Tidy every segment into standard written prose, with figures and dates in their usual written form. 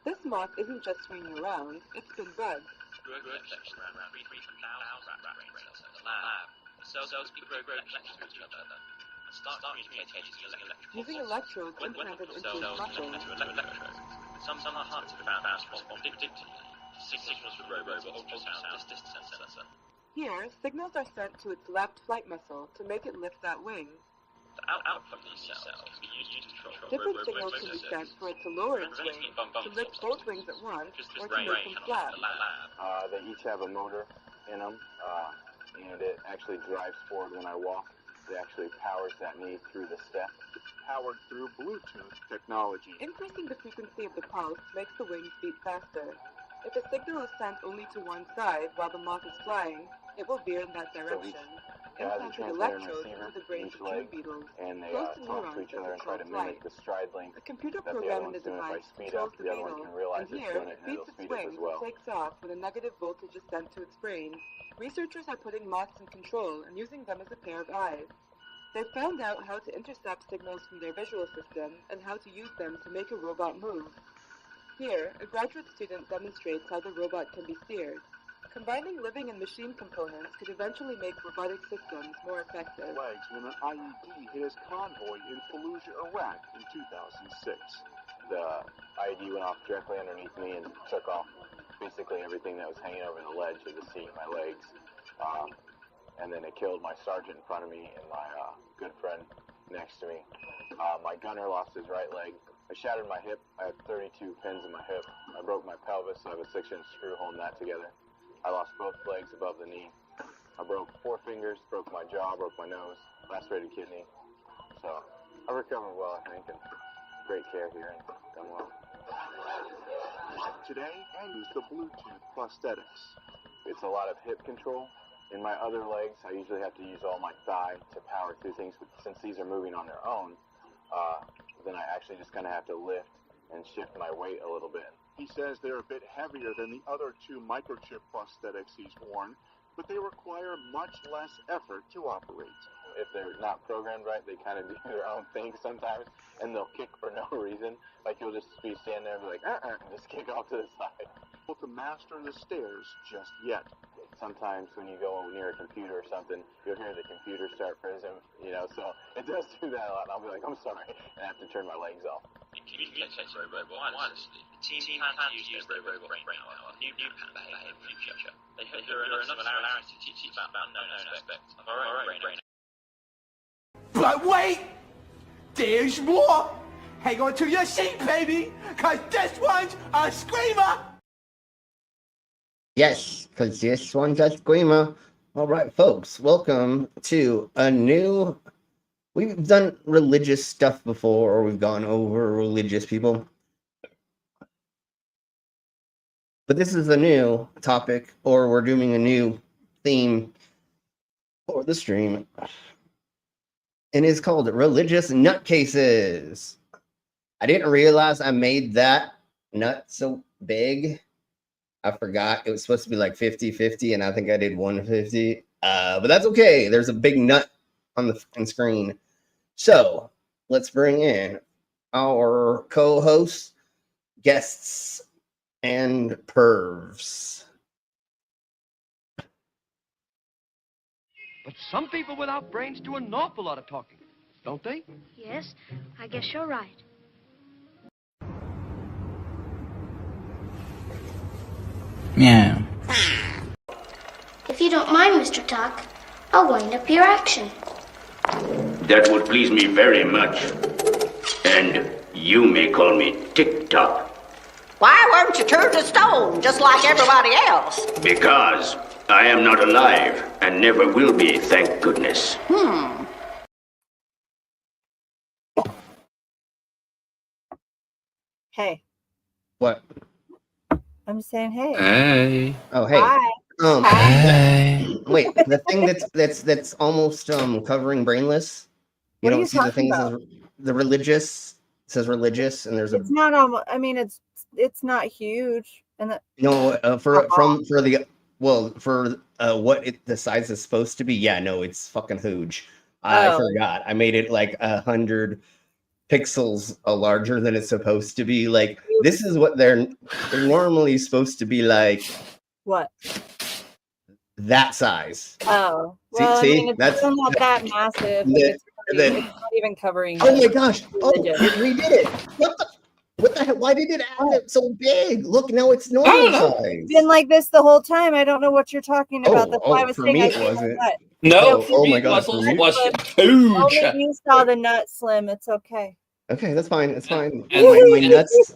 This moth isn't just swinging around, it's been bred. Using electrodes implanted into its muscles. Some hearts have found predicted signals from robots ultrasound. Here, signals are sent to its left flight muscle to make it lift that wing. Out from these cells can be used to control Different signals can be sent for it to lower its wing, to lift both wings at once, or to make them flat. They each have a motor in them, and it actually drives forward when I walk. It actually powers that knee through the step. Powered through Bluetooth technology. Increasing the frequency of the pulse makes the wings beat faster. If a signal is sent only to one side while the moth is flying, it will veer in that direction. Implanted electrodes into the brains of tree beetles, and they close to talk to neurons each other and try to control mimic flight. the stride length. A computer that the program other in the one's doing. If I device speed controls up, the the other one beetle, can realize and it's here doing it it, and beats it'll its speed up wings as well. and takes off when a negative voltage is sent to its brain. Researchers are putting moths in control and using them as a pair of eyes. They've found out how to intercept signals from their visual system and how to use them to make a robot move. Here, a graduate student demonstrates how the robot can be steered. Combining living and machine components could eventually make robotic systems more effective. Legs when an IED hit his convoy in Fallujah, Iraq in 2006. The IED went off directly underneath me and took off basically everything that was hanging over the ledge of the seat, my legs. And then it killed my sergeant in front of me and my good friend next to me. My gunner lost his right leg. I shattered my hip. I had 32 pins in my hip. I broke my pelvis, so I have a 6-inch screw holding that together. I lost both legs above the knee. I broke 4 fingers, broke my jaw, broke my nose, lacerated kidney. So I recovered well, I think, and great care here and done well. Today, I use the Bluetooth prosthetics. It's a lot of hip control. In my other legs, I usually have to use all my thigh to power through things, but since these are moving on their own, then I actually just kind of have to lift and shift my weight a little bit. He says they're a bit heavier than the other 2 microchip prosthetics he's worn, but they require much less effort to operate. If they're not programmed right, they kind of do their own thing sometimes, and they'll kick for no reason. Like you'll just be standing there and be like, and just kick off to the side. To master the stairs just yet. Sometimes when you go near a computer or something, you'll hear the computer start frizzing, so it does do that a lot. And I'll be like, I'm sorry, and I have to turn my legs off. In communicating robot wirelessly, the team plan to use their robot brain power on new pattern behavior in the future. They hope there are enough similarities to teach about known aspects of our own brain. But wait! There's more! Hang on to your seat, baby! Cause this one's a screamer! Yes, because this one's a screamer. All right, folks, welcome to a new... We've done religious stuff before, or we've gone over religious people. But this is a new topic, or we're doing a new theme for the stream. And it's called Religious Nutcases. I didn't realize I made that nut so big. I forgot it was supposed to be like 50-50, and I think I did 150. But that's okay. There's a big nut on the fucking screen. So let's bring in our co-hosts, guests, and pervs. But some people without brains do an awful lot of talking, don't they? Yes, I guess you're right. Yeah. If you don't mind, Mr. Tuck, I'll wind up your action. That would please me very much. And you may call me Tick-Tock. Why weren't you turned to stone, just like everybody else? Because I am not alive, and never will be, thank goodness. Hey. What? I'm saying hey. Hey. Oh, hey. Hi. Hey. Wait, the thing that's almost covering brainless. You What are don't you see the talking thing that about? says the religious. It says religious, and there's a It's not almost. I mean, it's not huge, and the, for the what the size is supposed to be. Yeah, no, it's fucking huge. I forgot. I made it like 100 pixels larger than it's supposed to be. Like this is what they're normally supposed to be like. What? That size. Oh, well, I mean, it's still not that massive. Like, it's not even covering. Oh my gosh! Oh, it redid it. What the hell? Why did it add it so big? Look, now it's normal size. It's been like this the whole time. I don't know what you're talking about. That's why I was for saying me I it wasn't. No, oh my god, for me. Only you saw the nut, Slim. It's okay. Okay, that's fine. It's fine.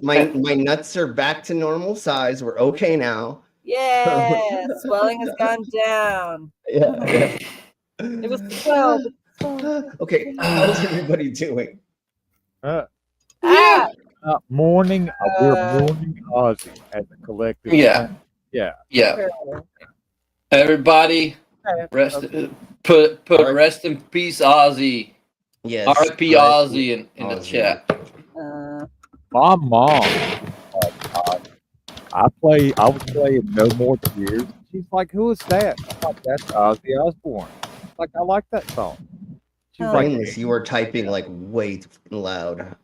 My nuts are back to normal size. We're okay now. Yeah, swelling has gone down. Yeah. It was 12. Okay, how's everybody doing? Mourning, we're mourning Ozzy as a collective. Yeah. Everybody, put rest in peace, Ozzy. Yes. R.I.P. Ozzy in the chat. My mom, I was playing No More Tears. She's like, "Who is that?" I'm like, "That's Ozzy Osbourne." Like, I like that song. She's like, you were typing like way too loud.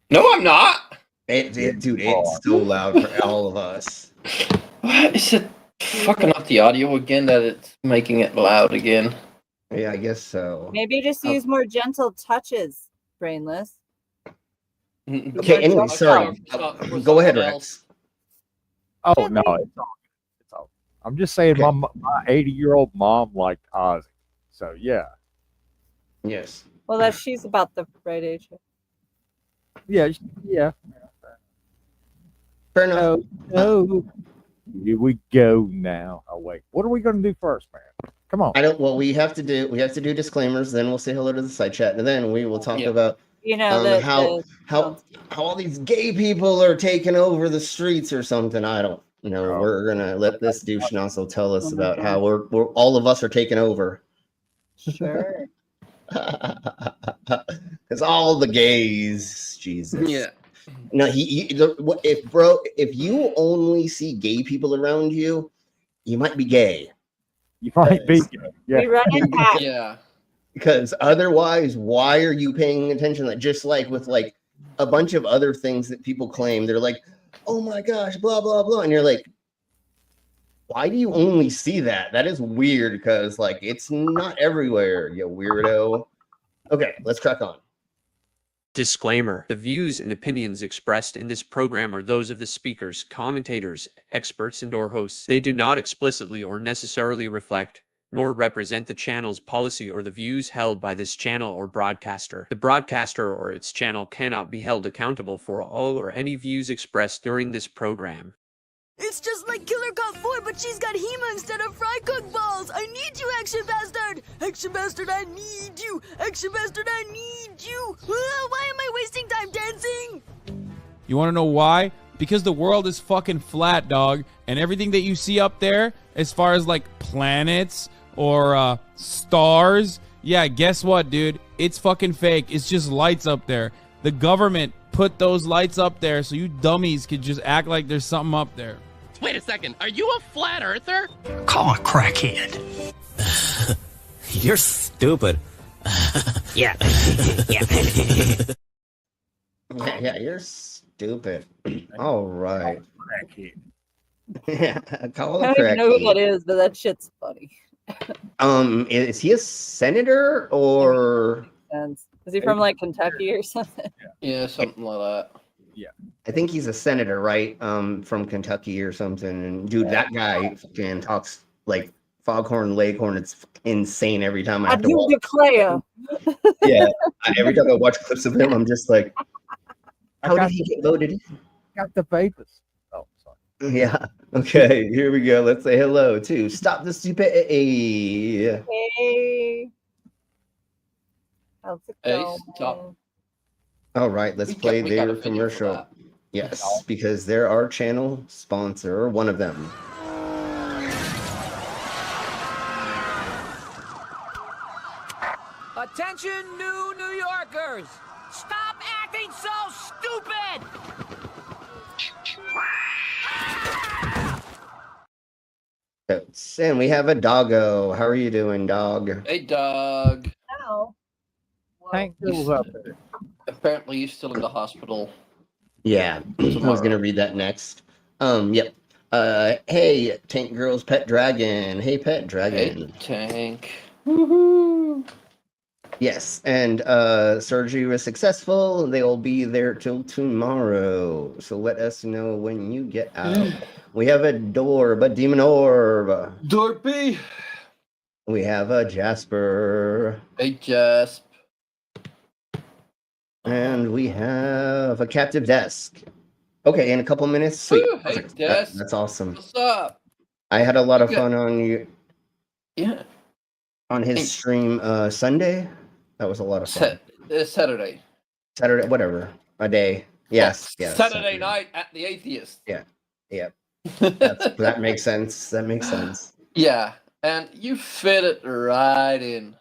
No, I'm not. Dude, it's so loud for all of us. Is it fucking up the audio again that it's making it loud again? Yeah, I guess so. Maybe just use more gentle touches, Brainless. Okay, anyway, sorry. Go ahead, Rex. Oh, no, it's all. I'm just saying my 80-year-old mom liked Ozzy. So, yeah. Yes. Well, she's about the right age. Yeah. Fair enough. Oh, here we go now. Oh, wait. What are we going to do first, man? Come on. We have to do disclaimers, then we'll say hello to the side chat, and then we will talk about how all these gay people are taking over the streets or something. I don't know. We're gonna let this douche also tell us about how we're all of us are taking over. Sure. Because all the gays, Jesus. Yeah. No, if you only see gay people around you, you might be gay. You might be gay. Yeah. We run in packs. Yeah. Because otherwise, why are you paying attention? Like, just like with like a bunch of other things that people claim, they're like, "Oh my gosh, blah blah blah," and you're like, "Why do you only see that? That is weird." Because like it's not everywhere, you weirdo. Okay, let's crack on. Disclaimer: the views and opinions expressed in this program are those of the speakers, commentators, experts, and/or hosts. They do not explicitly or necessarily reflect nor represent the channel's policy or the views held by this channel or broadcaster. The broadcaster or its channel cannot be held accountable for all or any views expressed during this program. It's just like Killer Cop 4, but she's got Hema instead of fry cook balls. I need you, Action Bastard. Action Bastard, I need you. Action Bastard, I need you. Why am I wasting time dancing? You want to know why? Because the world is fucking flat, dog. And everything that you see up there, as far as like planets or stars, yeah, guess what, dude? It's fucking fake. It's just lights up there. The government put those lights up there so you dummies could just act like there's something up there. Wait a second, are you a flat earther? Call a crackhead. You're stupid. Yeah. Yeah, you're stupid. All right. Yeah, call I don't even know who that is, but that shit's funny. Is he a senator or? Is he from like Kentucky or something? Yeah, something like that. Yeah, I think he's a senator, right? From Kentucky or something. And dude, that guy fucking talks like Foghorn Leghorn. It's insane every time I have to watch. Yeah, every time I watch clips of him, I'm just like, how did he get voted in? Got the papers. Oh, sorry. Yeah. Okay, here we go. Let's say hello to Stop the Stupidity. Hey. How's it going? Stop. All right, let's play their commercial. Yes, because they're our channel sponsor, one of them. Attention, new New Yorkers! Stop acting so stupid! And we have a doggo. How are you doing, dog? Hey, dog. now. Tank Girl's up there. Apparently, he's still in the hospital. Yeah, I was gonna read that next. Yep. Hey, Tank Girl's pet dragon. Hey, pet dragon. Hey, Tank. Woohoo! Yes, and surgery was successful. They'll be there till tomorrow. So let us know when you get out. We have a demon orb. Dorpy. We have a Jasper. Hey, Jasp. And we have a captive desk. Okay, in a couple minutes. Sweet. Ooh, hey, Desk. That's awesome. What's up? I had a lot of fun on you. Yeah. On his stream Sunday. That was a lot of fun. Saturday. Saturday, whatever. A day. Yes. Yes. Saturday night at the Atheist. Yeah. Yeah. That makes sense. That makes sense. Yeah. And you fit it right in.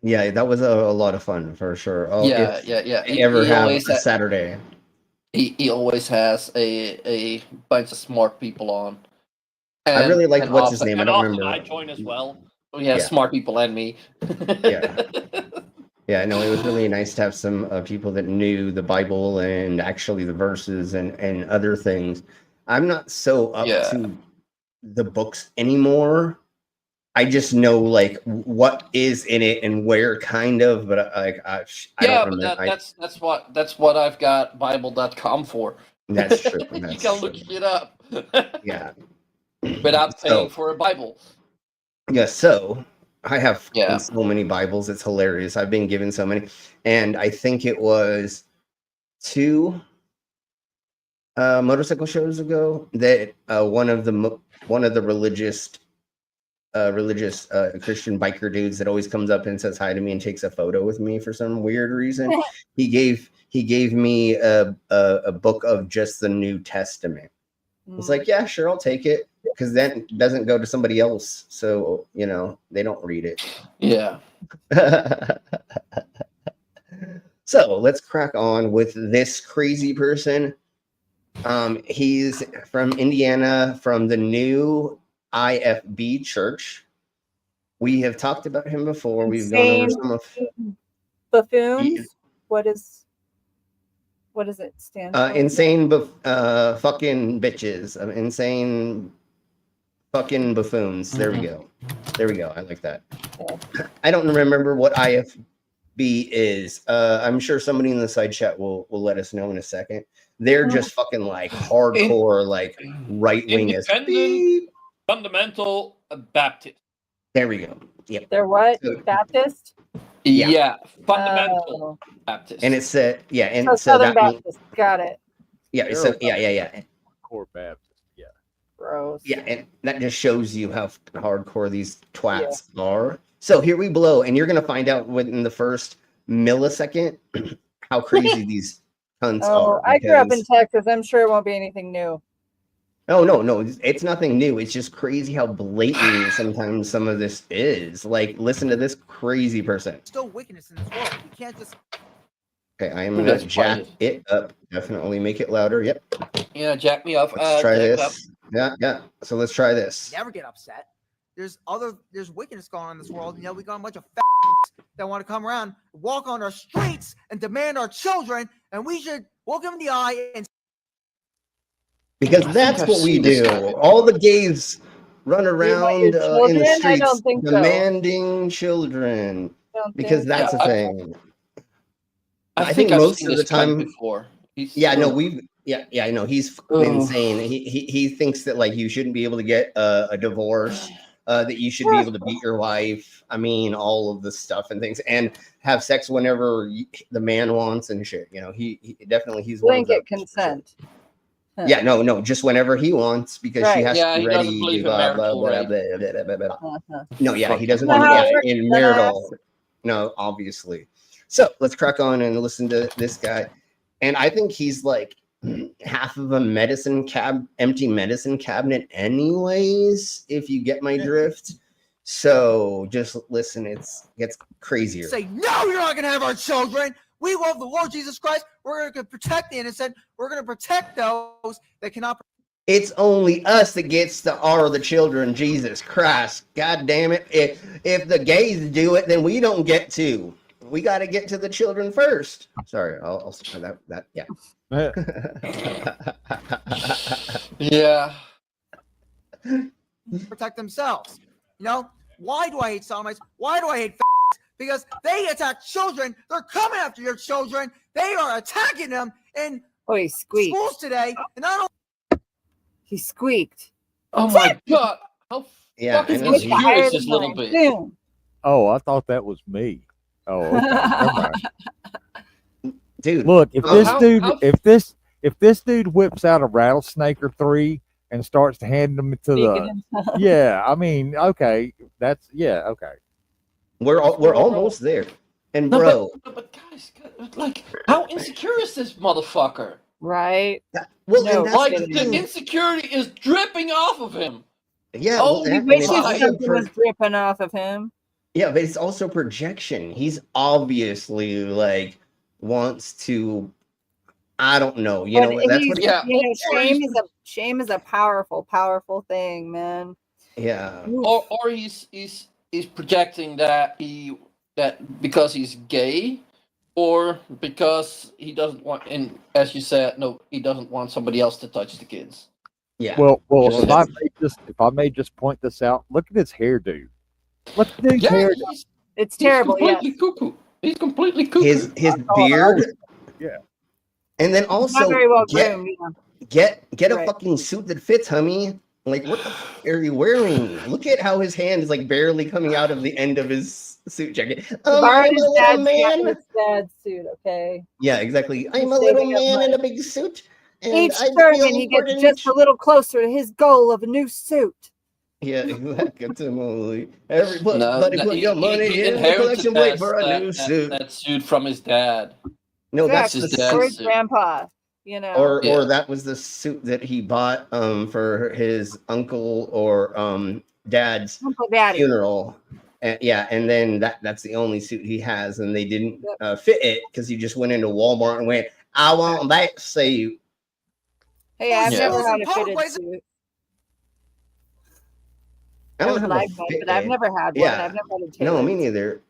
Yeah, that was a lot of fun for sure. Oh, yeah. He ever have a Saturday. He always has a bunch of smart people on. I really like what's his name. I don't remember. I join as well. Yeah, smart people and me. Yeah, no, it was really nice to have some people that knew the Bible and actually the verses and other things. I'm not so up to the books anymore. I just know like what is in it and where kind of, but I don't remember. That's what I've got Bible.com for. That's true. You can look it up. Yeah. Without paying for a Bible. Yeah, so I have so many Bibles. It's hilarious. I've been given so many. And I think it was 2 motorcycle shows ago that one of the religious Christian biker dudes that always comes up and says hi to me and takes a photo with me for some weird reason. He gave me a book of just the New Testament. I was like, yeah, sure, I'll take it. Because then it doesn't go to somebody else. So, they don't read it. Yeah. So let's crack on with this crazy person. He's from Indiana, from the new IFB church. We have talked about him before. We've gone over some of buffoons. What does it stand for? Insane fucking bitches. Insane fucking buffoons. There we go. I like that. I don't remember what IFB is. I'm sure somebody in the side chat will let us know in a second. They're just fucking like hardcore, like right wing. Independent fundamental Baptist. There we go. Yep. They're what? Baptist? Yeah. Fundamental Baptist. And it said, and so so Southern that Baptist. Got it. Yeah. So yeah. Core Baptist. Yeah. Gross. Yeah, and that just shows you how hardcore these twats are. So here we blow, and you're gonna find out within the first millisecond how crazy these cunts are. I grew up in Texas. I'm sure it won't be anything new. No, it's nothing new. It's just crazy how blatant sometimes some of this is. Like, listen to this crazy person. Still wickedness in this world. You can't just. Okay, I am gonna jack it up. Definitely make it louder. Yep. Yeah, jack me up. Let's try this. Yeah. So let's try this. Never get upset. There's wickedness going on in this world. We got a bunch of that want to come around, walk on our streets, and demand our children, and we should look them in the eye and. Because that's what we do. All the gays run around in the streets demanding children. Because that's a thing. I think most of the time. Before. I know he's insane. He thinks that like you shouldn't be able to get a divorce, that you should be able to beat your wife. I mean, all of this stuff and things, and have sex whenever the man wants and shit. He definitely he's blanket consent. Yeah, no, just whenever he wants, because she has to be ready. No, he doesn't believe in marital. No, obviously. So let's crack on and listen to this guy. And I think he's like half of a empty medicine cabinet anyways, if you get my drift. So just listen, it gets crazier. Say, no, you're not going to have our children. We love the Lord Jesus Christ. We're going to protect the innocent. We're going to protect those that cannot. It's only us that gets the R of the children. Jesus Christ. God damn it. If the gays do it, then we don't get to. We got to get to the children first. Sorry, I'll that yeah. Yeah. Protect themselves. You know, why do I hate sodomites? Why do I hate because they attack children. They're coming after your children. They are attacking them in he squeaked. schools today. And not only he squeaked. Oh my god! How fucking insecure is this little bitch? Oh, I thought that was me. Oh, okay. Never mind. Dude, look, if this dude whips out a rattlesnake or three and starts to hand them to I mean, okay, that's okay. We're almost there, and bro. But guys, like, how insecure is this motherfucker? Right. Like the insecurity is dripping off of him. Yeah. Oh, he wishes something was dripping off of him. Yeah, but it's also projection. He's obviously like wants to. I don't know. You know that's what. Yeah. Shame is a powerful thing, man. Yeah. Or he's projecting that because he's gay, or because he doesn't want, and as you said, no, he doesn't want somebody else to touch the kids. Yeah. Well, if I may just point this out, look at his hairdo. Look at his hair. It's terrible. He's completely cuckoo. He's completely cuckoo. His beard. Yeah. And then also not very well groomed, get a fucking suit that fits, homie. Like, what the fuck are you wearing? Look at how his hand is like barely coming out of the end of his suit jacket. I'm his dad's suit, okay? Yeah, exactly. I'm a little man in a big suit. Each turn, he gets just a little closer to his goal of a new suit. Yeah, exactly. Totally. Everybody put your money in the collection plate for a new suit. That suit from his dad. No, that's his dad's or his grandpa. You know, or that was the suit that he bought for his uncle or dad's funeral. And then that's the only suit he has, and they didn't fit it because he just went into Walmart and went, "I want that suit." Hey, I've never had a fitted suit. I don't have a fit, but I've never had one. Yeah. I've never had a tailor. No, me neither.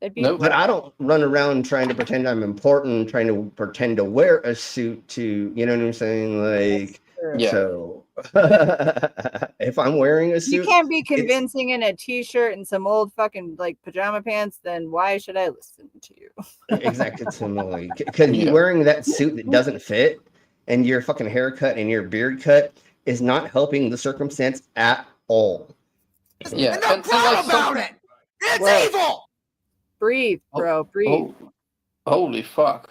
But I don't run around trying to pretend I'm important, trying to pretend to wear a suit to, you know what I'm saying? Like, so if I'm wearing a suit, you can't be convincing in a t-shirt and some old fucking like pajama pants, then why should I listen to you? Exactly. Because you're wearing that suit that doesn't fit, and your fucking haircut and your beard cut is not helping the circumstance at all. Yeah, and they're proud about it. It's evil. Breathe, bro. Breathe. Holy fuck.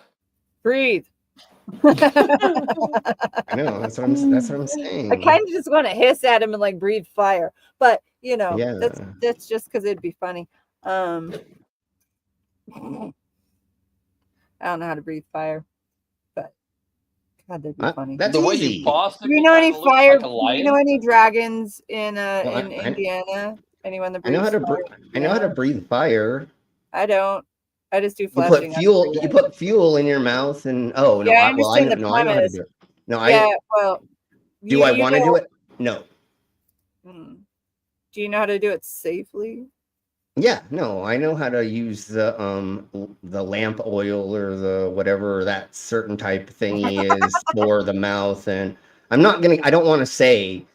Breathe. I know. That's what I'm saying. I kind of just want to hiss at him and like breathe fire, but you know, that's just because it'd be funny. I don't know how to breathe fire, but God, that'd be funny. That's the way you pause. Do you know any fire? Do you know any dragons in Indiana? Anyone that breathes I know how to breathe fire. I don't. I just do flashing. You put fuel in your mouth, and I know how to do it. No, do I want to do it? No. Do you know how to do it safely? Yeah, no, I know how to use the lamp oil or the whatever that certain type thingy is for the mouth, and I don't want to say,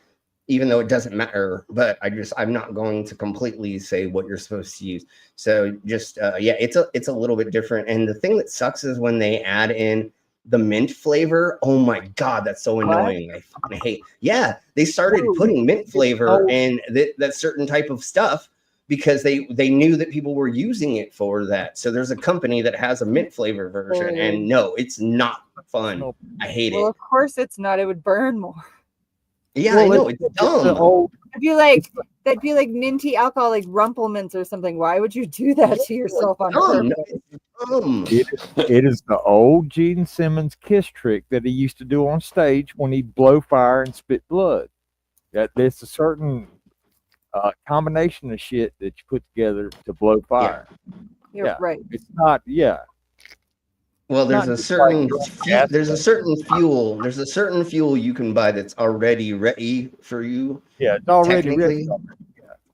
even though it doesn't matter, but I'm not going to completely say what you're supposed to use. So just it's a little bit different. And the thing that sucks is when they add in the mint flavor. Oh my God, that's so annoying. I fucking hate. Yeah, they started putting mint flavor in that certain type of stuff because they knew that people were using it for that. So there's a company that has a mint flavor version, and no, it's not fun. I hate it. Well, of course it's not. It would burn more. Yeah, I know, it's dumb. That'd be like minty alcohol, like Rumple Mints or something. Why would you do that to yourself on purpose? It is the old Gene Simmons kiss trick that he used to do on stage when he'd blow fire and spit blood. There's a certain combination of shit that you put together to blow fire. You're right. It's not, Well, there's Not a just certain like gas there's a station. certain fuel you can buy that's already ready for you. Yeah, it's already Technically. ready.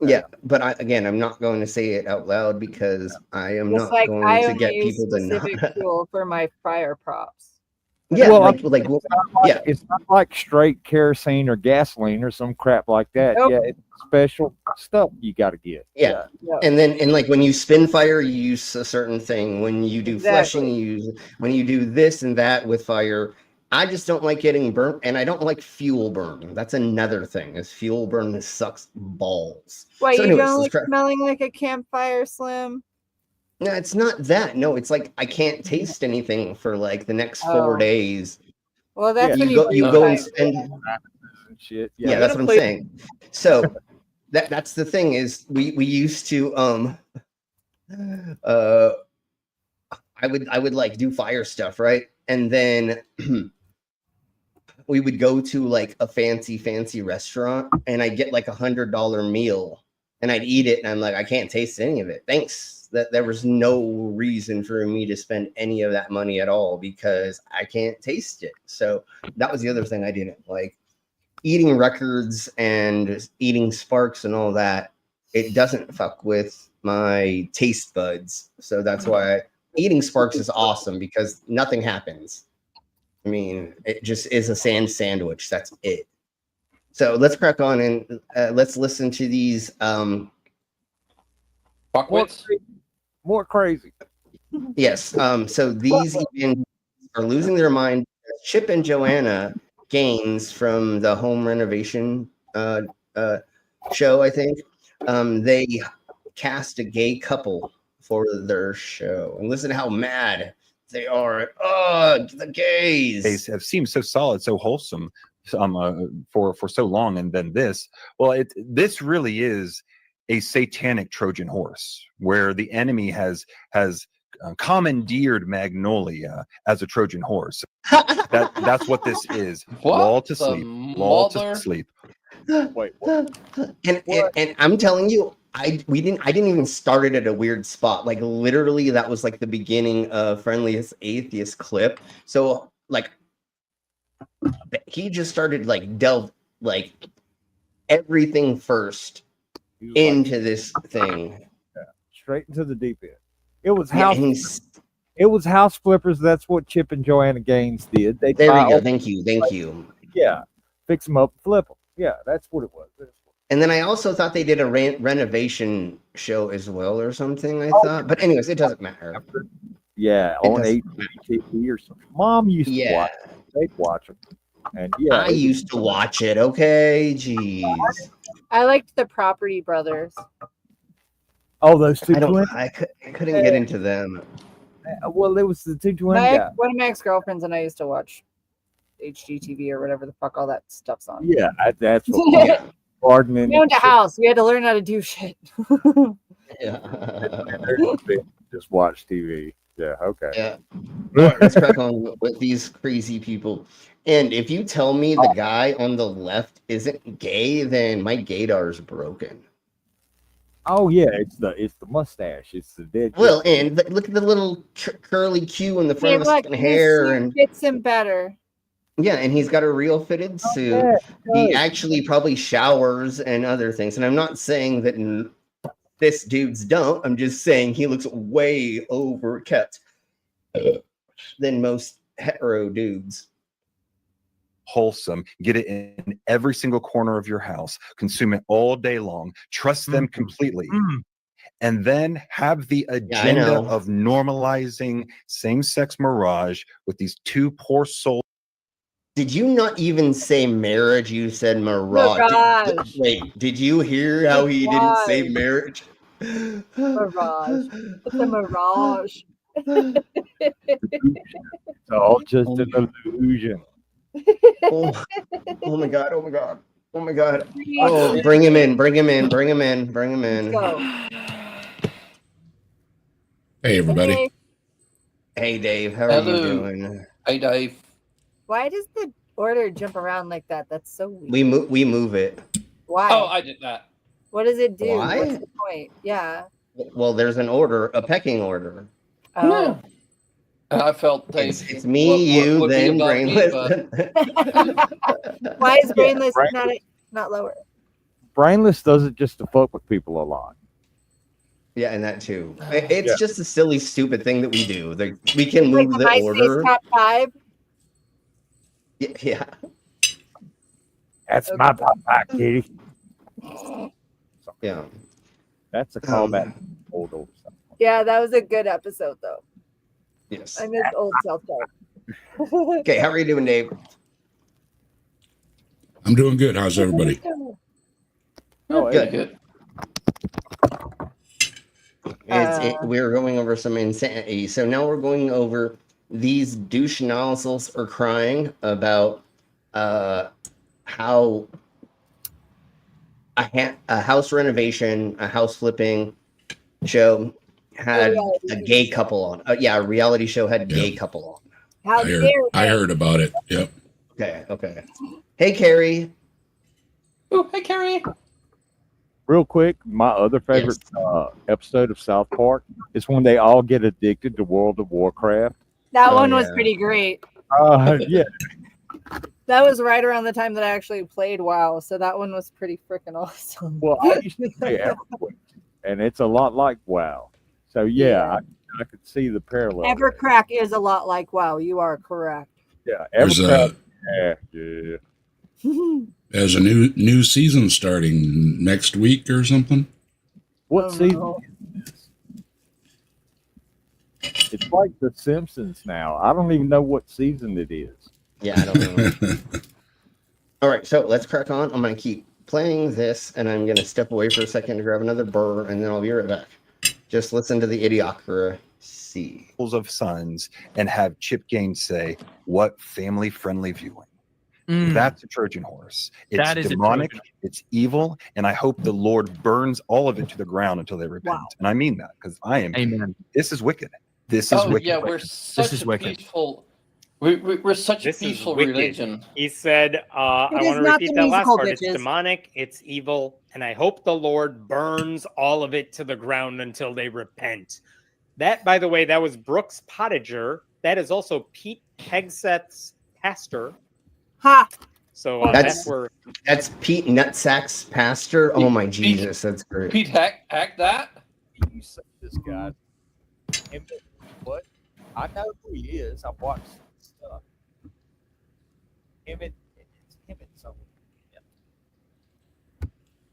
Yeah, but I'm not going to say it out loud because I am Just not like going I to only get use people to not. specific fuel for my fire props. Yeah, Well, yeah. it's not like straight kerosene or gasoline or some crap like that. Nope. Yeah, it's special stuff you got to get. Yeah. And like when you spin fire, you use a certain thing. When you do fleshing, Exactly. you use. When you do this and that with fire, I just don't like getting burnt, and I don't like fuel burn. That's another thing. Is fuel burn sucks balls. What, So you anyways, don't let's like crack. smelling like a campfire, Slim? No, it's not that. No, it's like I can't taste anything for like the next 4 Oh. days. Well, that's when You go and spend. Shit. Yeah, that's what I'm saying. So that's the thing is we used to I would like do fire stuff, right? And then we would go to like a fancy restaurant and I'd get like $100 meal and I'd eat it and I'm like, I can't taste any of it. Thanks. That there was no reason for me to spend any of that money at all because I can't taste it. So that was the other thing I didn't like. Eating records and eating sparks and all that, it doesn't fuck with my taste buds. So that's why eating sparks is awesome because nothing happens. I mean, it just is a sandwich. That's it. So let's crack on and let's listen to these. More crazy. Yes. So these even are losing their mind. Chip and Joanna Gaines from the home renovation show, I think. They cast a gay couple for their show, and listen to how mad they are. Oh, the gays! Gays have seemed so solid, so wholesome, for so long, and then this. Well, this really is a satanic Trojan horse, where the enemy has commandeered Magnolia as a Trojan horse. That's what this is. Lull to sleep. Lull to sleep. Wait, what? And I'm telling you, I didn't even start it at a weird spot. Like literally, that was like the beginning of Friendliest Atheist clip. So like, he just started like delve like everything first into this thing. Yeah, straight into the deep end. It was house. It was house flippers. That's what Chip and Joanna Gaines did. They there we go. Thank you. Yeah, fix them up, flip them. Yeah, that's what it was. And then I also thought they did a renovation show as well or something. I thought, but anyways, it doesn't matter. Yeah, on HGTV or something. Mom used to watch it. They'd watch them. And yeah, I used to watch it. Okay, jeez. I liked the Property Brothers. Oh, those two twins? I couldn't get into them. Well, it was the two twin guys. One of my ex-girlfriends and I used to watch HGTV or whatever the fuck all that stuff's on. Yeah, that's what gardening. We owned a house. We had to learn how to do shit. Just watch TV. Yeah, okay. Yeah. Let's crack on with these crazy people. And if you tell me the guy on the left isn't gay, then my gaydar's broken. Oh yeah, it's the mustache. It's the dead. Well, and look at the little curly Q in the front of his fucking hair, and fits him better. Yeah, and he's got a real fitted suit. Yeah, he actually probably showers and other things. And I'm not saying that this dude's don't. I'm just saying he looks way overkept than most hetero dudes. Wholesome. Get it in every single corner of your house. Consume it all day long. Trust them completely. And then have the agenda of normalizing same-sex mirage with these two poor souls. Did you not even say marriage? You said mirage. Wait, did you hear how he didn't say marriage? Mirage. It's a mirage. It's all just an illusion. Oh my god. Oh, bring him in. Let's go. Hey everybody. Hey Dave, how are you doing? Hey Dave. Why does the order jump around like that? That's so weird. We move it. Why? Oh, I did that. What does it do? Why? What's the point? Yeah. Well, there's an order, a pecking order. Oh. And I felt it's me, you, then Brainless. Why is Brainless not lower? Brainless does it just to fuck with people a lot. Yeah, and that too. It's just a silly, stupid thing that we do. We can move the MySpace order. top 5. Yeah. That's my top 5, kitty. Yeah. That's a callback. Old stuff. Yeah, that was a good episode, though. Yes. I miss old South Park. Okay, how are you doing, Dave? I'm doing good. How's everybody? Good. We're going over some insanity. So now we're going over these douche nozzles are crying about how a house renovation, a house flipping show had a gay couple on. A reality show had a gay couple on. How I heard about it. Yep. Okay. Hey, Carrie. Oh, hey, Carrie. Real quick, my other favorite episode of South Park is when they all get addicted to World of Warcraft. That one was pretty great. Yeah. That was right around the time that I actually played WoW, so that one was pretty freaking awesome. Well, I used to play EverQuest, and it's a lot like WoW. So yeah. I could see the parallel. Evercrack is a lot like WoW. You are correct. Yeah, Evercrack. Yeah. There's a new season starting next week or something. What season is this? It's like The Simpsons now. I don't even know what season it is. Yeah, I don't know. All right, so let's crack on. I'm going to keep playing this, and I'm going to step away for a second to grab another burr, and then I'll be right back. Just listen to the idiocracy. Of sons and have Chip Gaines say, "What family-friendly viewing?" That's a Trojan horse. It's demonic, it's evil, and I hope the Lord burns all of it to the ground until they repent. Wow. And I mean that because I am. Amen. This is wicked. This is wicked. Yeah, we're such a peaceful. We're such a peaceful religion. He said, I want to repeat that last part. It's demonic, it's evil, and I hope the Lord burns all of it to the ground until they repent. That, by the way, that was Brooks Pottager. That is also Pete Hegseth's pastor. Ha! So that's where that's Pete Nutsack's pastor. Oh my Jesus, that's great. Pete hack that. You say this guy. What? I know who he is. I've watched stuff. It's him and someone. Yeah.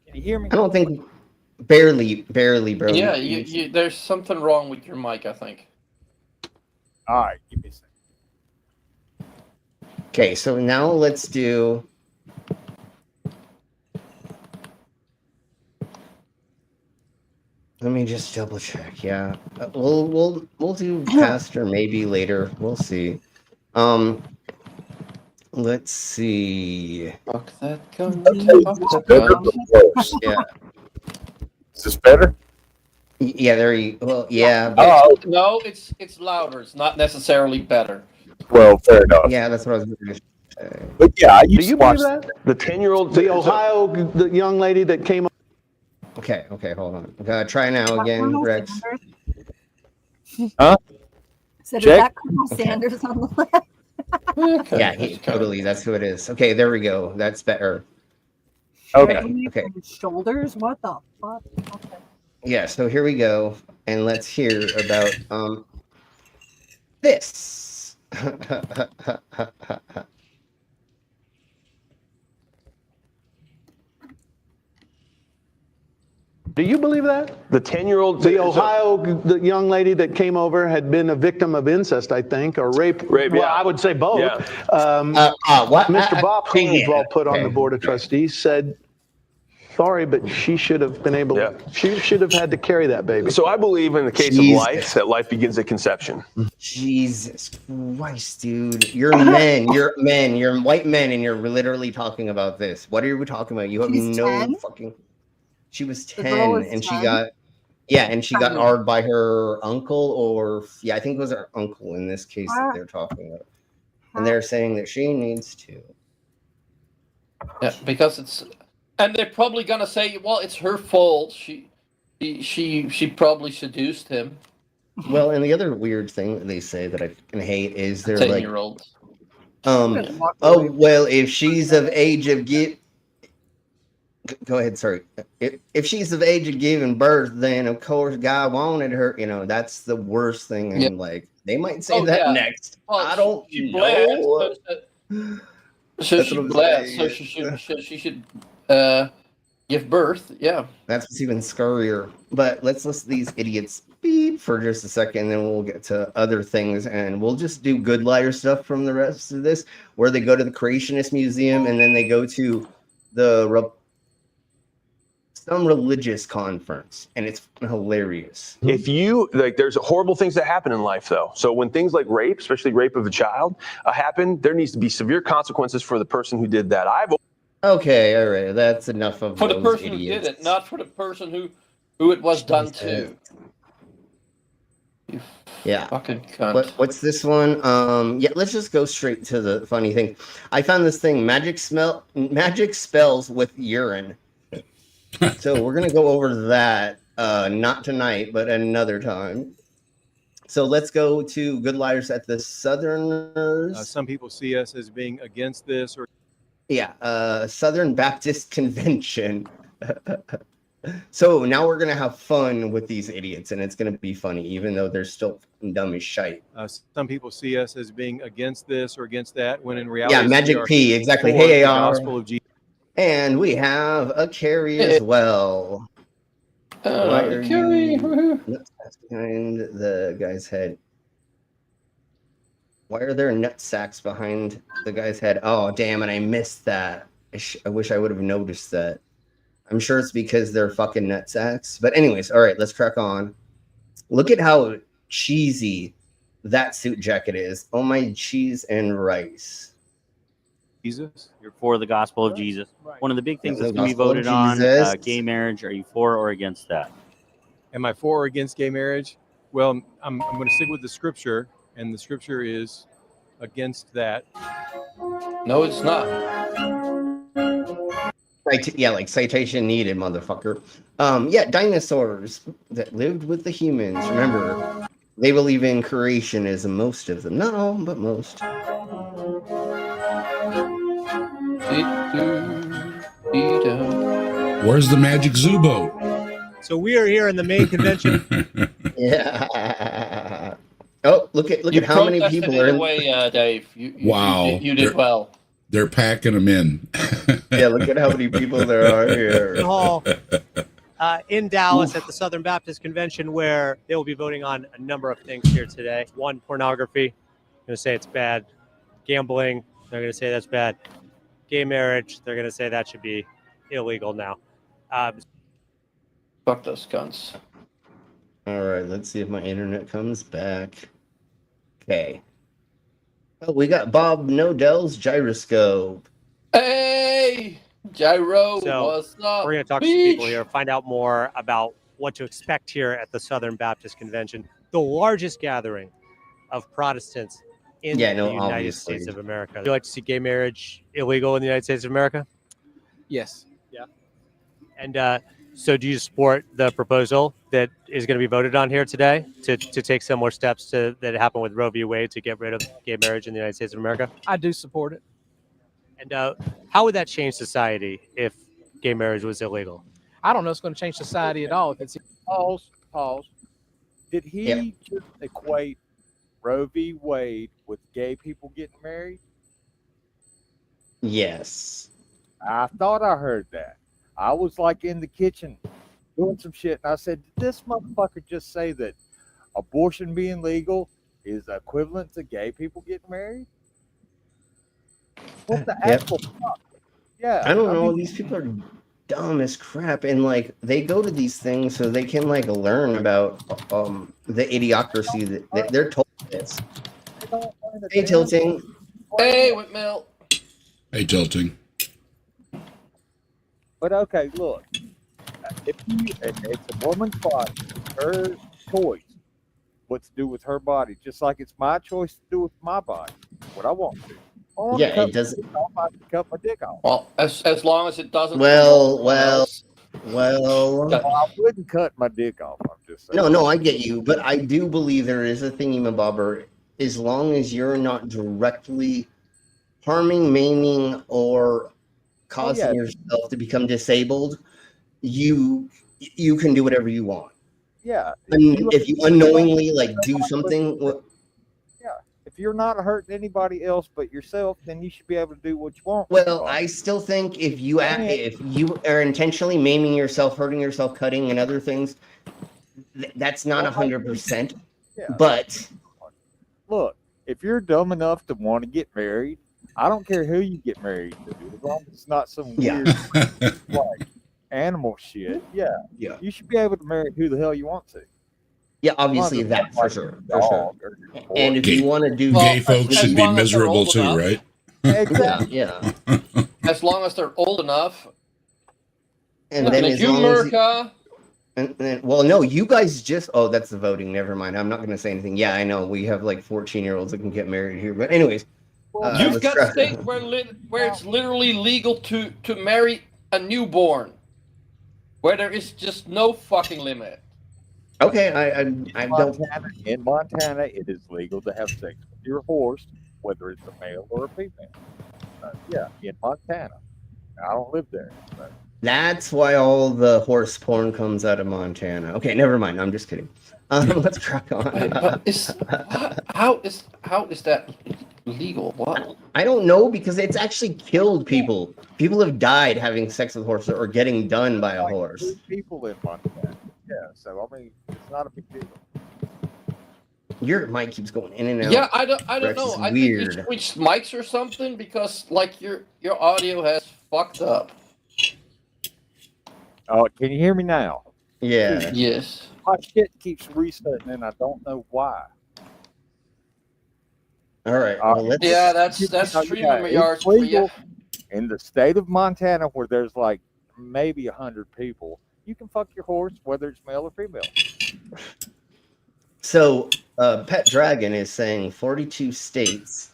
Can you hear me? I don't think barely, bro. Yeah, you there's something wrong with your mic, I think. All right, give me a second. Okay, so now let's do. Let me just double check. Yeah, we'll do pastor maybe later. We'll see. Let's see. Fuck that gun. Yeah. Is this better? Yeah, there you. Well, yeah. But no, it's louder. It's not necessarily better. Well, fair enough. Yeah, that's what I was going to say. But yeah, I used Do you to watch believe that? The 10-year-old, the Ohio the young lady that came. Okay, hold on. Try now again, Rex. Huh? So is that Colonel Sanders on the left? Okay, yeah, totally. That's who it is. Okay, there we go. That's better. Okay. Shoulders? What the fuck? Okay. Yeah, so here we go. And let's hear about this. Do you believe that? The 10-year-old, the Ohio the young lady that came over had been a victim of incest, I think, or rape. Well, yeah. I would say both. Yeah. What? Mr. Bob Hall put on the board of trustees said, sorry, but she should have been able to, she should have had to carry that baby. So I believe in the case of life, that life begins at conception. Jesus Christ, dude. You're men, you're white men, and you're literally talking about this. What are we talking about? You have no 10? fucking... She was 10 and she got, and she got hard by her uncle or, I think it was her uncle in this case that they're talking about. And they're saying that she needs to. Yeah, because it's, and they're probably gonna say, well, it's her fault. She probably seduced him. Well, and the other weird thing that they say that I fucking hate is they're like, 10-year-old. oh well, if she's of age of go ahead, sorry. If she's of age of giving birth, then of course God wanted her. You know, that's the worst thing. And like they might say that next. Well, I don't she know. bled, so she bled, so she should give birth. Yeah, that's what's even scarier. But let's listen to these idiots beep for just a second, and then we'll get to other things, and we'll just do good liar stuff from the rest of this, where they go to the Creationist Museum, and then they go to some religious conference, and it's hilarious. If you like, there's horrible things that happen in life, though. So when things like rape, especially rape of a child, happen, there needs to be severe consequences for the person who did that. Okay, all right, that's enough of for those the person idiots. who did it, not for the person who it was done to. You fucking cunt. What's this one? Yeah, let's just go straight to the funny thing. I found this thing, magic spells with urine. So we're gonna go over that, not tonight, but another time. So let's go to Good Liars at the Southerners. Some people see us as being against this, or Southern Baptist Convention. So now we're gonna have fun with these idiots, and it's gonna be funny, even though they're still dumb as shite. some people see us as being against this or against that, when in reality, Yeah, Magic P, exactly. for Hey, the AR. gospel of Jesus. And we have a Carrie as well. Why are Carrie. you nutsacks behind the guy's head? Why are there nut sacks behind the guy's head? Oh, damn it, I missed that. I wish I would have noticed that. I'm sure it's because they're fucking nut sacks. But anyways, all right, let's crack on. Look at how cheesy that suit jacket is. Oh my cheese and rice. Jesus. You're for the gospel of Jesus. One of the big things Yeah, that's the going to be gospel of voted on, Jesus. gay marriage. Are you for or against that? Am I for or against gay marriage? Well, I'm going to stick with the scripture, and the scripture is against that. No, it's not. Yeah, like citation needed, motherfucker. Yeah, dinosaurs that lived with the humans. Remember, they believe in creationism, most of them. Not all, but most. Where's the Magic Zoo boat? So we are here in the main convention. Yeah. Oh, look at how many people are in. Away, Dave. Wow. You did well. They're packing them in. Yeah, look at how many people there are here. Hall, in Dallas at the Southern Baptist Convention, where they will be voting on a number of things here today. One, pornography. Going to say it's bad. Gambling. They're going to say that's bad. Gay marriage. They're going to say that should be illegal now. Fuck those cunts. All right, let's see if my internet comes back. Okay. Oh, we got Bob Nodell's gyroscope. Hey, Gyro, So what's up? we're going to talk to some people here, find out more about what to expect here at the Southern Baptist Convention, the largest gathering of Protestants in the United obviously. States of America. Would you like to see gay marriage illegal in the United States of America? Yes. Yeah. And so do you support the proposal that is going to be voted on here today to take similar steps that happened with Roe v. Wade to get rid of gay marriage in the United States of America? I do support it. And how would that change society if gay marriage was illegal? I don't know it's going to change society at all. If it's Pause. Did he just equate Roe v. Wade with gay people getting married? Yes. I thought I heard that. I was like in the kitchen doing some shit, and I said, did this motherfucker just say that abortion being legal is equivalent to gay people getting married? What the actual fuck? Yeah. I don't know. These people are dumb as crap, and like they go to these things so they can like learn about the idiocracy that they're told this. Hey, Tilting. Hey, Whitmill. Hey, Tilting. But okay, look. If it's a woman's body, it's her choice what to do with her body, just like it's my choice to do with my body, what I want to. Yeah, it doesn't. I can cut my dick off. Well, as long as it doesn't. Well, I wouldn't cut my dick off. I'm just say. No, I get you, but I do believe there is a thingamabobber. As long as you're not directly harming, maiming, or causing yourself to become disabled, you can do whatever you want. Yeah. And if you unknowingly do something, if you're not hurting anybody else but yourself, then you should be able to do what you want. well, I still think if you are intentionally maiming yourself, hurting yourself, cutting, and other things, that's not 100%. But look, if you're dumb enough to want to get married, I don't care who you get married to, as long as it's not some weird animal shit. Yeah, you should be able to marry who the hell you want to. Yeah, obviously that for sure. And if you want to do gay folks should be miserable too, right? Exactly. Yeah. As long as they're old enough. And then as long as well, no, you guys just that's the voting. Never mind. I'm not going to say anything. Yeah, I know we have 14-year-olds that can get married here, but anyways, you've got states where it's literally legal to marry a newborn, where there is just no fucking limit. Okay, I don't. In Montana, it is legal to have sex with your horse, whether it's a male or a female. In Montana. I don't live there. But. That's why all the horse porn comes out of Montana. Okay, never mind. I'm just kidding. Let's crack on. How is that legal? What? I don't know, because it's actually killed people. People have died having sex with horses or getting done by a horse. People in Montana. Yeah, so I mean, it's not a big deal. Your mic keeps going in and out. Yeah, I don't know. I think you weird. switched mics or something, because your audio has fucked up. Oh, can you hear me now? Yeah. Yes. My shit keeps resetting, and I don't know why. All right. Well, that's streaming yards for you. In the state of Montana, where there's maybe 100 people, you can fuck your horse, whether it's male or female. So, Pet Dragon is saying 42 states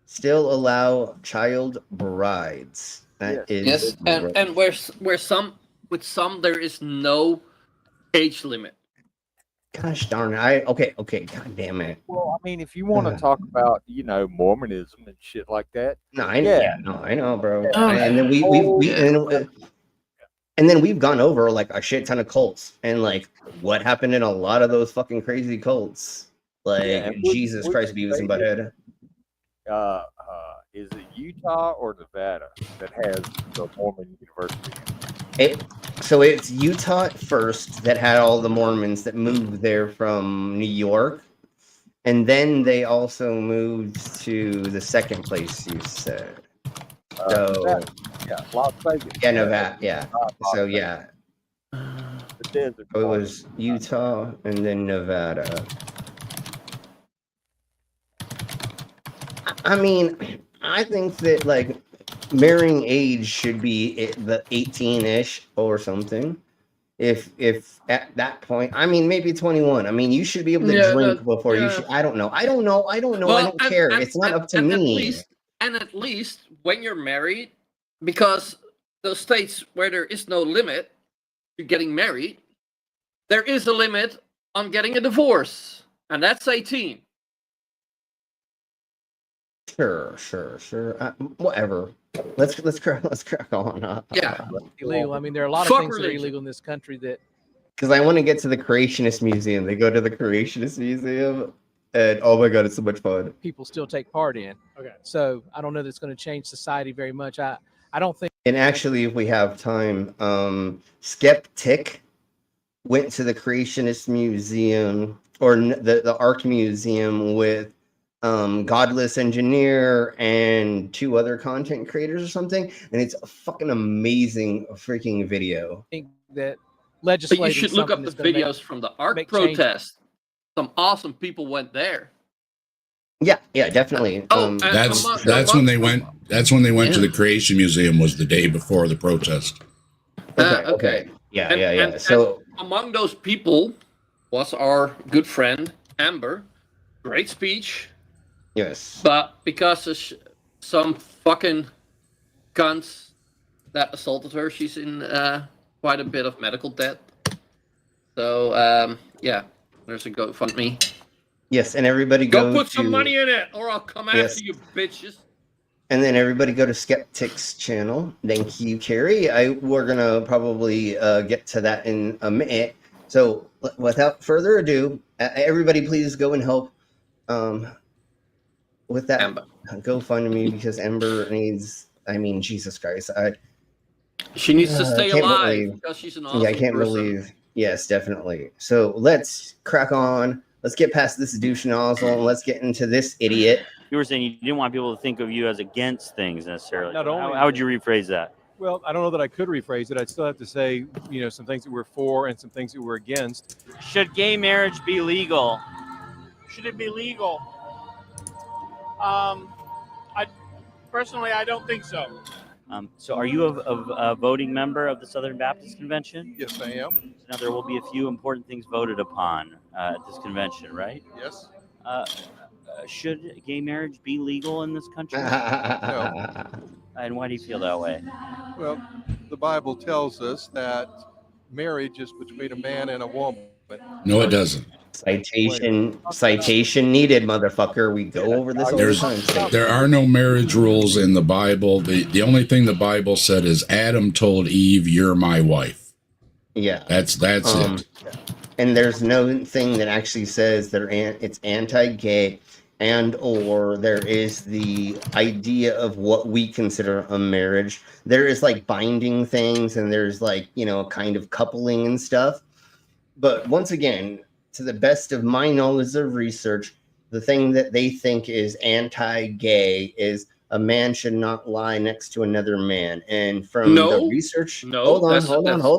still allow child brides. That is yes, and where some there is no age limit. Gosh darn it! Okay, god damn it. Well, I mean, if you want to talk about Mormonism and shit like that, I know, bro. And then and then we've gone over a shit ton of cults and what happened in a lot of those fucking crazy cults. Jesus Christ, Beavis and Butthead. Is it Utah or Nevada that has the Mormon University? So it's Utah at first that had all the Mormons that moved there from New York, and then they also moved to the second place you said. Nevada. Las Vegas. Yeah, Nevada. Yeah. So yeah. It was Utah and then Nevada. I mean, I think that marrying age should be the 18-ish or something. If at that point, I mean, maybe 21. I mean, you should be able to drink before you should. I don't know. I don't care. It's not up to me. At least when you're married, because those states where there is no limit to getting married, there is a limit on getting a divorce, and that's 18. Sure. Whatever. Let's crack on. Yeah. Illegal. I mean, there are a lot of things that are illegal in this country that. Because I want to get to the Creationist Museum. They go to the Creationist Museum, and oh my god, it's so much fun. People still take part in. Okay. So I don't know that it's going to change society very much. I don't think. And actually, if we have time, Skeptic went to the Creationist Museum or the Ark Museum with Godless Engineer and 2 other content creators or something, and it's a fucking amazing freaking video. I think that But you should look up the videos from the Ark protest. Some awesome people went there. Yeah, definitely. That's when they went. That's when they went to the Creation Museum. Was the day before the protest. Okay. Yeah. So and among those people was our good friend Amber. Great speech. Yes. But because of some fucking cunts that assaulted her, she's in quite a bit of medical debt. So yeah, there's a GoFundMe. Yes, and everybody Go go put some to- money in it, or I'll come Yes. after you, bitches. And then everybody go to Skeptic's channel. Thank you, Carrie. We're gonna probably get to that in a minute. So without further ado, everybody please go and help with that GoFundMe because Ember needs. I mean, Jesus Christ! She needs to stay can't alive believe- because she's an awesome Yeah, I can't person. believe. Yes, definitely. So let's crack on. Let's get past this douche nozzle and let's get into this idiot. You were saying you didn't want people to think of you as against things necessarily. Not only- How would you rephrase that? Well, I don't know that I could rephrase it. I'd still have to say, some things that we're for and some things that we're against. Should gay marriage be legal? Should it be legal? I personally, I don't think so. So are you a voting member of the Southern Baptist Convention? Yes, I am. So now there will be a few important things voted upon at this convention, right? Yes. Should gay marriage be legal in this country? No. And why do you feel that way? Well, the Bible tells us that marriage is between a man and a woman. No, it doesn't. Citation needed, motherfucker. We go over this all the time. There are no marriage rules in the Bible. The only thing the Bible said is Adam told Eve, "You're my wife." Yeah, that's it. And there's no thing that actually says it's anti-gay, and or there is the idea of what we consider a marriage. There is like binding things, and there's like kind of coupling and stuff. But once again, to the best of my knowledge of research, the thing that they think is anti-gay is a man should not lie next to another man. And from the research, hold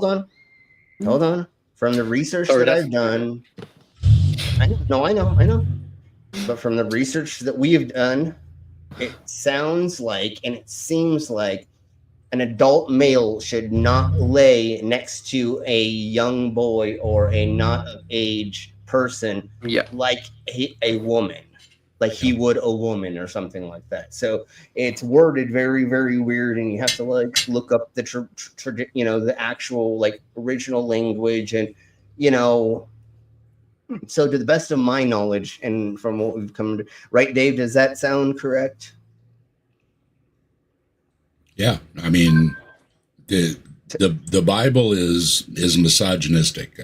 on. From the research that I've done, I know. But from the research that we have done, it sounds like and it seems like an adult male should not lay next to a young boy or a not of age person like a woman, like he would a woman or something like that. So it's worded very, very weird, and you have to like look up the the actual like original language, and so to the best of my knowledge and from what we've come to, right, Dave, does that sound correct? Yeah, I mean, the Bible is misogynistic.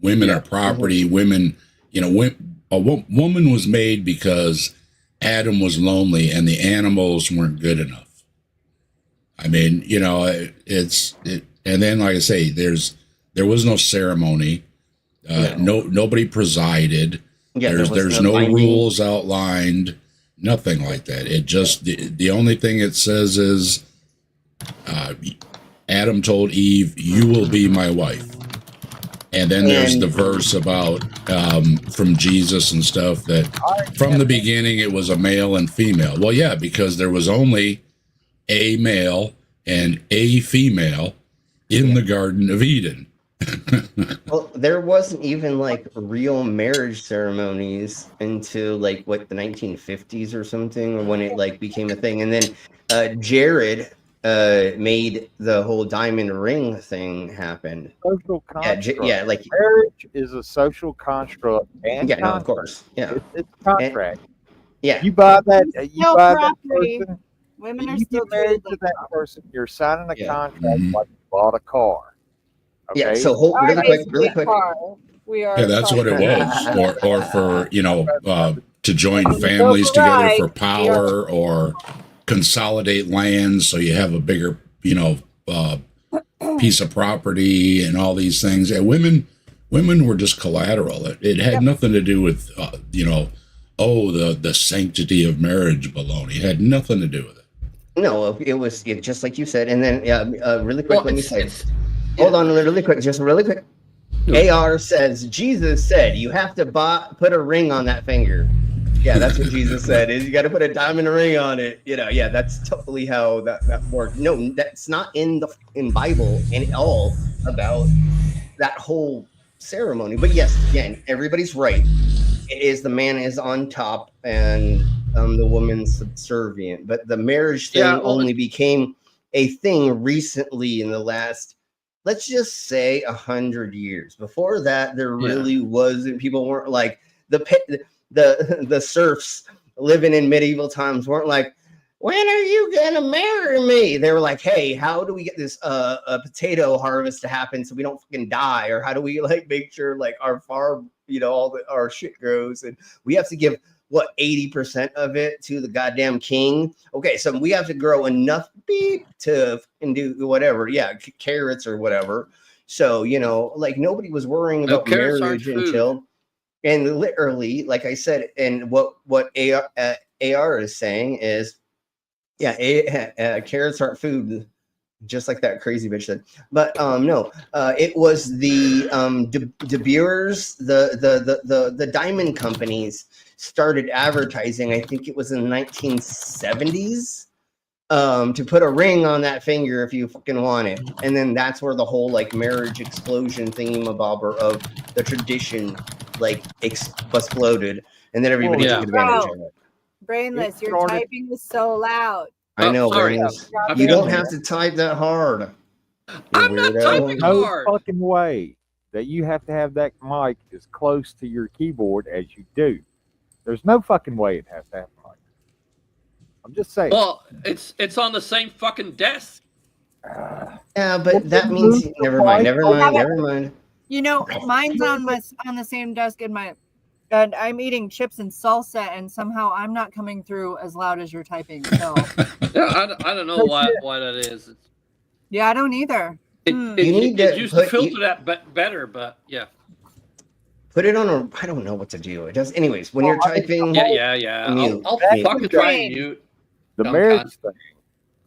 Women are property. Women, a woman was made because Adam was lonely and the animals weren't good enough. I mean, and then like I say, there was no ceremony. Nobody presided. There's no rules outlined. Nothing like that. It just the only thing it says is Adam told Eve, "You will be my wife." And then there's the verse about from Jesus and stuff that from the beginning it was a male and female. Well, yeah, because there was only a male and a female in the Garden of Eden. Well, there wasn't even like real marriage ceremonies until like what, the 1950s or something, or when it like became a thing. And then Jared made the whole diamond ring thing happen. Social construct. Yeah, like marriage is a social construct. And yeah, no, of course. Yeah, it's a contract. Yeah, you buy that. You buy property. that person. Women are you still get married to that person. You're signing a contract like you bought a car. Okay? Yeah. So really quick. We are. Yeah, that's what it was. Or for to join families together for power or consolidate lands so you have a bigger piece of property and all these things. And women were just collateral. It had nothing to do with the sanctity of marriage baloney. It had nothing to do with it. No, it was just like you said. And then really quick, let me say, hold on, really quick. AR says Jesus said you have to put a ring on that finger. Yeah, that's what Jesus said. Is you got to put a diamond ring on it. Yeah, that's totally how that worked. No, that's not in Bible at all about that whole ceremony. But yes, again, everybody's right. It is the man is on top and the woman's subservient. But the marriage thing only became a thing recently in the last let's just say 100 years. Before that, there really wasn't. People weren't like the serfs living in medieval times weren't like, when are you gonna marry me? They were like, hey, how do we get this a potato harvest to happen so we don't fucking die? Or how do we like make sure like our farm, all our shit grows, and we have to give what 80% of it to the goddamn king. Okay, so we have to grow enough beef to and do whatever, carrots or whatever. So like nobody was worrying about marriage until, and literally, like I said, and what AR is saying is, carrots aren't food, just like that crazy bitch said. But no, it was the De Beers, the diamond companies started advertising. I think it was in the 1970s, to put a ring on that finger if you fucking want it. And then that's where the whole like marriage explosion thingamabobber of the tradition like exploded, and then everybody took advantage of it. Brainless, your typing is so loud. I know, sorry. Brainless. You don't have to type that hard. I'm not typing hard. No fucking way that you have to have that mic as close to your keyboard as you do. There's no fucking way it has to have a mic. I'm just saying. Well, it's on the same fucking desk. Yeah, but that means never mind. Mine's on the same desk and I'm eating chips and salsa, and somehow I'm not coming through as loud as you're typing. So I don't know why that is. Yeah, I don't either. It used to filter that better, but yeah. Put it on I don't know what to do. It does. Anyways, when you're typing. Yeah. Mute. I'll fucking try and mute. The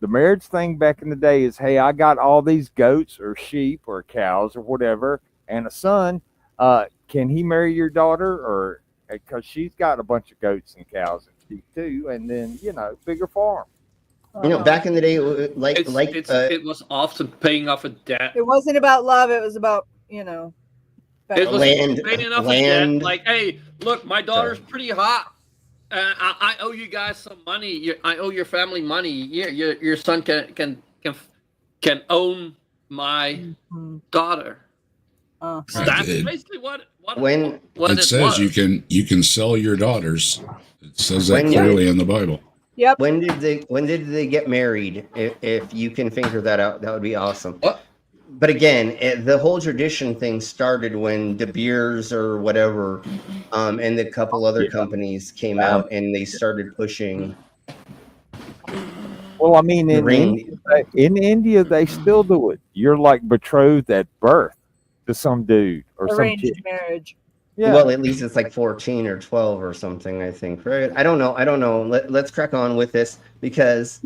marriage thing back in the day is, hey, I got all these goats or sheep or cows or whatever, and a son. Can he marry your daughter? Or because she's got a bunch of goats and cows and sheep too, and then bigger farm. Back in the day, it was often paying off a debt. It wasn't about love. It was about it was paying off a debt. Like, hey, look, my daughter's pretty hot. I owe you guys some money. I owe your family money. Your son can own my daughter. That's basically what it says. You can sell your daughters. It says that clearly in the Bible. Yep. When did they get married? If you can figure that out, that would be awesome. What? But again, the whole tradition thing started when De Beers or whatever, and a couple other companies came out and they started pushing. Well, I mean, in India, they still do it. You're like betrothed at birth to some dude or arranged some chick. marriage. Yeah. Well, at least it's like 14 or 12 or something, I think, right? I don't know. Let's crack on with this because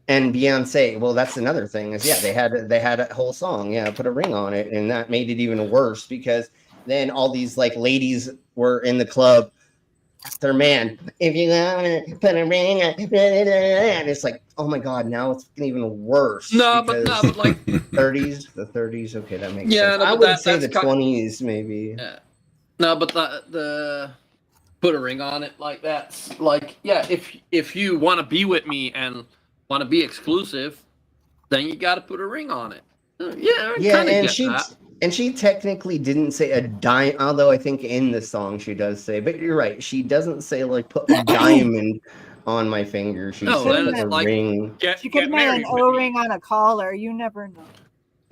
and Beyonce, well, that's another thing is they had a whole song, put a ring on it, and that made it even worse because then all these like ladies were in the club, asked their man, if you want to put a ring on, and it's like, oh my god, now it's even worse. But like the 30s, okay, that makes sense. No, I would say the 20s maybe. Yeah. No, but the put a ring on it like that's like if you want to be with me and want to be exclusive, then you got to put a ring on it. And she technically didn't say a dime, although I think in the song she does say. But you're right, she doesn't say like put a diamond on my finger. She said a ring. She could have an O-ring on a collar. You never know.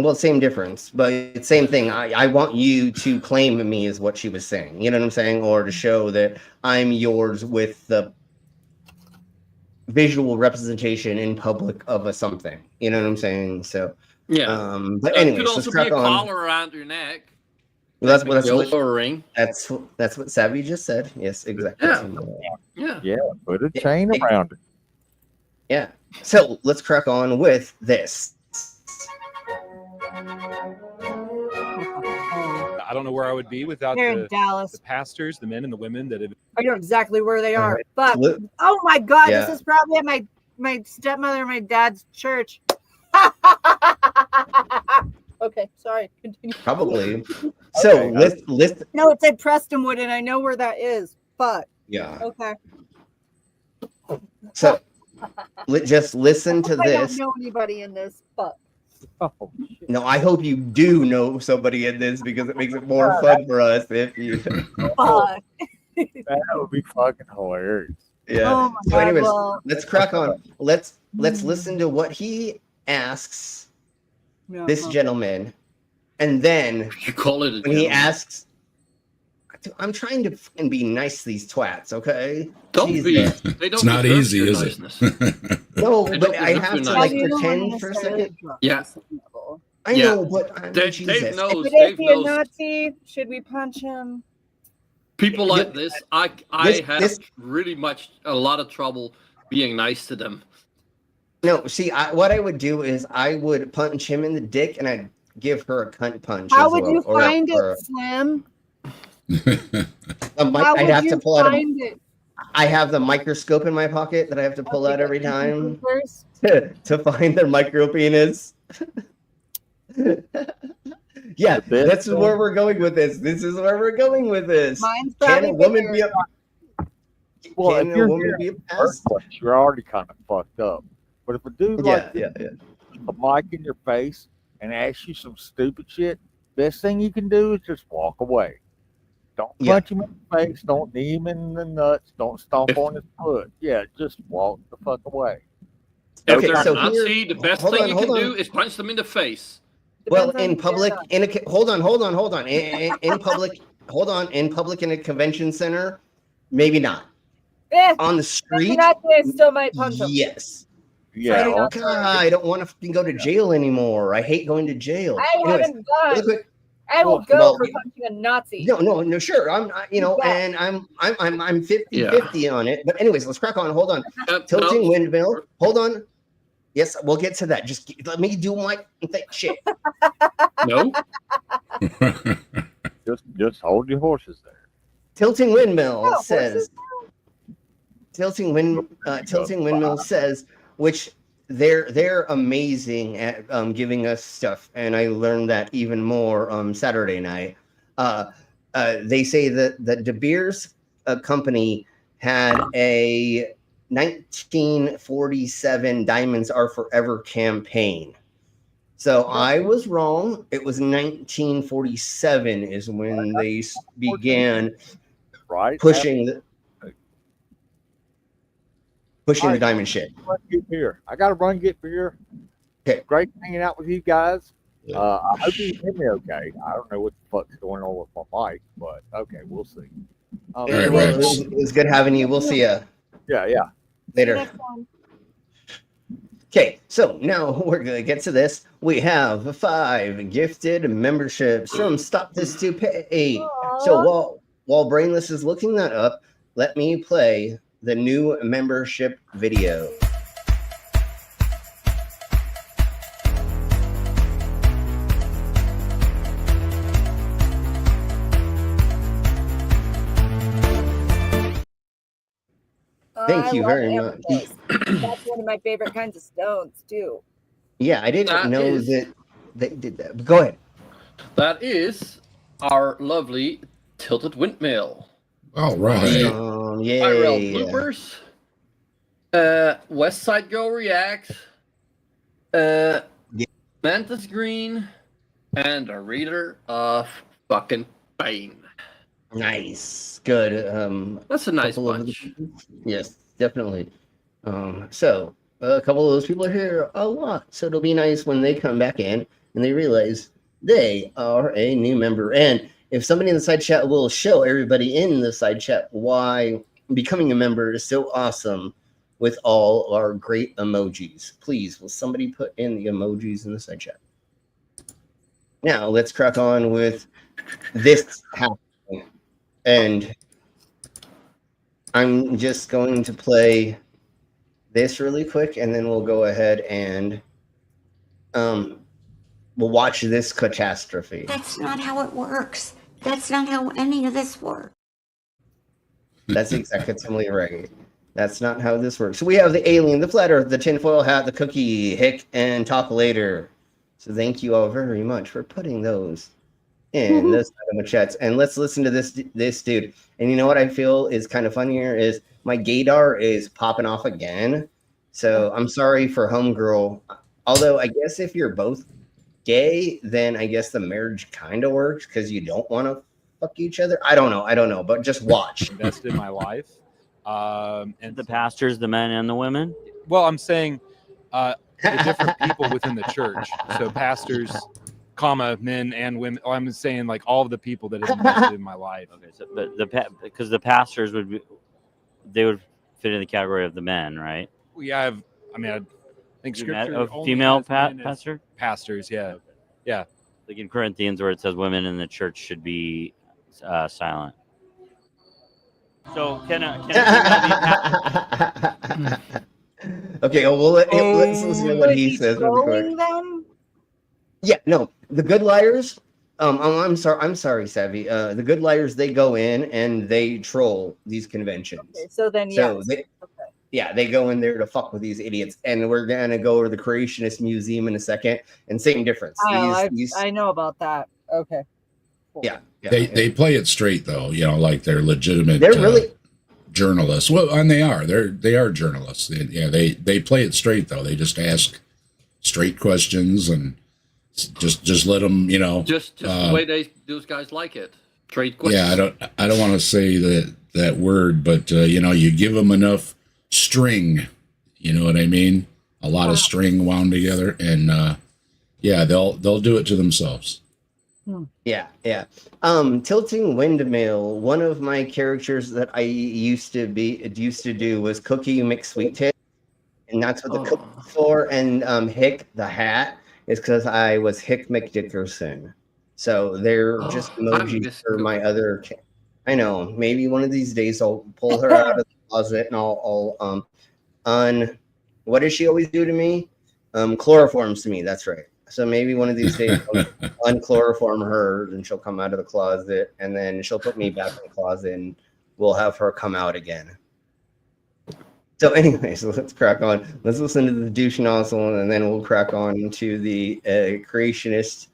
Well, same difference, but it's same thing. I want you to claim me is what she was saying. You know what I'm saying? Or to show that I'm yours with the visual representation in public of a something. You know what I'm saying? So but anyways, could also let's be a collar around your neck. Well, that's what a ring. That's what Savvy just said. Yes, exactly. Yeah. Put a chain around it. Yeah. So let's crack on with this. I don't know where I would be without the pastors, the men and the women that have. I know exactly where they are, but oh my god, this is probably at my stepmother and my dad's church. Okay, sorry. Continue. Probably. So list. No, it's at Prestonwood, and I know where that is. But okay. So just listen to this. I don't know anybody in this, but Oh, No, I hope you do know somebody in this because it makes it more fun for us if you. Fuck. that would be fucking hilarious. Yeah. Oh my So, God, anyways, well- let's crack on. Let's listen to what he asks this gentleman, and then You call it a when he gentleman. asks, I'm trying to fucking be nice to these twats, okay? Don't be. Jesus. They don't It's not deserve easy, your is niceness. it? No, They but don't I deserve have your to How like do you pretend wanna for a necessarily second. drop Yeah. some people? I Yeah. know, but I mean, Dave Jesus. knows. If Dave he a knows. Nazi, should we punch him? People like this, I This- have this- really much a lot of trouble being nice to them. No, see, what I would do is I would punch him in the dick, and I'd give her a cunt punch. How as would well, you or- find or it, Slim? a mic- How I'd would have to you pull out. find it? I have the microscope in my pocket that I have to pull out every time First? to find their micro penis. Yeah, that's where we're going with this. This is where we're going with this. Mine's Can probably a woman bigger. be a Well, Can if a you're woman here be a in the first pest? place, you're already kind of fucked up. But if a dude like Yeah, this puts a mic in your face and asks you some stupid shit, best thing you can do is just walk away. Don't punch him in the face. Don't knee him in the nuts. Don't stomp on his foot. Yeah, just walk the fuck away. If Okay, they're so a Nazi, here- the best hold thing on, you can hold do on. is punch them in the face. Well, in public, hold on. In public, hold on. In public, in a convention center, maybe not. On the street, Nazi, I still might punch him. yes. Yeah. Thank God, I don't want to go to jail anymore. I hate going to jail. I Anyways, haven't gone. real quick. I will go Well, for punching a Nazi. No, sure. I'm, and I'm 50-50 on it. But anyways, let's crack on. Hold on. Tilting windmill. Hold on. Yes, we'll get to that. Just let me do my shit. No. Just hold your horses there. Tilting windmill Oh, says. Tilting windmill says, which they're amazing at giving us stuff, and I learned that even more on Saturday night. They say that the De Beers company had a 1947 Diamonds Are Forever campaign. So I was wrong. It was 1947 is when they began pushing the diamond shit. Get beer. I got to run get beer. Okay. Great hanging out with you guys. I hope you hear me okay. I don't know what the fuck's going on with my mic, but okay, we'll see. It was good having you. We'll see you. Yeah. Later. Okay, so now we're gonna get to this. We have 5 gifted memberships from Stop This to Pay. So while Brainless is looking that up, let me play the new membership video. Thank you very much. That's one of my favorite kinds of stones too. Yeah, I didn't That know is- that they did that. But go ahead. That is our lovely tilted windmill. All right. Yay. IRL bloopers. West Side Girl reacts. Mantis Green, and a reader of fucking pain. Nice. Good. That's a nice couple of bunch. Yes, definitely. So a couple of those people are here a lot. So it'll be nice when they come back in and they realize they are a new member. And if somebody in the side chat will show everybody in the side chat why becoming a member is so awesome with all our great emojis. Please, will somebody put in the emojis in the side chat? Now let's crack on with this happening. And I'm just going to play this really quick, and then we'll go ahead and we'll watch this catastrophe. That's not how it works. That's not how any of this works. That's exactly right. That's not how this works. So we have the alien, the flat earth, the tinfoil hat, the cookie, hick, and talk later. So thank you all very much for putting those in those kind of chats. And let's listen to this dude. And you know what I feel is kind of funnier is my gaydar is popping off again. So I'm sorry for homegirl. Although I guess if you're both gay, then I guess the marriage kind of works because you don't want to fuck each other. I don't know, but just watch. Invested in my life. And the pastors, the men and the women. Well, I'm saying the different people within the church. So pastors, comma, men and women. Oh, I'm saying like all of the people that have invested in my life. Okay, so but because the pastors would fit in the category of the men, right? We have. I mean, I think scripture only female has men as pastor. Pastors, yeah, yeah. Like in Corinthians, where it says women in the church should be silent. So can a female be Okay, well, let's listen to what he says really quick. Then? Yeah, no, the good liars. I'm sorry, Savvy. The good liars, they go in and they troll these conventions. Okay, so then, yes. Yeah, they go in there to fuck with these idiots, and we're gonna go over the Creationist Museum in a second. And same difference. I know about that. Okay. Cool. Yeah. They play it straight though, like they're legitimate. They're really journalists. Well, and they are journalists. They play it straight though. They just ask straight questions and just let them, Just the way those guys like it. Straight questions. Yeah, I don't want to say that word, but you give them enough string, you know what I mean? A lot of string wound together, and they'll do it to themselves. Yeah. Tilting Windmill. One of my characters that I used to do was Cookie McSweetit, and that's what the cookie's for. And Hick the Hat is because I was Hick McDickerson. So they're just emojis for my other. I know. Maybe one of these days I'll pull her out of the closet and I'll what does she always do to me? Chloroforms to me. That's right. So maybe one of these days I'll unchloroform her and she'll come out of the closet, and then she'll put me back in the closet and we'll have her come out again. So anyways, let's crack on. Let's listen to the douche nozzle, and then we'll crack on to the Creationist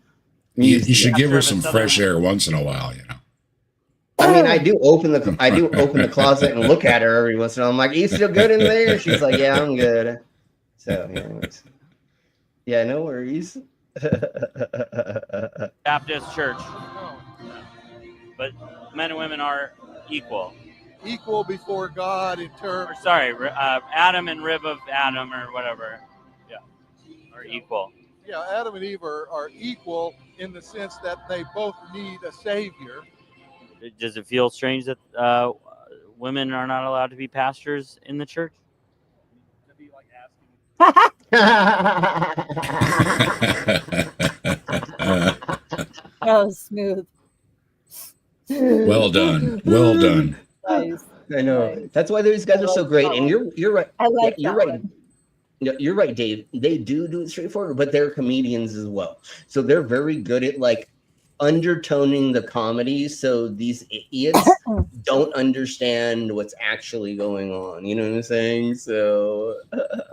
Museum. You should give her some fresh air once in a while, I mean, I do open the closet and look at her every once in a while. I'm like, "Are you still good in there?" She's like, "Yeah, I'm good." So, yeah, no worries. Baptist church, but men and women are equal. Equal before God in terms. Adam and rib of Adam or whatever. Yeah, are equal. Yeah, Adam and Eve are equal in the sense that they both need a savior. Does it feel strange that women are not allowed to be pastors in the church? That was smooth. Well done. Well done. Nice. I know. Nice. That's why these guys are so great. And you're right. I like you're that right. one. You're right, Dave. They do it straightforward, but they're comedians as well. So they're very good at undertoning the comedy, so these idiots don't understand what's actually going on. You know what I'm saying? So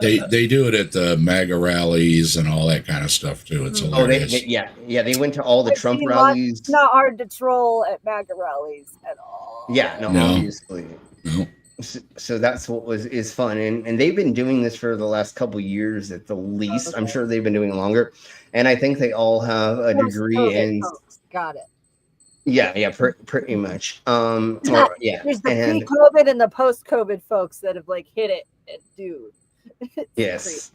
they do it at the MAGA rallies and all that kind of stuff too. It's hilarious. They went to all the Trump rallies. It's not hard to troll at MAGA rallies at all. Yeah, no. Obviously. No. So that's what is fun, and they've been doing this for the last couple years at the least. Okay. I'm sure they've been doing longer, and I think they all have a degree in. Got it. Yeah, pretty much. There's the pre-COVID and the post-COVID folks that have hit it, dude. Yes.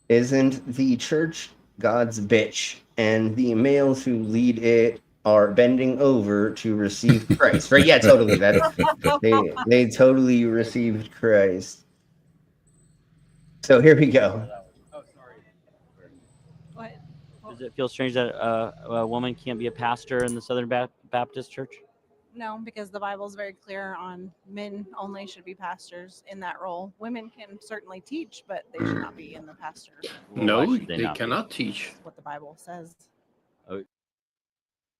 Isn't the church God's bitch, and the males who lead it are bending over to receive Christ? Right? Yeah, totally. They totally received Christ. So here we go. Does it feel strange that a woman can't be a pastor in the Southern Baptist Church? No, because the Bible is very clear on men only should be pastors in that role. Women can certainly teach, but they should not be in the pastor. No, they cannot teach. That's what the Bible says. Oh.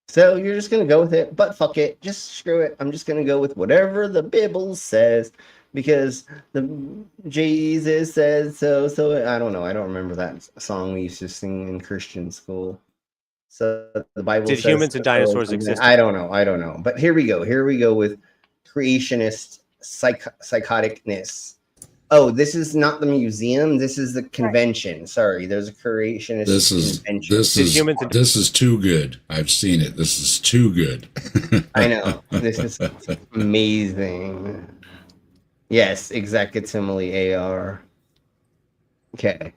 So you're just going to go with it, but fuck it. Just screw it. I'm just going to go with whatever the Bible says, because the Jesus says so. So I don't know. I don't remember that song we used to sing in Christian school. So the Bible says humans and dinosaurs exist? I don't know. But here we go with creationist psychoticness. Oh, this is not the museum. This is the convention. Sorry, there's a creationist convention. This is too good. I've seen it. This is too good. I know. This is amazing. Yes, exactly. AR. Okay.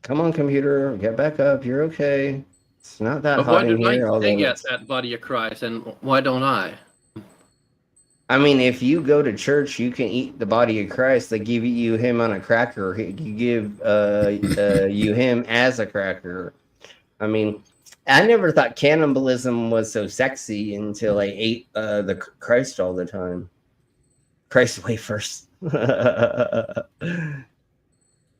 Come on, computer. Get back up. You're okay. It's not that But hot why in did here. they get that body of Christ, and why don't I? I mean, if you go to church, you can eat the body of Christ. They give you him on a cracker. You give you him as a cracker. I mean, I never thought cannibalism was so sexy until I ate the Christ all the time. Christ wafers.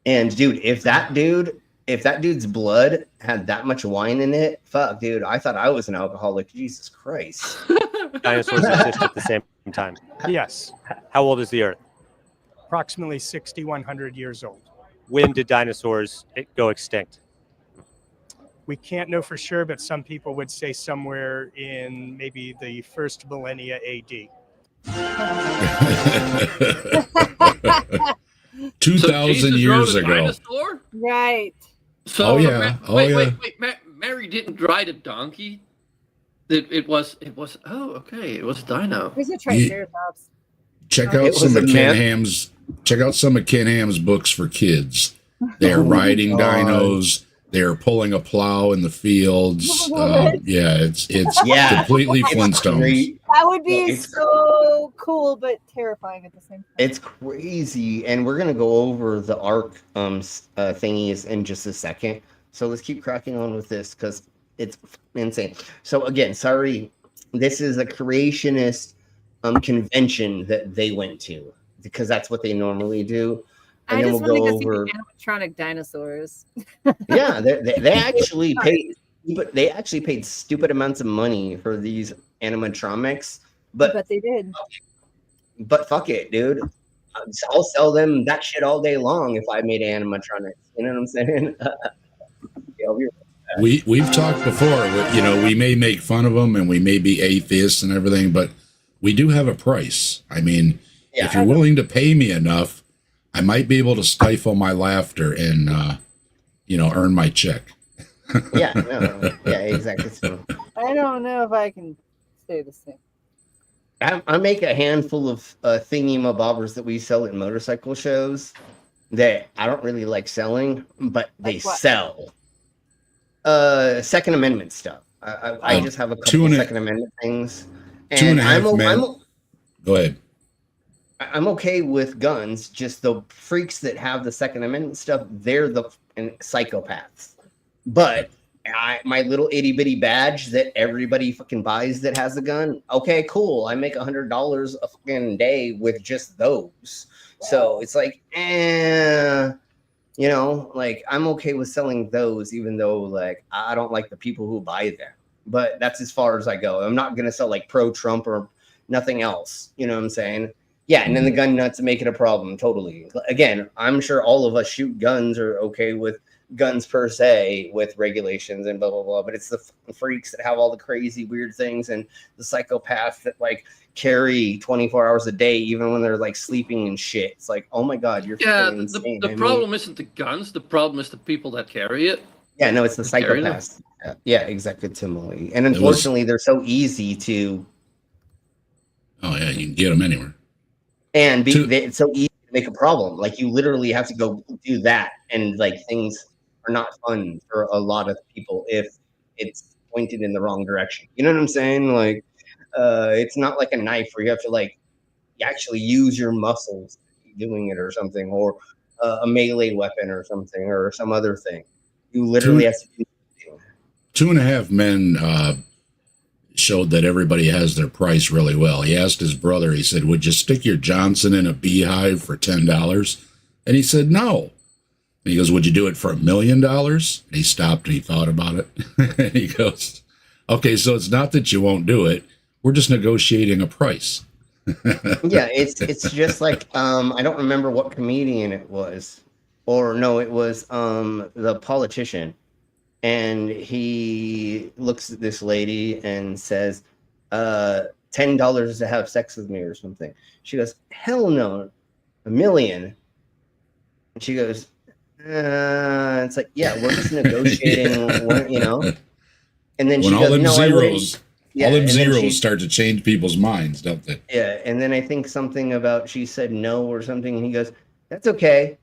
And dude, if that dude's blood had that much wine in it, fuck, dude, I thought I was an alcoholic. Jesus Christ. Dinosaurs exist at the same time. Yes. How old is the Earth? Approximately 6,100 years old. When did dinosaurs go extinct? We can't know for sure, but some people would say somewhere in maybe the first millennia AD. 2,000 years ago. Right. So, wait. Mary didn't ride a donkey. It was. Oh, okay. It was dino. It was a triceratops. Check out some of Ken Ham's. Check out some of Ken Ham's books for kids. They are riding dinos. They are pulling a plow in the fields. It's completely Flintstones. That would be so cool, but terrifying at the same time. It's crazy, and we're gonna go over the arc thingies in just a second. So let's keep cracking on with this because it's insane. So again, sorry, this is a creationist convention that they went to because that's what they normally do. And I then just we'll want go to over. see animatronic dinosaurs. Yeah, they actually paid. But they actually paid stupid amounts of money for these animatronics. But they did. But fuck it, dude. I'll sell them that shit all day long if I made animatronics. You know what I'm saying? We've talked before. We may make fun of them and we may be atheists and everything, but we do have a price. I mean, if you're willing to pay me enough, I might be able to stifle my laughter and earn my check. Exactly. So I don't know if I can stay the same. I make a handful of thingy-mabobbers that we sell at motorcycle shows that I don't really like selling, but they sell. Second Amendment stuff. I just have a couple of Second Amendment things. And Go ahead. I'm okay with guns, just the freaks that have the Second Amendment stuff, they're the psychopaths. But my little itty bitty badge that everybody fucking buys that has a gun, okay, cool. I make $100 a fucking day with just those. So it's like, I'm okay with selling those, even though like I don't like the people who buy them. But that's as far as I go. I'm not gonna sell like pro-Trump or nothing else. You know what I'm saying? Yeah, and then the gun nuts make it a problem. Totally. Again, I'm sure all of us shoot guns are okay with guns per se with regulations and blah blah blah, but it's the freaks that have all the crazy weird things and the psychopaths that like carry 24 hours a day even when they're like sleeping and shit. It's like, oh my god, you're insane. The problem isn't the guns. The problem is the people that carry it. Yeah, no, it's the psychopaths. Yeah, exactly, Timothy. And unfortunately, they're so easy to. Oh yeah, you can get them anywhere. And it's so easy to make a problem. Like you literally have to go do that, and like things are not fun for a lot of people if it's pointed in the wrong direction. You know what I'm saying? Like, it's not like a knife where you have to like actually use your muscles doing it or something, or a melee weapon or something, or some other thing. You literally have to do something. 2.5 Men showed that everybody has their price really well. He asked his brother, he said, would you stick your Johnson in a beehive for $10? And he said, no. And he goes, would you do it for $1 million? And he stopped and he thought about it. And he goes, okay, so it's not that you won't do it. We're just negotiating a price. Yeah, it's just like, I don't remember what comedian it was. Or no, it was the politician. And he looks at this lady and says, $10 to have sex with me or something. She goes, hell no, $1 million. And she goes, it's like, yeah, we're just negotiating, you know. And then when she all goes, them no, zeros, yeah, all them and then zeros start to change people's minds, don't they? Yeah, and then I think something about she said no or something, and he goes, that's okay.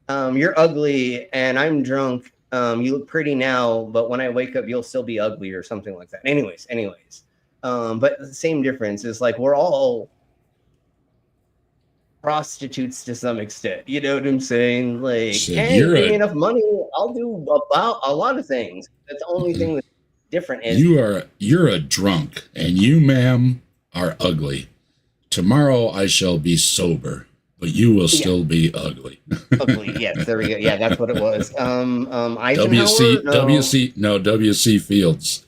You're ugly and I'm drunk. You look pretty now, but when I wake up, you'll still be ugly or something like that. Anyways. But the same difference is like we're all prostitutes to some extent. You know what I'm saying? Like, So hey, give me enough money, I'll do about a lot of things. That's the only thing that's different is you're a drunk, and you, ma'am, are ugly. Tomorrow I shall be sober, but you will still be ugly. ugly. Yes, there we go. Yeah, that's what it was. WC Fields.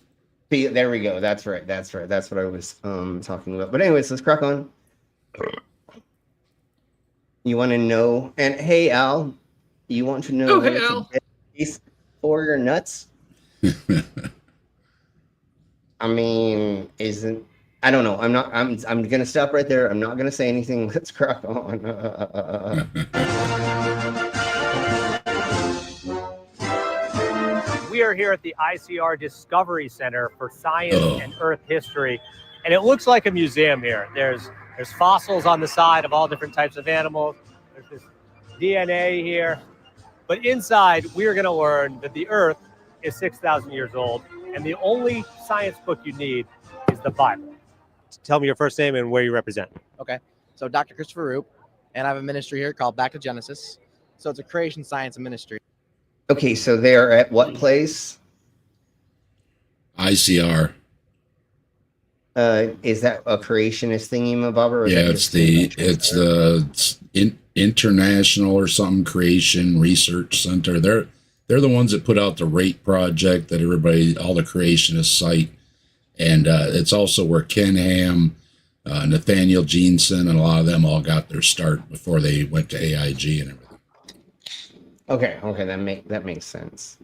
There we go. That's right. That's what I was talking about. But anyways, let's crack on. You want to know? And hey, Al, you want to know where to get space for your nuts? I mean, I don't know. I'm gonna stop right there. I'm not gonna say anything. Let's crack on. We are here at the ICR Discovery Center for Science and Earth History, and it looks like a museum here. There's fossils on the side of all different types of animals. There's this DNA here, but inside we are going to learn that the Earth is 6,000 years old, and the only science book you need is the Bible. Tell me your first name and where you represent. Okay, so Dr. Christopher Roop, and I have a ministry here called Back to Genesis. So it's a creation science ministry. Okay, so they're at what place? ICR. Is that a creationist thingy, Bob? Yeah, it's the International or something Creation Research Center. They're the ones that put out the RATE project that all the creationists cite, and it's also where Ken Ham, Nathaniel Jeanson, and a lot of them all got their start before they went to AIG and everything. Okay, that makes sense.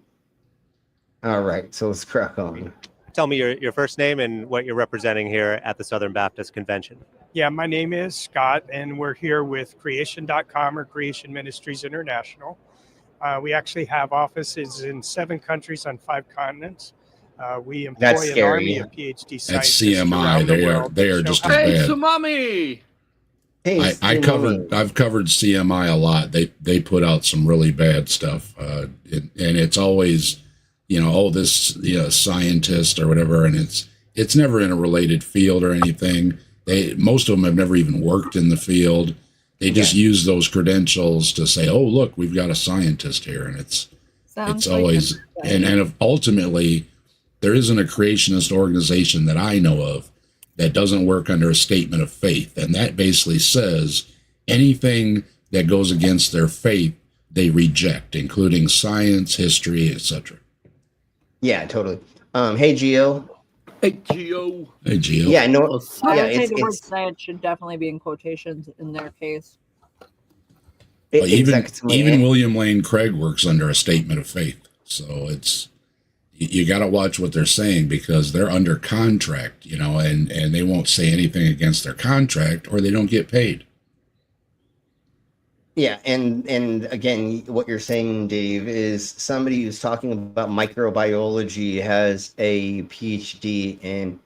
All right, so let's crack on. Tell me your first name and what you're representing here at the Southern Baptist Convention. Yeah, my name is Scott, and we're here with creation.com or Creation Ministries International. We actually have offices in 7 countries on 5 continents. We employ an army of PhD scientists. That's CMI. They are just as bad. Hey, Sumami! I've covered CMI a lot. They put out some really bad stuff, and it's always, this scientist or whatever, and it's never in a related field or anything. Most of them have never even worked in the field. They just use those credentials to say, "Oh, look, we've got a scientist here," and it's always and ultimately there isn't a creationist organization that I know of that doesn't work under a statement of faith. And that basically says anything that goes against their faith, they reject, including science, history, etc. Yeah, totally. Hey, Gio. Hey, Gio. Hey, Gio. Yeah, no. I would say the word science should definitely be in quotations in their case. Even William Lane Craig works under a statement of faith. So you got to watch what they're saying because they're under contract, and they won't say anything against their contract or they don't get paid. Yeah, and again, what you're saying, Dave, is somebody who's talking about microbiology has a PhD in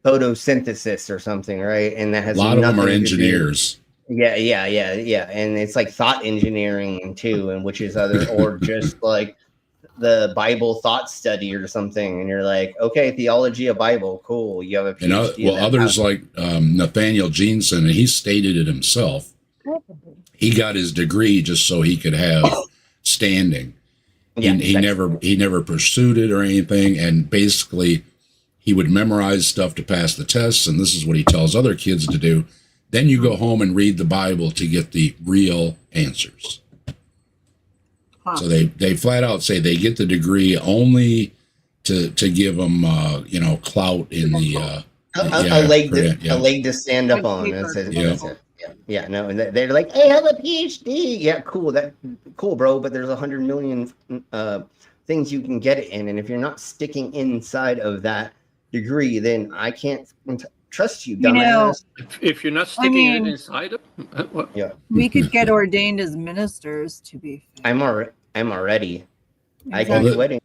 photosynthesis or something, right? And that has a lot of them are engineers. Yeah, and it's like thought engineering too, and which is or just like the Bible thought study or something, and you're like, okay, theology of Bible, cool. You have a PhD. Others like Nathaniel Jeanson, and he stated it himself. He got his degree just so he could have standing. He never pursued it or anything, and basically he would memorize stuff to pass the tests, and this is what he tells other kids to do. Then you go home and read the Bible to get the real answers. So they flat out say they get the degree only to give them clout in the a leg to stand up on. That's it. Yeah, no, and they're like, "Hey, I have a PhD." Yeah, cool, bro. But there's 100 million things you can get it in, and if you're not sticking inside of that degree, then I can't trust you, You know, dumbass. If you're not sticking it inside them, what? Yeah. We could get ordained as ministers, to be fair. I'm already. I Exactly. can do wedding.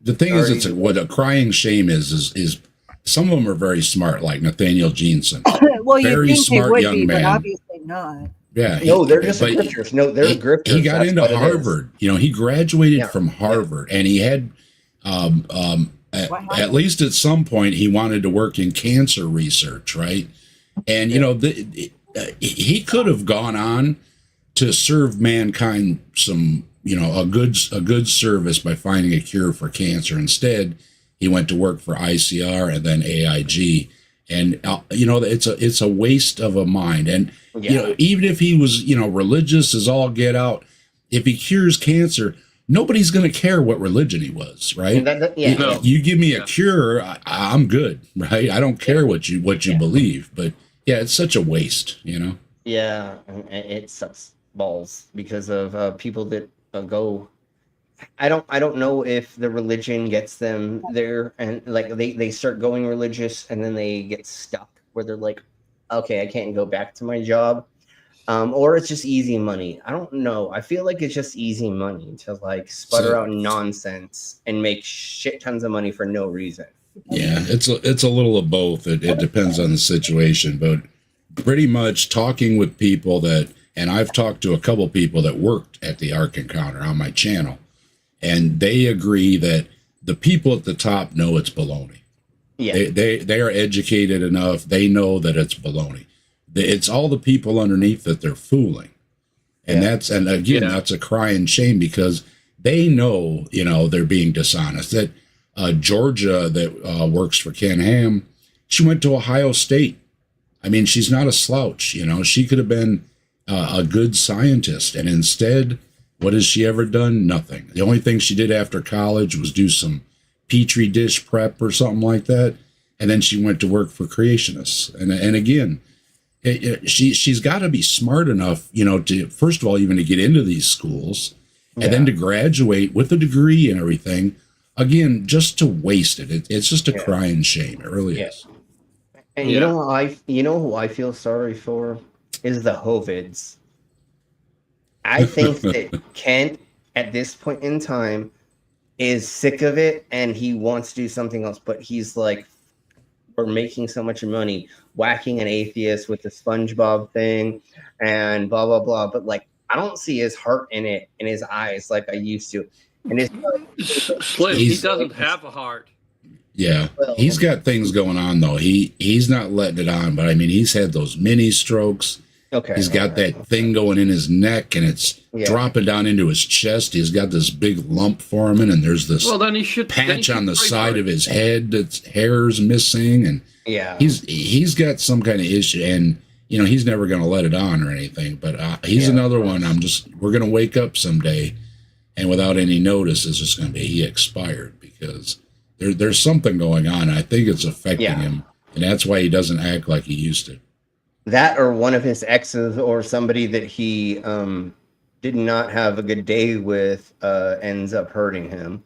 The thing is, what a crying shame is some of them are very smart, like Nathaniel Jeanson. Well, you very think they smart would young be, man. but obviously not. Yeah. No, they're just but grifters. No, they're grifters. He got That's into what it is. Harvard. You know, he graduated from Harvard, and he had, at least at some point, he wanted to work in cancer research, right? And you know, he could have gone on to serve mankind some, you know, a good service by finding a cure for cancer. Instead, he went to work for ICR and then AIG. And you know, it's a waste of a mind. And you know, even if he was, you know, religious as all get out, if he cures cancer, nobody's going to care what religion he was, right? You give me a cure, I'm good, right? I don't care what you believe. But yeah, it's such a waste, you know. Yeah, it sucks balls because of people that go. I don't know if the religion gets them there, and like they start going religious and then they get stuck where they're like, okay, I can't go back to my job, or it's just easy money. I don't know. I feel like it's just easy money to like sputter out nonsense and make shit tons of money for no reason. Yeah, it's a little of both. It depends on the situation, but pretty much talking with people that, and I've talked to a couple people that worked at the Ark Encounter on my channel. And they agree that the people at the top know it's baloney. Yeah. They are educated enough. They know that it's baloney. It's all the people underneath that they're fooling. And that's a crying shame because they know, you know, they're being dishonest. That Georgia that works for Ken Ham, she went to Ohio State. I mean, she's not a slouch, you know. She could have been a good scientist. And instead, what has she ever done? Nothing. The only thing she did after college was do some Petri dish prep or something like that. And then she went to work for creationists. And again, she's got to be smart enough, you know, to, first of all, even to get into these schools and then to graduate with a degree and everything. Again, just to waste it. It's just a crying shame. It really is. And you know who I feel sorry for is the Hovids. I think that Kent, at this point in time, is sick of it and he wants to do something else. But he's like, we're making so much money, whacking an atheist with the SpongeBob thing and blah, blah, blah. But like, I don't see his heart in it, in his eyes like I used to. And his Slim, he doesn't have a heart. Yeah, he's got things going on, though. He's not letting it on. But I mean, he's had those mini strokes. Okay. He's got that thing going in his neck and it's dropping down into his chest. He's got this big lump forming and there's this patch on the side of his head that's hair's missing. And he's got some kind of issue. And, you know, he's never going to let it on or anything. But he's another one. We're going to wake up someday and without any notice, it's just going to be he expired because there's something going on. I think it's affecting him. And that's why he doesn't act like he used to. That or one of his exes or somebody that he did not have a good day with ends up hurting him.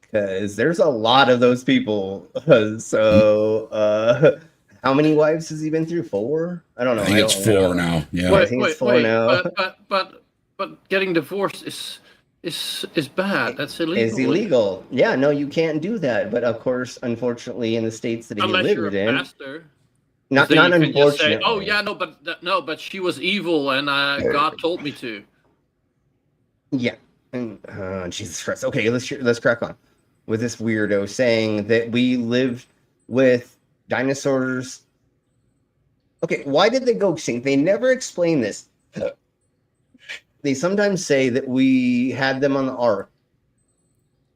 Because there's a lot of those people. So how many wives has he been through? 4? I don't know. I think it's 4 now. Yeah. I think it's 4 now. But getting divorced is bad. That's illegal. It's illegal. Yeah, no, you can't do that. But of course, unfortunately, in the states that he lived in. Pastor. Not unfortunately. Say, oh yeah, but she was evil, and God told me to. Yeah, and Jesus Christ. Okay, let's crack on with this weirdo saying that we lived with dinosaurs. Okay, why did they go extinct? They never explain this. They sometimes say that we had them on the ark,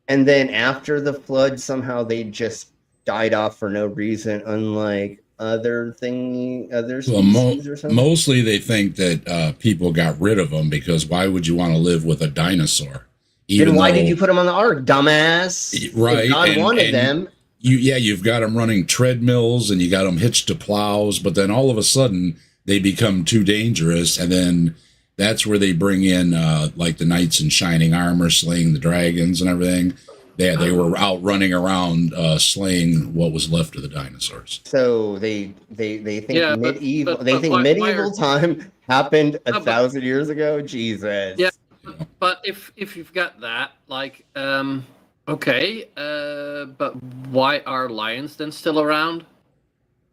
and then after the flood, somehow they just died off for no reason, unlike other species or something? Mostly they think that people got rid of them because why would you want to live with a dinosaur? Then why did you put them on the ark, dumbass? Right. If God wanted them. You've got them running treadmills and you got them hitched to plows, but then all of a sudden they become too dangerous. And then that's where they bring in like the knights in shining armor, slaying the dragons and everything. They were out running around slaying what was left of the dinosaurs. So they think Yeah, medieval but they think why medieval are time happened no, 1,000 years ago. Jesus. yeah, but if you've got that, like, okay, but why are lions then still around?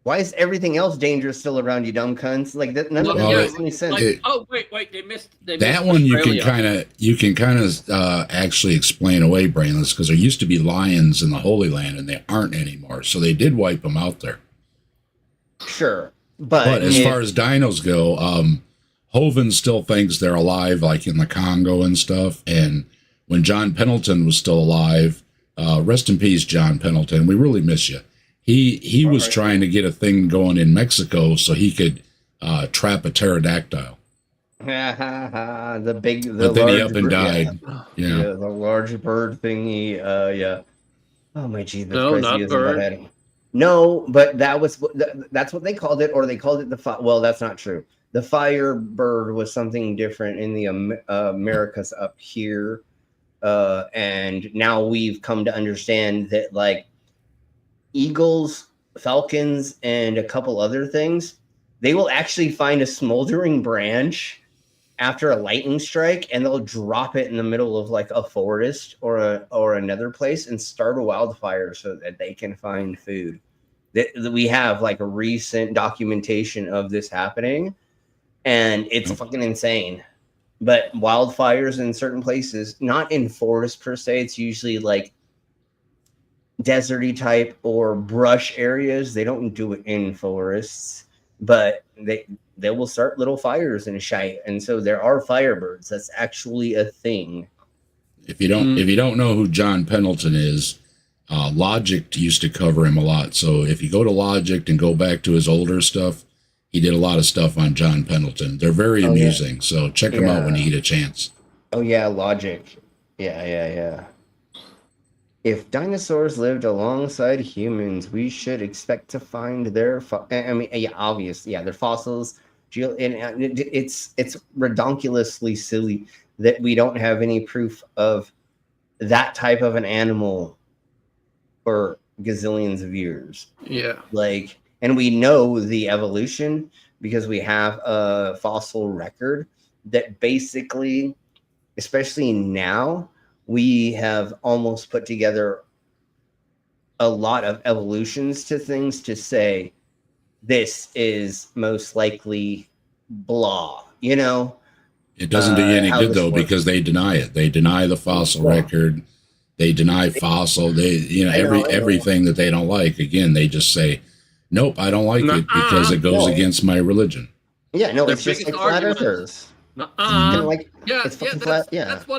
Why is everything else dangerous still around, you dumb cunts? Like that, none of that makes any sense. Like, oh wait, they missed That one Australia. you can kind of actually explain away, Brainless, because there used to be lions in the Holy Land and they aren't anymore. So they did wipe them out there. Sure, but as far as dinos go, Hovind still thinks they're alive, like in the Congo and stuff. And when John Pendleton was still alive, rest in peace, John Pendleton. We really miss you. He was trying to get a thing going in Mexico so he could trap a pterodactyl. the but then he up and bird, died. Yeah. The large bird thingy. Yeah. Oh my Jesus No, Christ! not he is in my bird. head. No, but that's what they called it, or they called it well, that's not true. The firebird was something different in the Americas up here, and now we've come to understand that like eagles, falcons, and a couple other things, they will actually find a smoldering branch after a lightning strike, and they'll drop it in the middle of like a forest or another place and start a wildfire so that they can find food. That we have like a recent documentation of this happening, and it's fucking insane. But wildfires in certain places, not in forests per se, it's usually like deserty type or brush areas. They don't do it in forests, but they will start little fires and shite. And so there are firebirds. That's actually a thing. If you don't know who John Pendleton is, Logic used to cover him a lot. So if you go to Logic and go back to his older stuff, he did a lot of stuff on John Pendleton. They're very amusing. Yeah. So check them out when you get a chance. Oh yeah, Logic. Yeah. If dinosaurs lived alongside humans, we should expect to find their obvious. Yeah, their fossils. And it's redonkulously silly that we don't have any proof of that type of an animal for gazillions of years. Yeah. And we know the evolution because we have a fossil record that basically, especially now, we have almost put together a lot of evolutions to things to say this is most likely blah, It doesn't do you any good though, because they deny it. They deny the fossil record. They deny fossil. Everything that they don't like. Again, they just say, nope, I don't like it because it goes against my religion. Yeah, no, it's just like flat earthers. That's what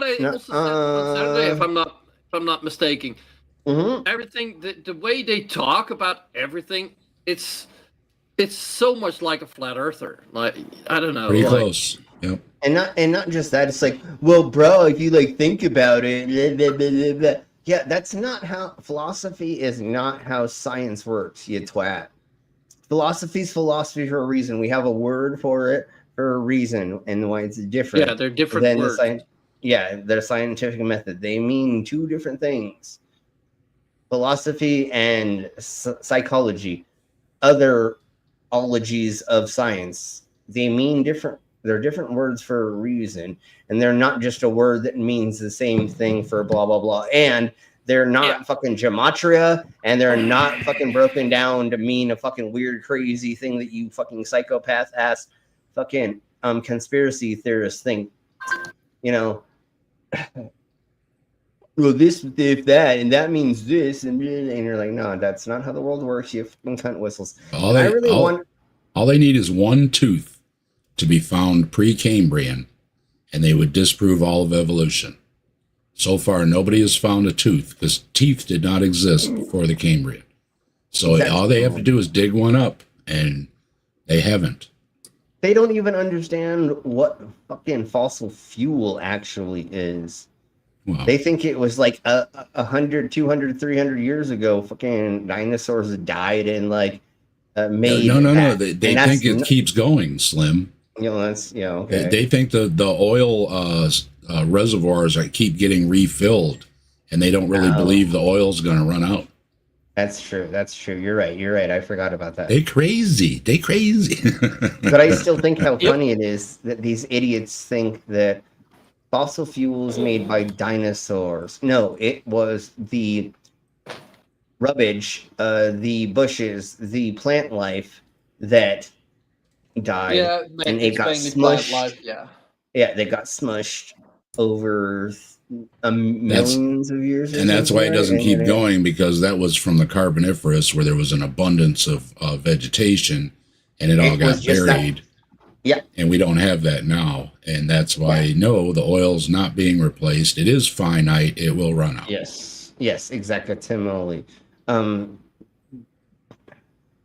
I also said on Saturday, if I'm not mistaken. Mm-hmm. Everything, the way they talk about everything, it's so much like a flat earther. Like, I don't know. Pretty close. Yep. And not just that. It's like, well, bro, if you think about it, blah, blah, blah, blah. Yeah, that's not how philosophy is. Not how science works. You twat. Philosophy's philosophy for a reason. We have a word for it for a reason, and why it's different. Yeah, they're different words. Their scientific method. They mean two different things. Philosophy and psychology, other ologies of science, they mean different. They're different words for a reason, and they're not just a word that means the same thing for blah blah blah. And they're not fucking gematria, and they're not fucking broken down to mean a fucking weird, crazy thing that you fucking psychopath ass fucking conspiracy theorists think. Well, this, if that, and that means this, and you're like, no, that's not how the world works. You fucking cunt whistles. All they need is one tooth to be found pre-Cambrian, and they would disprove all of evolution. So far, nobody has found a tooth because teeth did not exist before the Cambrian. So all they have to do is dig one up, and they haven't. They don't even understand what fucking fossil fuel actually is. Wow. They think it was like 100, 200, 300 years ago. Fucking dinosaurs died and made. No. They think it keeps going, Slim. Okay. They think the oil reservoirs keep getting refilled, and they don't really believe the oil's going to run out. That's true. That's true. You're right. I forgot about that. They crazy. But I still think how funny it is that these idiots think that fossil fuels made by dinosaurs. No, it was the rubbish, the bushes, the plant life that died, Yeah, and it got smushed. Life, yeah. Yeah, they got smushed over millions of years. And that's why it doesn't keep going, because that was from the Carboniferous, where there was an abundance of vegetation, and it all got buried. Yeah. And we don't have that now. And that's why, no, the oil's not being replaced. It is finite. It will run out. Yes, exactly.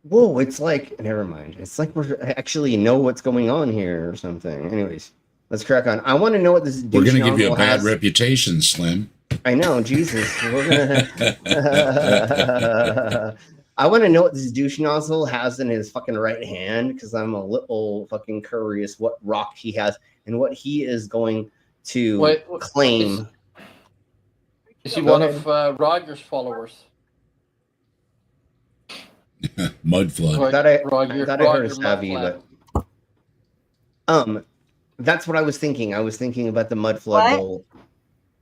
Whoa, it's like, never mind. It's like we're actually know what's going on here or something. Anyways, let's crack on. I want to know what this We're going to give you a bad reputation, Slim. I know, Jesus. I want to know what this douche nozzle has in his fucking right hand, because I'm a little fucking curious what rock he has and what he is going to claim. Is he one of Roger's followers? Mud flood. I thought I heard a savvy, but that's what I was thinking. I was thinking about the mud flood bowl.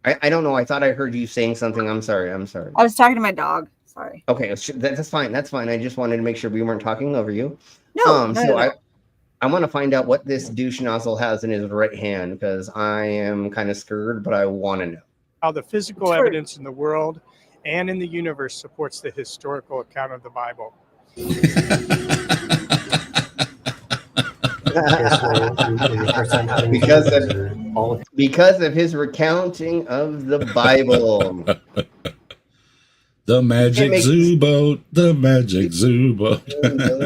I don't know. I thought I heard you saying something. I'm sorry. I was talking to my dog. Sorry. Okay, that's fine. That's fine. I just wanted to make sure we weren't talking over you. No. I want to find out what this douche nozzle has in his right hand, because I am kind of scared, but I want to know. How the physical evidence in the world and in the universe supports the historical account of the Bible. because of his recounting of the Bible. The magic zoo boat. The magic zoo boat.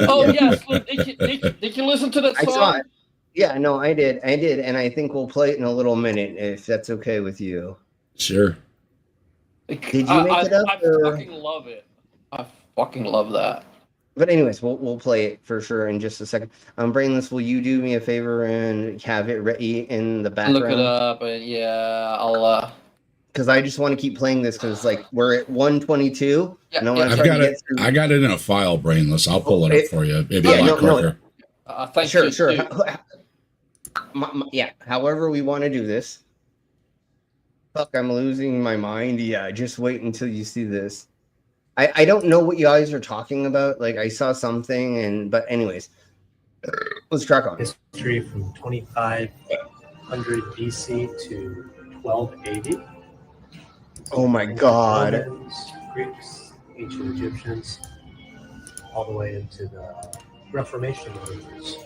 Oh yes, did you listen to that song? I saw it. Yeah, no, I did, and I think we'll play it in a little minute if that's okay with you. Sure. Did you make it up? I fucking love it. I fucking love that. But anyways, we'll play it for sure in just a second. Brainless, will you do me a favor and have it ready in the background? Look it up, and yeah, I'll. Because I just want to keep playing this, because like we're at 122. Yeah, and I got it in a file, Brainless. I'll pull it up for you. It'd be a lot quicker. Sure. Yeah. However we want to do this. Fuck, I'm losing my mind. Yeah, just wait until you see this. I don't know what you guys are talking about. Like, I saw something, but anyways, let's crack on. History from 2500 BC to 1280. Oh my God. Romans, Greeks, ancient Egyptians, all the way into the Reformation movements.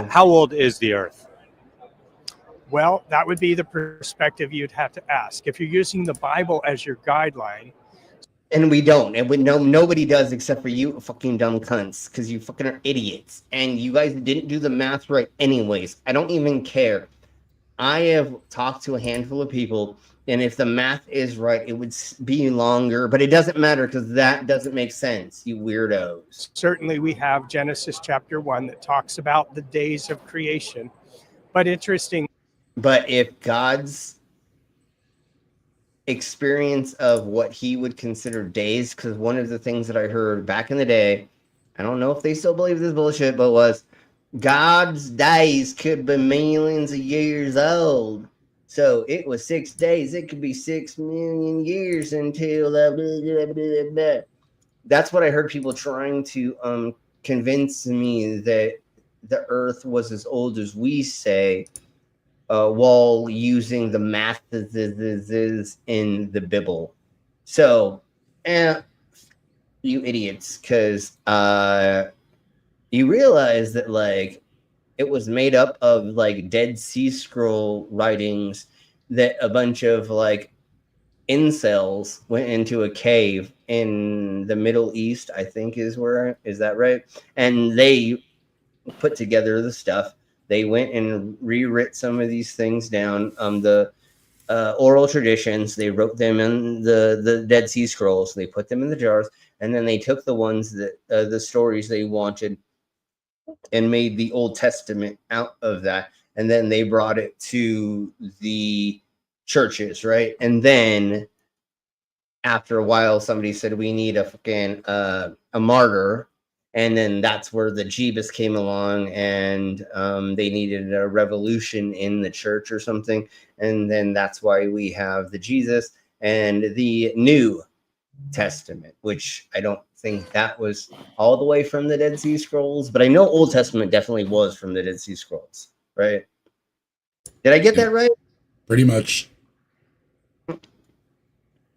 How old is the Earth? Well, that would be the perspective you'd have to ask. If you're using the Bible as your guideline. And we don't. And nobody does except for you fucking dumb cunts, because you fucking are idiots. And you guys didn't do the math right anyways. I don't even care. I have talked to a handful of people, and if the math is right, it would be longer. But it doesn't matter, because that doesn't make sense, you weirdos. Certainly we have Genesis chapter 1 that talks about the days of creation. But interesting. But if God's experience of what he would consider days, because one of the things that I heard back in the day, I don't know if they still believe this bullshit, but was God's days could be millions of years old. So it was 6 days. It could be 6 million years until blah, blah, blah, blah, blah. That's what I heard people trying to convince me that the earth was as old as we say, while using the math that is in the Bible. So, you idiots, because you realize that like it was made up of like Dead Sea Scroll writings that a bunch of like incels went into a cave in the Middle East, I think is that right? And they put together the stuff. They went and rewrote some of these things down. The oral traditions, they wrote them in the Dead Sea Scrolls. They put them in the jars, and then they took the ones that the stories they wanted and made the Old Testament out of that. And then they brought it to the churches, right? And then after a while, somebody said we need a fucking a martyr, and then that's where the Jeebus came along, and they needed a revolution in the church or something, and then that's why we have the Jesus and the New Testament, which I don't think that was all the way from the Dead Sea Scrolls, but I know Old Testament definitely was from the Dead Sea Scrolls, right? Did I get that right? Pretty much.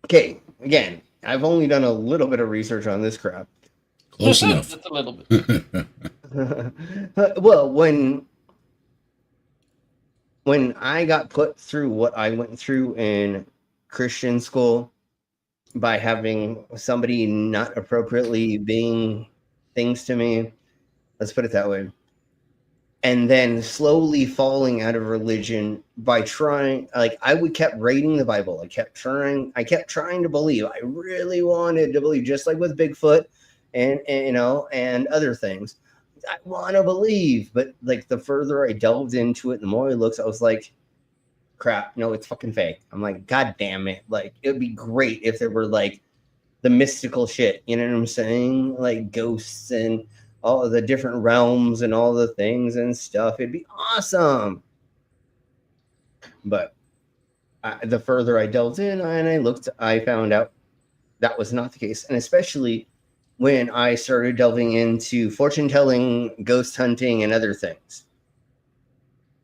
Okay, again, I've only done a little bit of research on this crap. Close enough. Just a little bit. Well, when I got put through what I went through in Christian school by having somebody not appropriately being things to me, let's put it that way, and then slowly falling out of religion by trying, like kept reading the Bible. I kept trying to believe. I really wanted to believe, just like with Bigfoot and you know, and other things. I want to believe, but like the further I delved into it, the more I looked, I was like, crap, no, it's fucking fake. I'm like, God damn it. Like, it would be great if there were like the mystical shit, you know what I'm saying? Like ghosts and all of the different realms and all the things and stuff. It'd be awesome. But the further I delved in and I looked, I found out that was not the case. And especially when I started delving into fortune telling, ghost hunting, and other things,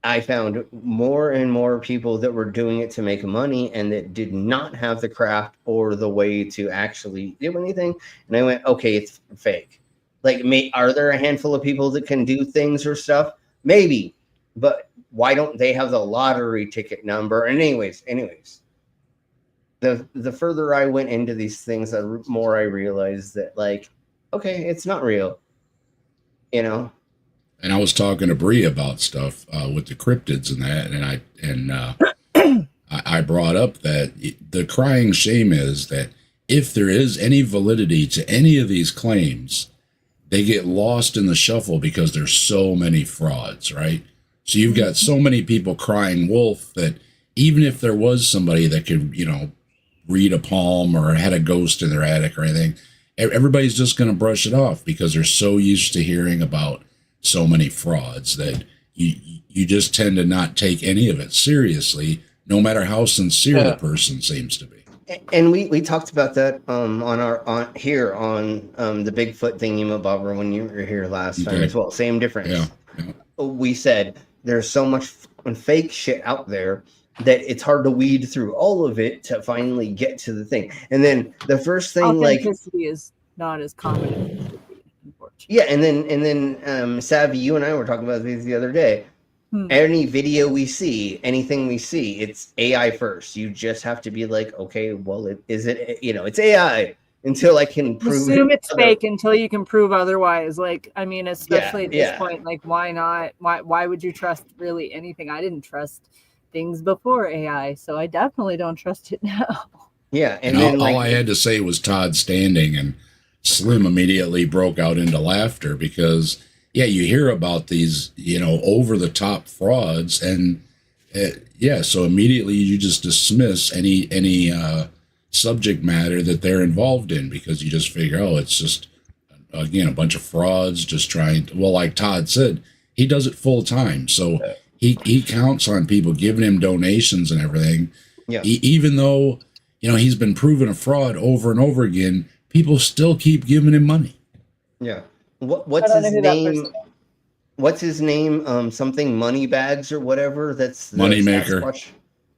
I found more and more people that were doing it to make money and that did not have the craft or the way to actually do anything. And I went, okay, it's fake. Like, are there a handful of people that can do things or stuff? Maybe, but why don't they have the lottery ticket number? And anyways, the further I went into these things, the more I realized that, like, okay, it's not real, you know. And I was talking to Bree about stuff with the cryptids and that, and I brought up that the crying shame is that if there is any validity to any of these claims, they get lost in the shuffle because there's so many frauds, right? So you've got so many people crying wolf that even if there was somebody that could, you know, read a palm or had a ghost in their attic or anything, everybody's just going to brush it off because they're so used to hearing about so many frauds that you just tend to not take any of it seriously, no matter how sincere the person seems to be. And we talked about that on the Bigfoot thingy-mabobber when you were here last time as well. Same difference. Yeah. We said there's so much fake shit out there that it's hard to weed through all of it to finally get to the thing. And then the first thing, authenticity is not as common as it should be, unfortunately. Yeah, and then Savvy, you and I were talking about this the other day. Any video we see, anything we see, it's AI first. You just have to be like, okay, well, it's AI until I can prove assume it's fake until you can prove otherwise. Like, I mean, especially at this point, like, why not? Why would you trust really anything? I didn't trust things before AI, so I definitely don't trust it now. Yeah, and then, all I had to say was Todd standing, and Slim immediately broke out into laughter because, yeah, you hear about these, you know, over-the-top frauds, and so immediately you just dismiss any subject matter that they're involved in because you just figure, oh, it's just, again, a bunch of frauds just trying to, well, like Todd said, he does it full time, so he counts on people giving him donations and everything. Yeah. Even though, you know, he's been proven a fraud over and over again, people still keep giving him money. Yeah. What's his name? What's his name? Something Moneybags or whatever. That's Moneymaker.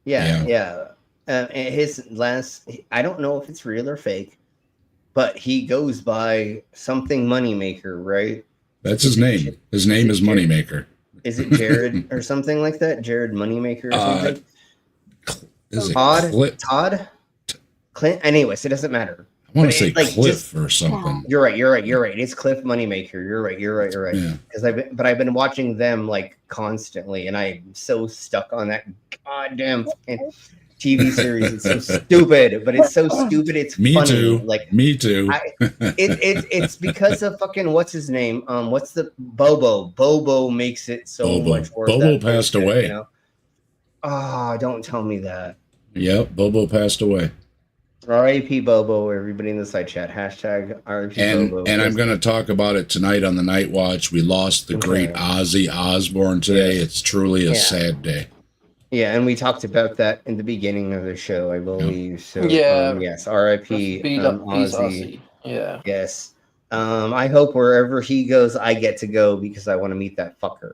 Yeah. His last, I don't know if it's real or fake, but he goes by something Moneymaker, right? That's his name. His name is Moneymaker. Is it Jared or something like that? Jared Moneymaker or something? Todd? Clint? Anyways, it doesn't matter. I want to say like Cliff or something. You're right. It's Cliff Moneymaker. You're right. Yeah. Because I've been watching them like constantly, and I'm so stuck on that goddamn TV series. It's so stupid, but it's so stupid. It's me funny. too. Like me too. It's because of fucking what's his name? What's the Bobo? Bobo makes it so much worse. Bobo passed away. You know? Oh, don't tell me that. Yep, Bobo passed away. R.I.P. Bobo, everybody in the side chat. Hashtag R.I.P. Bobo. And I'm going to talk about it tonight on the Night Watch. We lost the great Ozzy Osbourne today. It's truly a sad day. Yeah, and we talked about that in the beginning of the show, I believe. So Yeah. yes, R.I.P. Beat up Ozzy. Yeah. Yes. I hope wherever he goes, I get to go because I want to meet that fucker.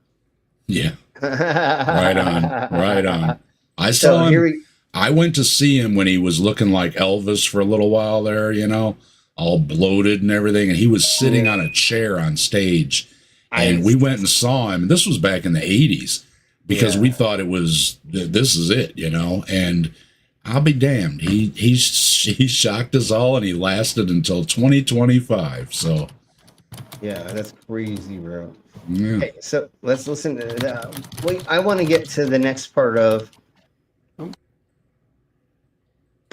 Yeah. Right on. Right on. I saw him. I went to see him when he was looking like Elvis for a little while there, you know, all bloated and everything. And he was sitting on a chair on stage. And we went and saw him. This was back in the 80s because we thought it was, this is it, you know. And I'll be damned. He shocked us all, and he lasted until 2025. So. Yeah, that's crazy, bro. Yeah. Okay, so let's listen to that. Wait, I want to get to the next part of.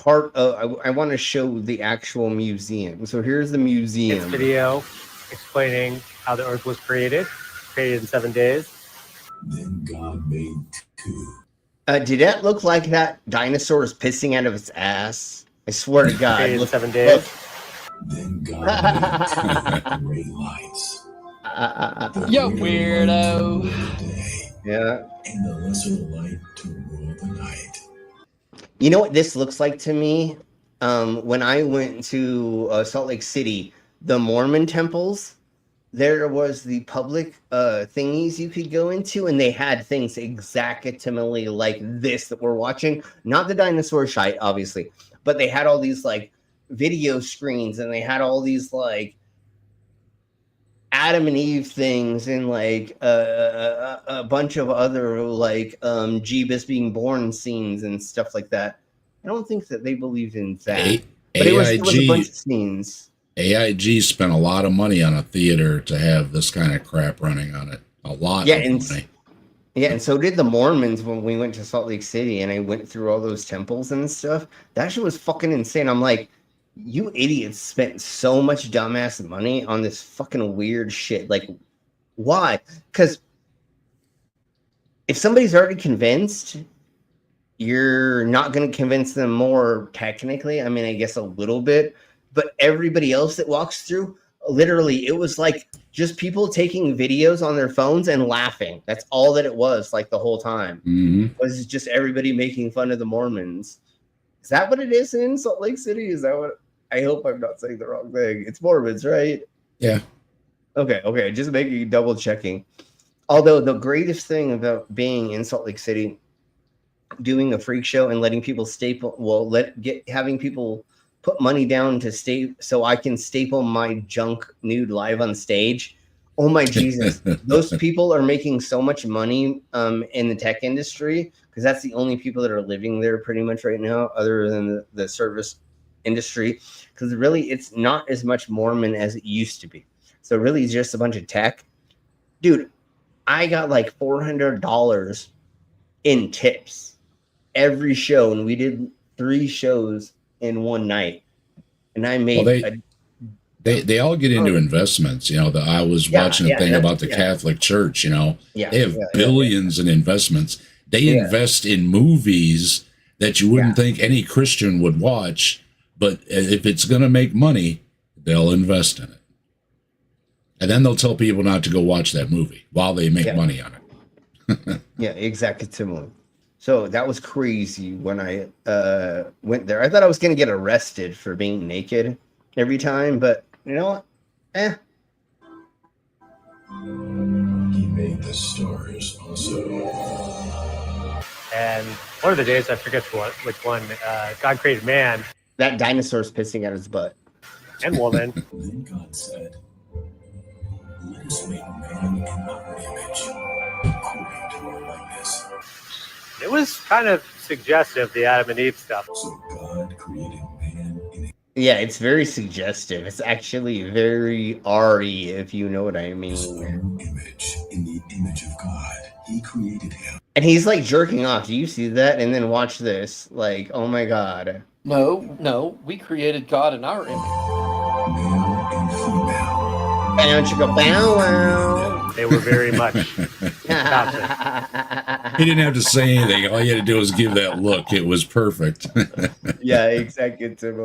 I want to show the actual museum. So here's the museum. This video explaining how the Earth was created in 7 days. Then God made two. Did that look like that dinosaur is pissing out of its ass? I swear to God. Created in 7 days. Then God made two great lights. You weirdo. Yeah. And the lesser light to rule the night. You know what this looks like to me? When I went to Salt Lake City, the Mormon temples, there was the public thingies you could go into, and they had things exactly like this that we're watching. Not the dinosaur shite, obviously, but they had all these like video screens, and they had all these like Adam and Eve things, and like a bunch of other like Jeebus being born scenes and stuff like that. I don't think that they believed in that, but it was a bunch of scenes. AIG spent a lot of money on a theater to have this kind of crap running on it. A lot of money. Yeah, and so did the Mormons when we went to Salt Lake City, and I went through all those temples and stuff. That shit was fucking insane. I'm like, you idiots spent so much dumbass money on this fucking weird shit. Like, why? Because if somebody's already convinced, you're not going to convince them more technically. I mean, I guess a little bit. But everybody else that walks through, literally, it was like just people taking videos on their phones and laughing. That's all that it was, like, the whole time. It was just everybody making fun of the Mormons. Is that what it is in Salt Lake City? Is that what... I hope I'm not saying the wrong thing. It's Mormons, right? Yeah. Okay. Just making double checking. Although the greatest thing about being in Salt Lake City, doing a freak show and letting people having people put money down to stay so I can staple my junk nude live on stage. Oh my Jesus. Those people are making so much money in the tech industry because that's the only people that are living there pretty much right now, other than the service industry, because really it's not as much Mormon as it used to be. So really it's just a bunch of tech. Dude, I got like $400 in tips every show, and we did 3 shows in one night, and I made they all get into investments. You know, I was watching a thing about the Catholic Church. You know, they have billions in investments. They invest in movies that you wouldn't think any Christian would watch. But if it's going to make money, they'll invest in it. And then they'll tell people not to go watch that movie while they make money on it. Yeah, exactly. Similar. So that was crazy when I went there. I thought I was going to get arrested for being naked every time, but you know what? He made the stars also. And one of the days, I forget which one, God created man. That dinosaur's pissing out his butt. And woman. Then God said, let us make man in our image, according to our likeness. It was kind of suggestive, the Adam and Eve stuff. So God created man in Yeah, it's very suggestive. It's actually very R-y, if you know what I mean. his own image, in the image of God, he created him. And he's like jerking off. Do you see that? And then watch this. Like, oh my God. No, we created God in our image. And don't you go, bow wow. They were very much about He didn't have to say anything. All he had to do was give that look. It was perfect. Yeah, executive.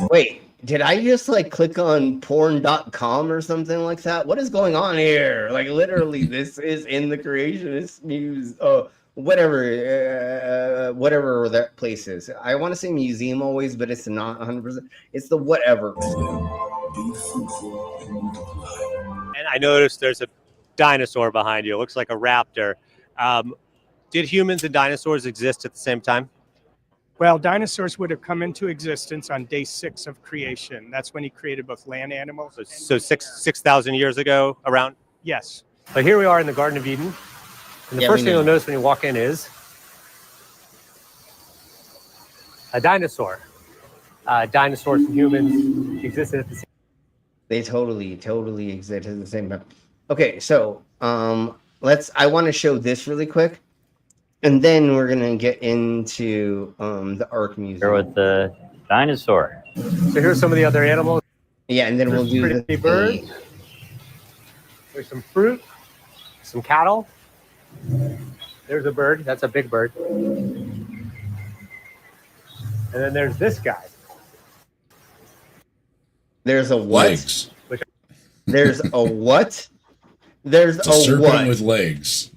Wait. Did I just like click on porn.com or something like that? What is going on here? Like literally, this is in the creationist news. Oh, whatever that place is. I want to say museum always, but it's not 100%. It's the whatever. And I noticed there's a dinosaur behind you. It looks like a raptor. Did humans and dinosaurs exist at the same time? Well, dinosaurs would have come into existence on day 6 of creation. That's when he created both land animals. So 6,000 years ago, around? Yes. So here we are in the Garden of Eden. And the first thing you'll notice when you walk in is a dinosaur. Dinosaurs and humans existed at the same time. They totally exist at the same time. Okay, so I want to show this really quick. And then we're gonna get into the Ark Museum. Here with the dinosaur. So here's some of the other animals. Yeah, and then we'll do the bird. There's some fruit, some cattle. There's a bird. That's a big bird. And then there's this guy. There's a what? Legs. There's a what? There's a serpent what? With legs.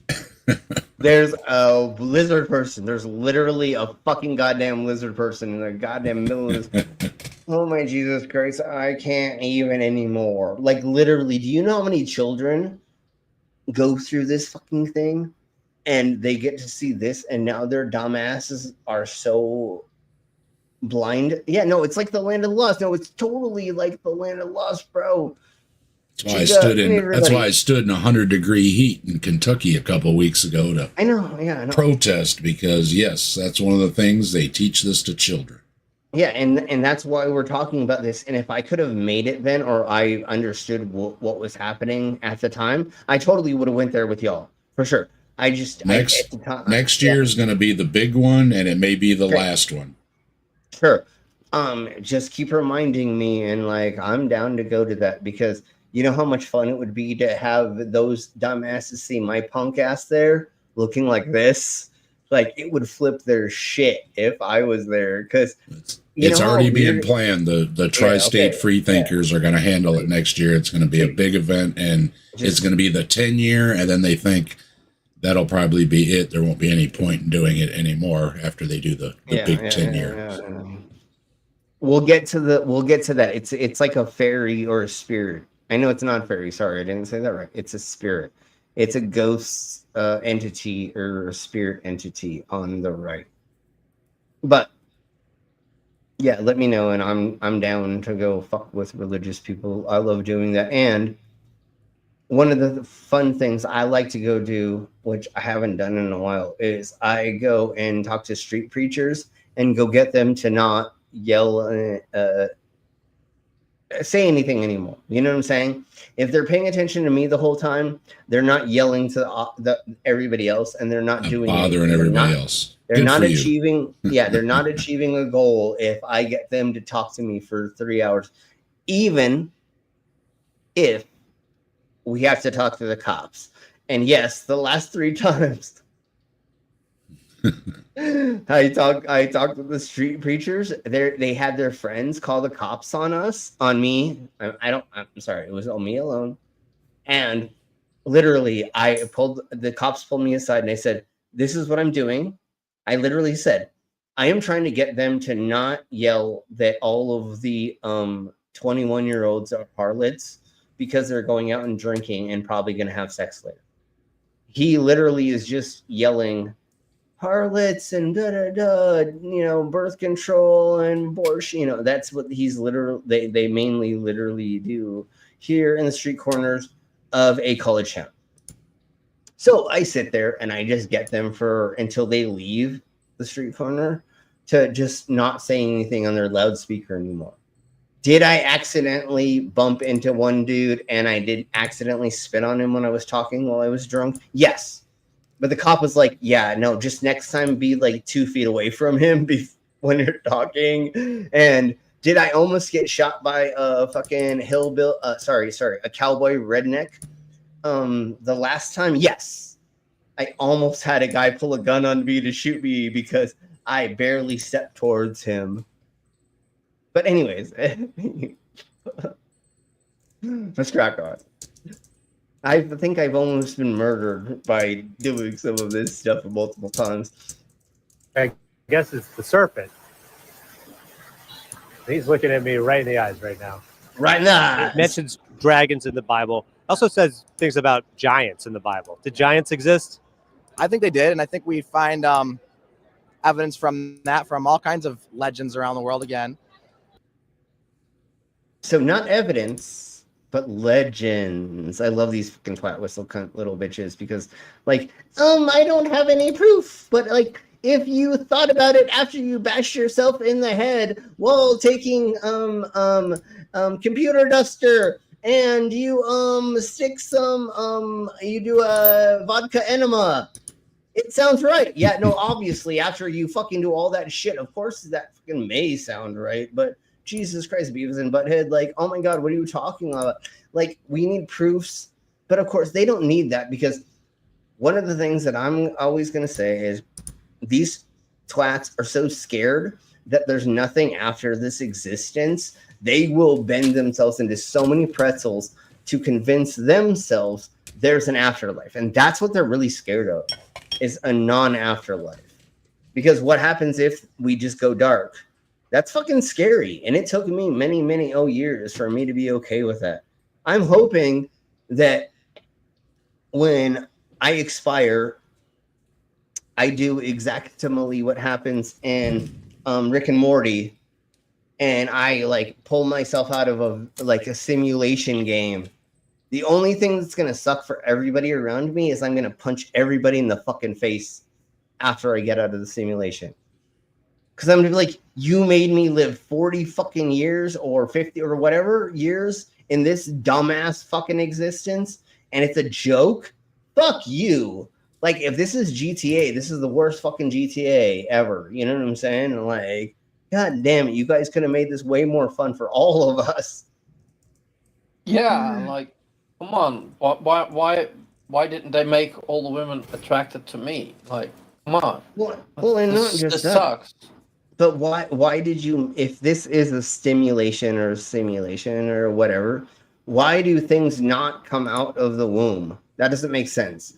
There's a lizard person. There's literally a fucking goddamn lizard person in the goddamn middle of this. Oh my Jesus Christ, I can't even anymore. Like literally, do you know how many children go through this fucking thing and they get to see this and now their dumbasses are so blind? Yeah, no, it's like the land of the lost. No, it's totally like the land of the lost, bro. That's why I stood in 100-degree heat in Kentucky a couple of weeks ago to I know. protest because yes, that's one of the things they teach this to children. Yeah, and that's why we're talking about this. And if I could have made it then, or I understood what was happening at the time, I totally would have went there with y'all for sure. Next year is going to be the big one, and it may be the last one. Sure. Just keep reminding me, and like I'm down to go to that because. You know how much fun it would be to have those dumbasses see my punk ass there looking like this? Like, it would flip their shit if I was there. Because it's already being planned. The tri-state free thinkers are going to handle it next year. It's going to be a big event, and it's going to be the 10-year, and then they think that'll probably be it. There won't be any point in doing it anymore after they do the big 10-year. We'll get to that. It's like a fairy or a spirit. I know it's not fairy. Sorry, I didn't say that right. It's a spirit. It's a ghost entity or a spirit entity on the right. But yeah, let me know, and I'm down to go fuck with religious people. I love doing that. And one of the fun things I like to go do, which I haven't done in a while, is I go and talk to street preachers and go get them to not yell say anything anymore. You know what I'm saying? If they're paying attention to me the whole time, they're not yelling to everybody else, and they're not doing bothering everybody else. They're not achieving. Yeah, they're not achieving a goal if I get them to talk to me for 3 hours, even if we have to talk to the cops. And yes, the last 3 times. I talked to the street preachers. They had their friends call the cops on me. I'm sorry, it was on me alone. And literally, the cops pulled me aside and they said, "This is what I'm doing." I literally said, "I am trying to get them to not yell that all of the 21-year-olds are harlots because they're going out and drinking and probably going to have sex later." He literally is just yelling harlots and birth control and abortion. That's what he's literally, they mainly literally do here in the street corners of a college town. So I sit there and I just get them until they leave the street corner to just not say anything on their loudspeaker anymore. Did I accidentally bump into one dude and I did accidentally spit on him when I was talking while I was drunk? Yes. But the cop was like, "Yeah, no, just next time be like 2 feet away from him when you're talking. And did I almost get shot by a fucking hillbill? Sorry, a cowboy redneck. The last time, yes, I almost had a guy pull a gun on me to shoot me because I barely stepped towards him. But anyways, let's crack on. I think I've almost been murdered by doing some of this stuff multiple times. I guess it's the serpent. He's looking at me right in the eyes right now. Right in the eyes. It mentions dragons in the Bible. It also says things about giants in the Bible. Did giants exist? I think they did, and I think we find evidence from that from all kinds of legends around the world again. So not evidence, but legends. I love these fucking twat whistle cunt little bitches because, like, I don't have any proof, but like, if you thought about it after you bashed yourself in the head while taking computer duster and you stick some you do a vodka enema, it sounds right. Yeah, no, obviously after you fucking do all that shit, of course that fucking may sound right, but Jesus Christ, Beavis and Butthead, like, oh my God, what are you talking about? Like, we need proofs, but of course they don't need that, because one of the things that I'm always going to say is these twats are so scared that there's nothing after this existence. They will bend themselves into so many pretzels to convince themselves there's an afterlife. And that's what they're really scared of, is a non-afterlife. Because what happens if we just go dark? That's fucking scary. And it took me many, many years for me to be okay with that. I'm hoping that when I expire, I do exactly what happens in Rick and Morty, and I like pull myself out of a simulation game. The only thing that's gonna suck for everybody around me is I'm gonna punch everybody in the fucking face after I get out of the simulation. Because I'm gonna be like, you made me live 40 fucking years or 50 or whatever years in this dumbass fucking existence, and it's a joke. Fuck you. Like, if this is GTA, this is the worst fucking GTA ever. You know what I'm saying? Like, God damn it, you guys could have made this way more fun for all of us. Yeah, like, come on, why didn't they make all the women attracted to me? Like, come on. Well, and not just this that. sucks. But why did you, if this is a stimulation or simulation or whatever, why do things not come out of the womb? That doesn't make sense.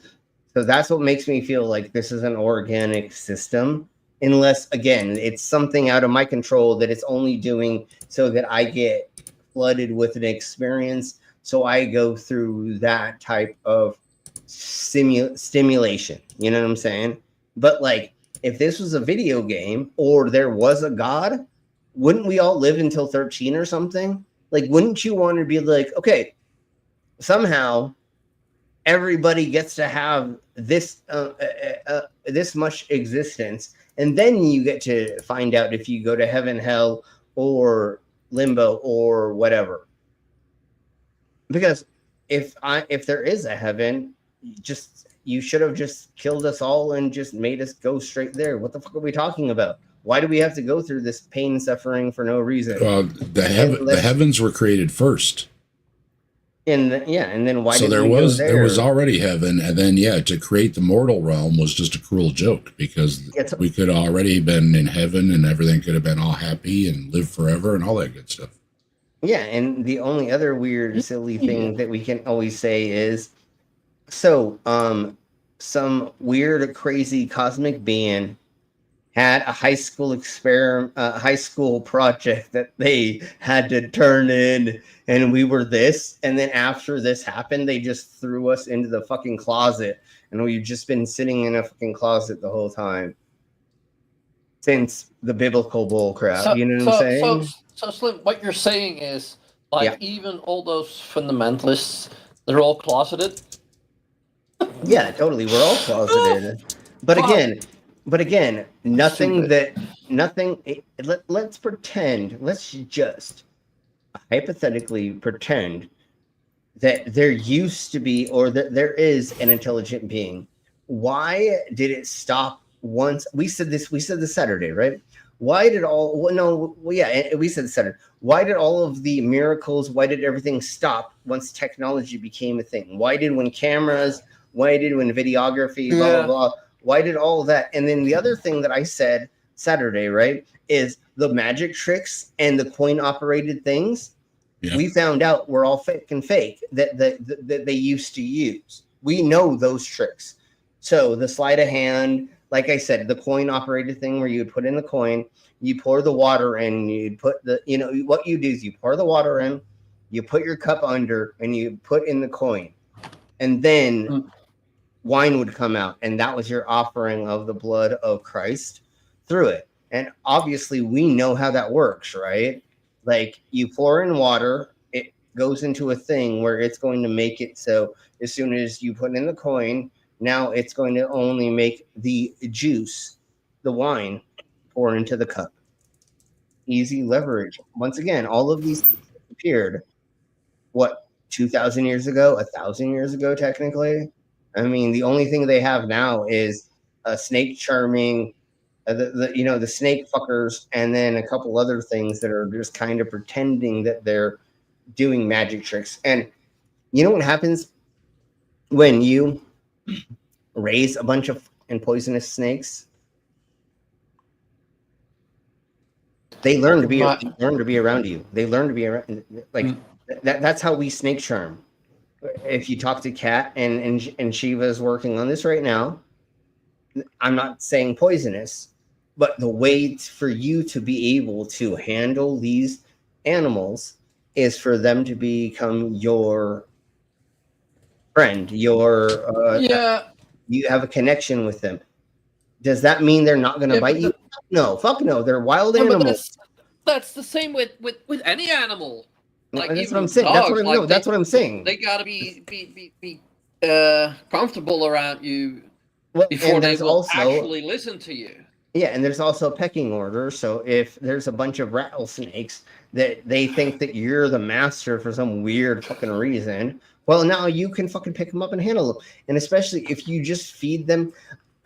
So that's what makes me feel like this is an organic system, unless, again, it's something out of my control that it's only doing so that I get flooded with an experience. So I go through that type of stimulation. You know what I'm saying? But like, if this was a video game or there was a God, wouldn't we all live until 13 or something? Like, wouldn't you want to be like, okay, somehow everybody gets to have this this much existence, and then you get to find out if you go to heaven, hell, or limbo or whatever. Because if there is a heaven, you should have just killed us all and just made us go straight there. What the fuck are we talking about? Why do we have to go through this pain and suffering for no reason? The heavens were created first. And then why? So did there we was go there? there was already heaven, and then to create the mortal realm was just a cruel joke, because we could have already been in heaven and everything could have been all happy and live forever and all that good stuff. Yeah, and the only other weird, silly thing that we can always say is, so some weird, crazy cosmic being had a high school high school project that they had to turn in, and we were this, and then after this happened, they just threw us into the fucking closet, and we've just been sitting in a fucking closet the whole time since the biblical bull crap. You know what I'm saying? So Slim, what you're saying is, like, even all those fundamentalists, they're all closeted? Yeah, totally. We're all closeted. But again, let's pretend, let's just hypothetically pretend that there used to be, or that there is an intelligent being. Why did it stop once? We said this Saturday, right? why did all? Well, no, well, yeah, we said Saturday. Why did all of the miracles? Why did everything stop once technology became a thing? Why did when cameras? Why did when videography? Blah blah blah. Why did all that? And then the other thing that I said Saturday, right, is the magic tricks and the coin operated things. Yeah. We found out were all fake that they used to use. We know those tricks. So the sleight of hand, like I said, the coin operated thing where you would put in the coin, you pour the water in, you put the, what you do is you pour the water in, you put your cup under, and you put in the coin. And then wine would come out, and that was your offering of the blood of Christ through it. And obviously we know how that works, right? Like you pour in water, it goes into a thing where it's going to make it so as soon as you put in the coin, now it's going to only make the juice, the wine, pour into the cup. Easy leverage. Once again, all of these things appeared, 2,000 years ago, 1,000 years ago, technically? I mean, the only thing they have now is a snake charming, the snake fuckers, and then a couple other things that are just kind of pretending that they're doing magic tricks. And you know what happens when you raise a bunch of poisonous snakes? They learn to be around you. They learn to be around, that's how we snake charm. If you talk to Kat and Shiva's working on this right now, I'm not saying poisonous, but the way for you to be able to handle these animals is for them to become your friend, you have a connection with them. Does that mean they're not going to bite you? No, fuck no. They're wild animals. That's the same with any animal. Like that's even what I'm saying. dogs, That's what I'm saying. They gotta be comfortable around you before they will also actually listen to you. Yeah, and there's also a pecking order. So if there's a bunch of rattlesnakes that they think that you're the master for some weird fucking reason, well, now you can fucking pick them up and handle them. And especially if you just feed them.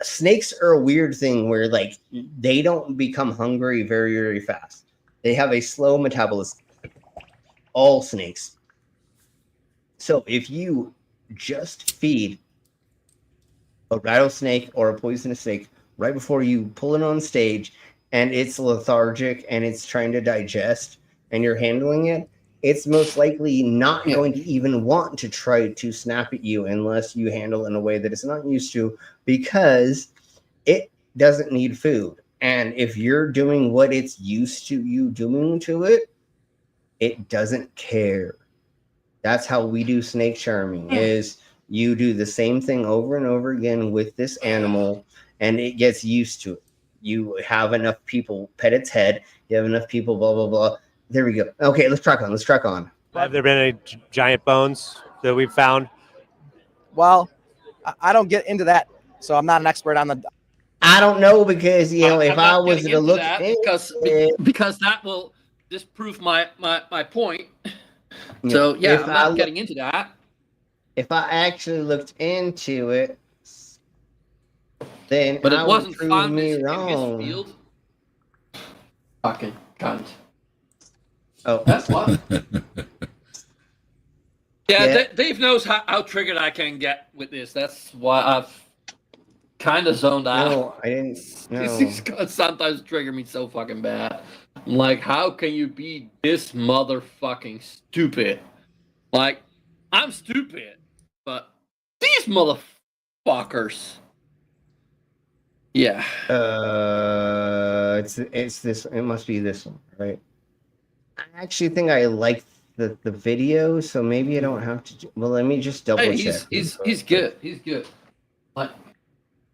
Snakes are a weird thing where they don't become hungry very, very fast. They have a slow metabolism. All snakes. So if you just feed a rattlesnake or a poisonous snake right before you pull it on stage and it's lethargic and it's trying to digest and you're handling it, it's most likely not going to even want to try to snap at you unless you handle it in a way that it's not used to, because it doesn't need food. And if you're doing what it's used to you doing to it, it doesn't care. That's how we do snake charming, is you do the same thing over and over again with this animal and it gets used to it. You have enough people pet its head. You have enough people, blah, blah, blah. There we go. Okay, let's track on. Have there been any giant bones that we've found? Well, I don't get into that, so I'm not an expert on the. I don't know, because if I was to look at because that will disprove my point. So I'm not getting into that. If I actually looked into it, then but it I wasn't would prove found me in wrong. this field. Fucking cunt. Oh, that's what. Dave knows how triggered I can get with this. That's why I've kind of zoned out. No, I didn't. No. These guys sometimes trigger me so fucking bad. I'm like, how can you be this motherfucking stupid? Like, I'm stupid, but these motherfuckers. Yeah. It's this. It must be this one, right? I actually think I like the video, so maybe I don't have to. Well, let me just double check. He's good. He's good. Like,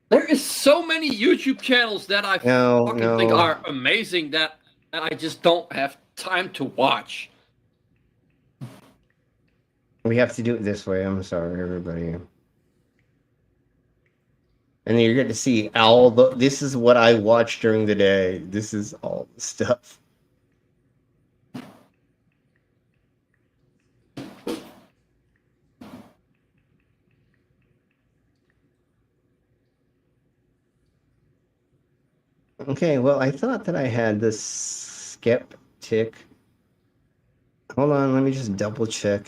there is so many YouTube channels that I think are amazing that I just don't have time to watch. We have to do it this way. I'm sorry, everybody. And you're going to see this is what I watch during the day. This is all the stuff. Okay, well, I thought that I had this skeptic. Hold on, let me just double check.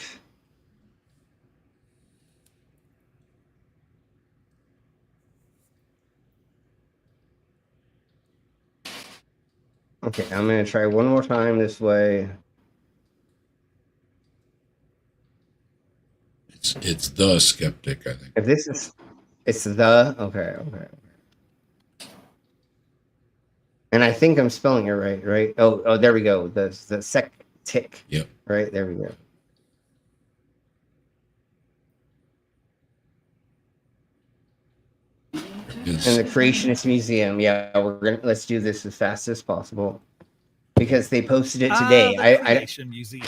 Okay, I'm going to try one more time this way. It's the skeptic, I think. If this is, it's the, okay. And I think I'm spelling it right? Oh, there we go. The sectic. Yep. Right, there we go. Yes. And the Creationist Museum. Yeah, let's do this as fast as possible because they posted it today. The Creation Museum.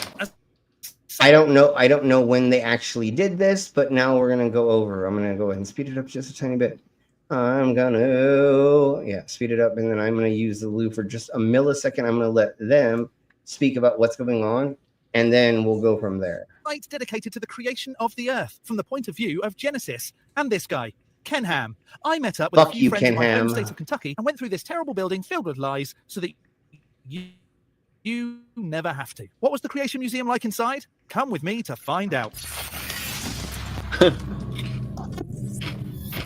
I don't know when they actually did this, but now we're gonna go over. I'm gonna go ahead and speed it up just a tiny bit. I'm gonna speed it up, and then I'm gonna use the loop for just a millisecond. I'm gonna let them speak about what's going on, and then we'll go from there. Site dedicated to the creation of the Earth from the point of view of Genesis. And this guy, Ken Ham. I met up with a few friends in my home state of Kentucky and went through this terrible building filled with lies so that you never have to. What was the Creation Museum like inside? Come with me to find out.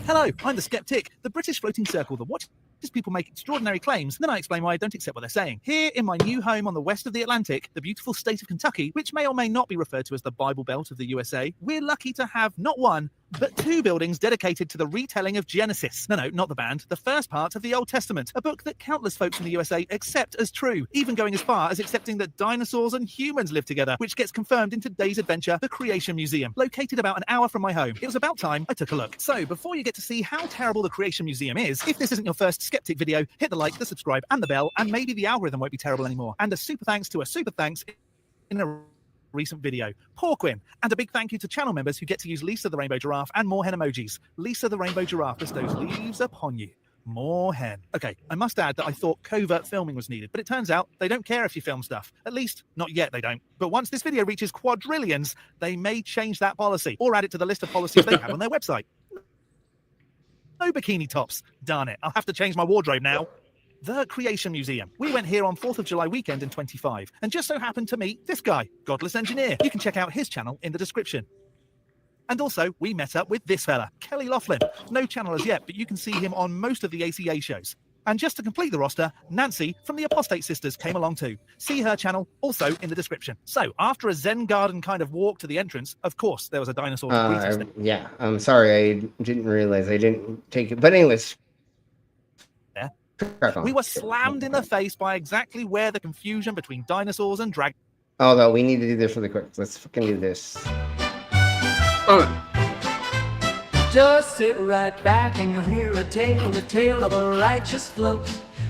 Hello, I'm the Skeptic, the British floating circle that watches people make extraordinary claims, and then I explain why I don't accept what they're saying. Here in my new home on the west of the Atlantic, the beautiful state of Kentucky, which may or may not be referred to as the Bible Belt of the USA, we're lucky to have not one, but 2 buildings dedicated to the retelling of Genesis. No, not the band, the first part of the Old Testament, a book that countless folks in the USA accept as true, even going as far as accepting that dinosaurs and humans live together, which gets confirmed in today's adventure, the Creation Museum, located about an hour from my home. It was about time I took a look. So, before you get to see how terrible the Creation Museum is, if this isn't your first Skeptic video, hit the like, the subscribe, and the bell, and maybe the algorithm won't be terrible anymore. And a super thanks to a super thanks in a recent video, Porquin, and a big thank you to channel members who get to use Lisa the Rainbow Giraffe and more hen emojis. Lisa the Rainbow Giraffe bestows leaves upon you. More hen. Okay, I must add that I thought covert filming was needed, but it turns out they don't care if you film stuff. At least, not yet they don't. But once this video reaches quadrillions, they may change that policy or add it to the list of policies they have on their website. No bikini tops. Darn it, I'll have to change my wardrobe now. The Creation Museum. We went here on 4th of July weekend in 25 and just so happened to meet this guy, Godless Engineer. You can check out his channel in the description. And also, we met up with this fella, Kelly Laughlin. No channel as yet, but you can see him on most of the ACA shows. And just to complete the roster, Nancy from the Apostate Sisters came along too. See her channel also in the description. So, after a Zen garden kind of walk to the entrance, of course, there was a dinosaur to greet us. Yeah, I'm sorry, I didn't realize I didn't take it. But anyways, we were slammed in the face by exactly where the confusion between dinosaurs and dragons. Although we need to do this really quick. Let's fucking do this. Just sit right back and you'll hear the tale of a righteous float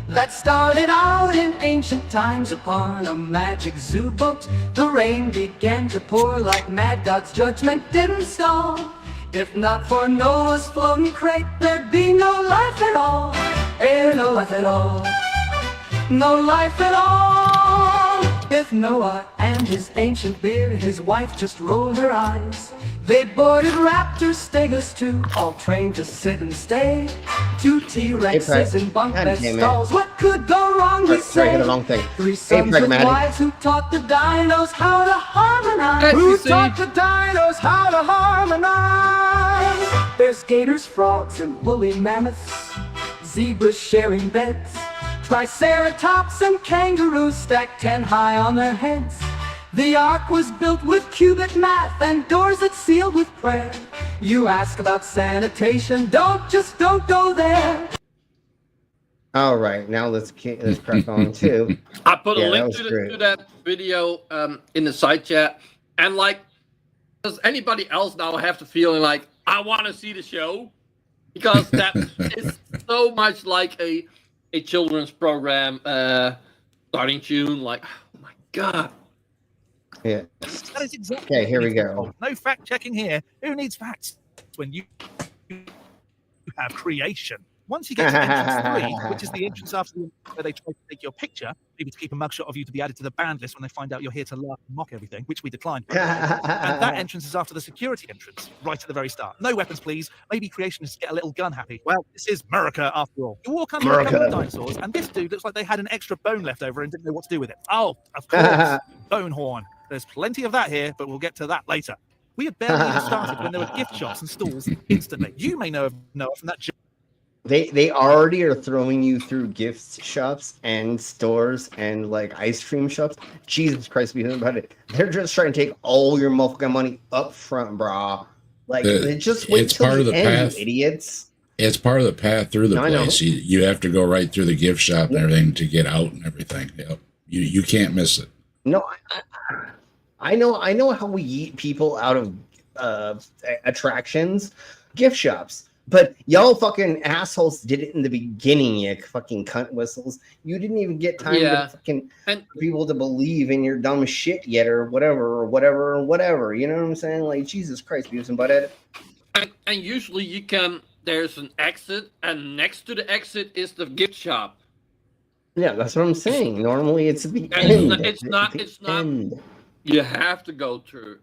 that started out in ancient times upon a magic zoo boat. The rain began to pour like mad, God's judgment didn't stall. If not for Noah's floating crate, there'd be no life at all. No life at all. No life at all. If Noah and his ancient beard, his wife just rolled her eyes. They boarded raptors, stegosaurus too, all trained to sit and stay. 2 T-Rexes in bunk bed stalls. What could go wrong, we say? The wrong thing. 3 sons with wives who taught the dinos how to harmonize. Who taught the dinos how to harmonize? There's gators, frogs, and woolly mammoths. Zebras sharing beds. Triceratops and kangaroos stacked 10 high on their heads. The ark was built with cubic math and doors that sealed with prayer. You ask about sanitation, don't go there. All right, now let's crack on too. I put a link to that video in the side chat, and like, does anybody else now have the feeling like I want to see the show? Because that is so much like a children's program starting tune. Like, oh my god. Yeah. That is exactly okay, here we go. No fact checking here. Who needs facts when you have creation? Once you get to entrance 3, which is the entrance after the where they try to take your picture, maybe to keep a mugshot of you to be added to the banned list when they find out you're here to laugh and mock everything, which we declined. And that entrance is after the security entrance, right at the very start. No weapons, please. Maybe creationists get a little gun happy. Well, this is America after all. You walk under a couple of dinosaurs, and this dude looks like they had an extra bone left over and didn't know what to do with it. Oh, of course, bone horn. There's plenty of that here, but we'll get to that later. We had barely even started when there were gift shops and stalls instantly. You may know Noah from that. They already are throwing you through gift shops and stores and like ice cream shops. Jesus Christ, be about it. They're just trying to take all your motherfucking money up front, brah. Like they just wait it's till part the of the end, path. you idiots. It's part of the path through the No, I know. place. You have to go right through the gift shop and everything to get out and everything. Yep. You can't miss it. No, I know how we eat people out of attractions, gift shops. But y'all fucking assholes did it in the beginning, you fucking cunt whistles. You didn't even get time to fucking people to believe in your dumb shit yet, or whatever. You know what I'm saying? Like, Jesus Christ, Beavis and Butthead. And usually there's an exit, and next to the exit is the gift shop. Yeah, that's what I'm saying. Normally it's the end. It's not. You have to go through.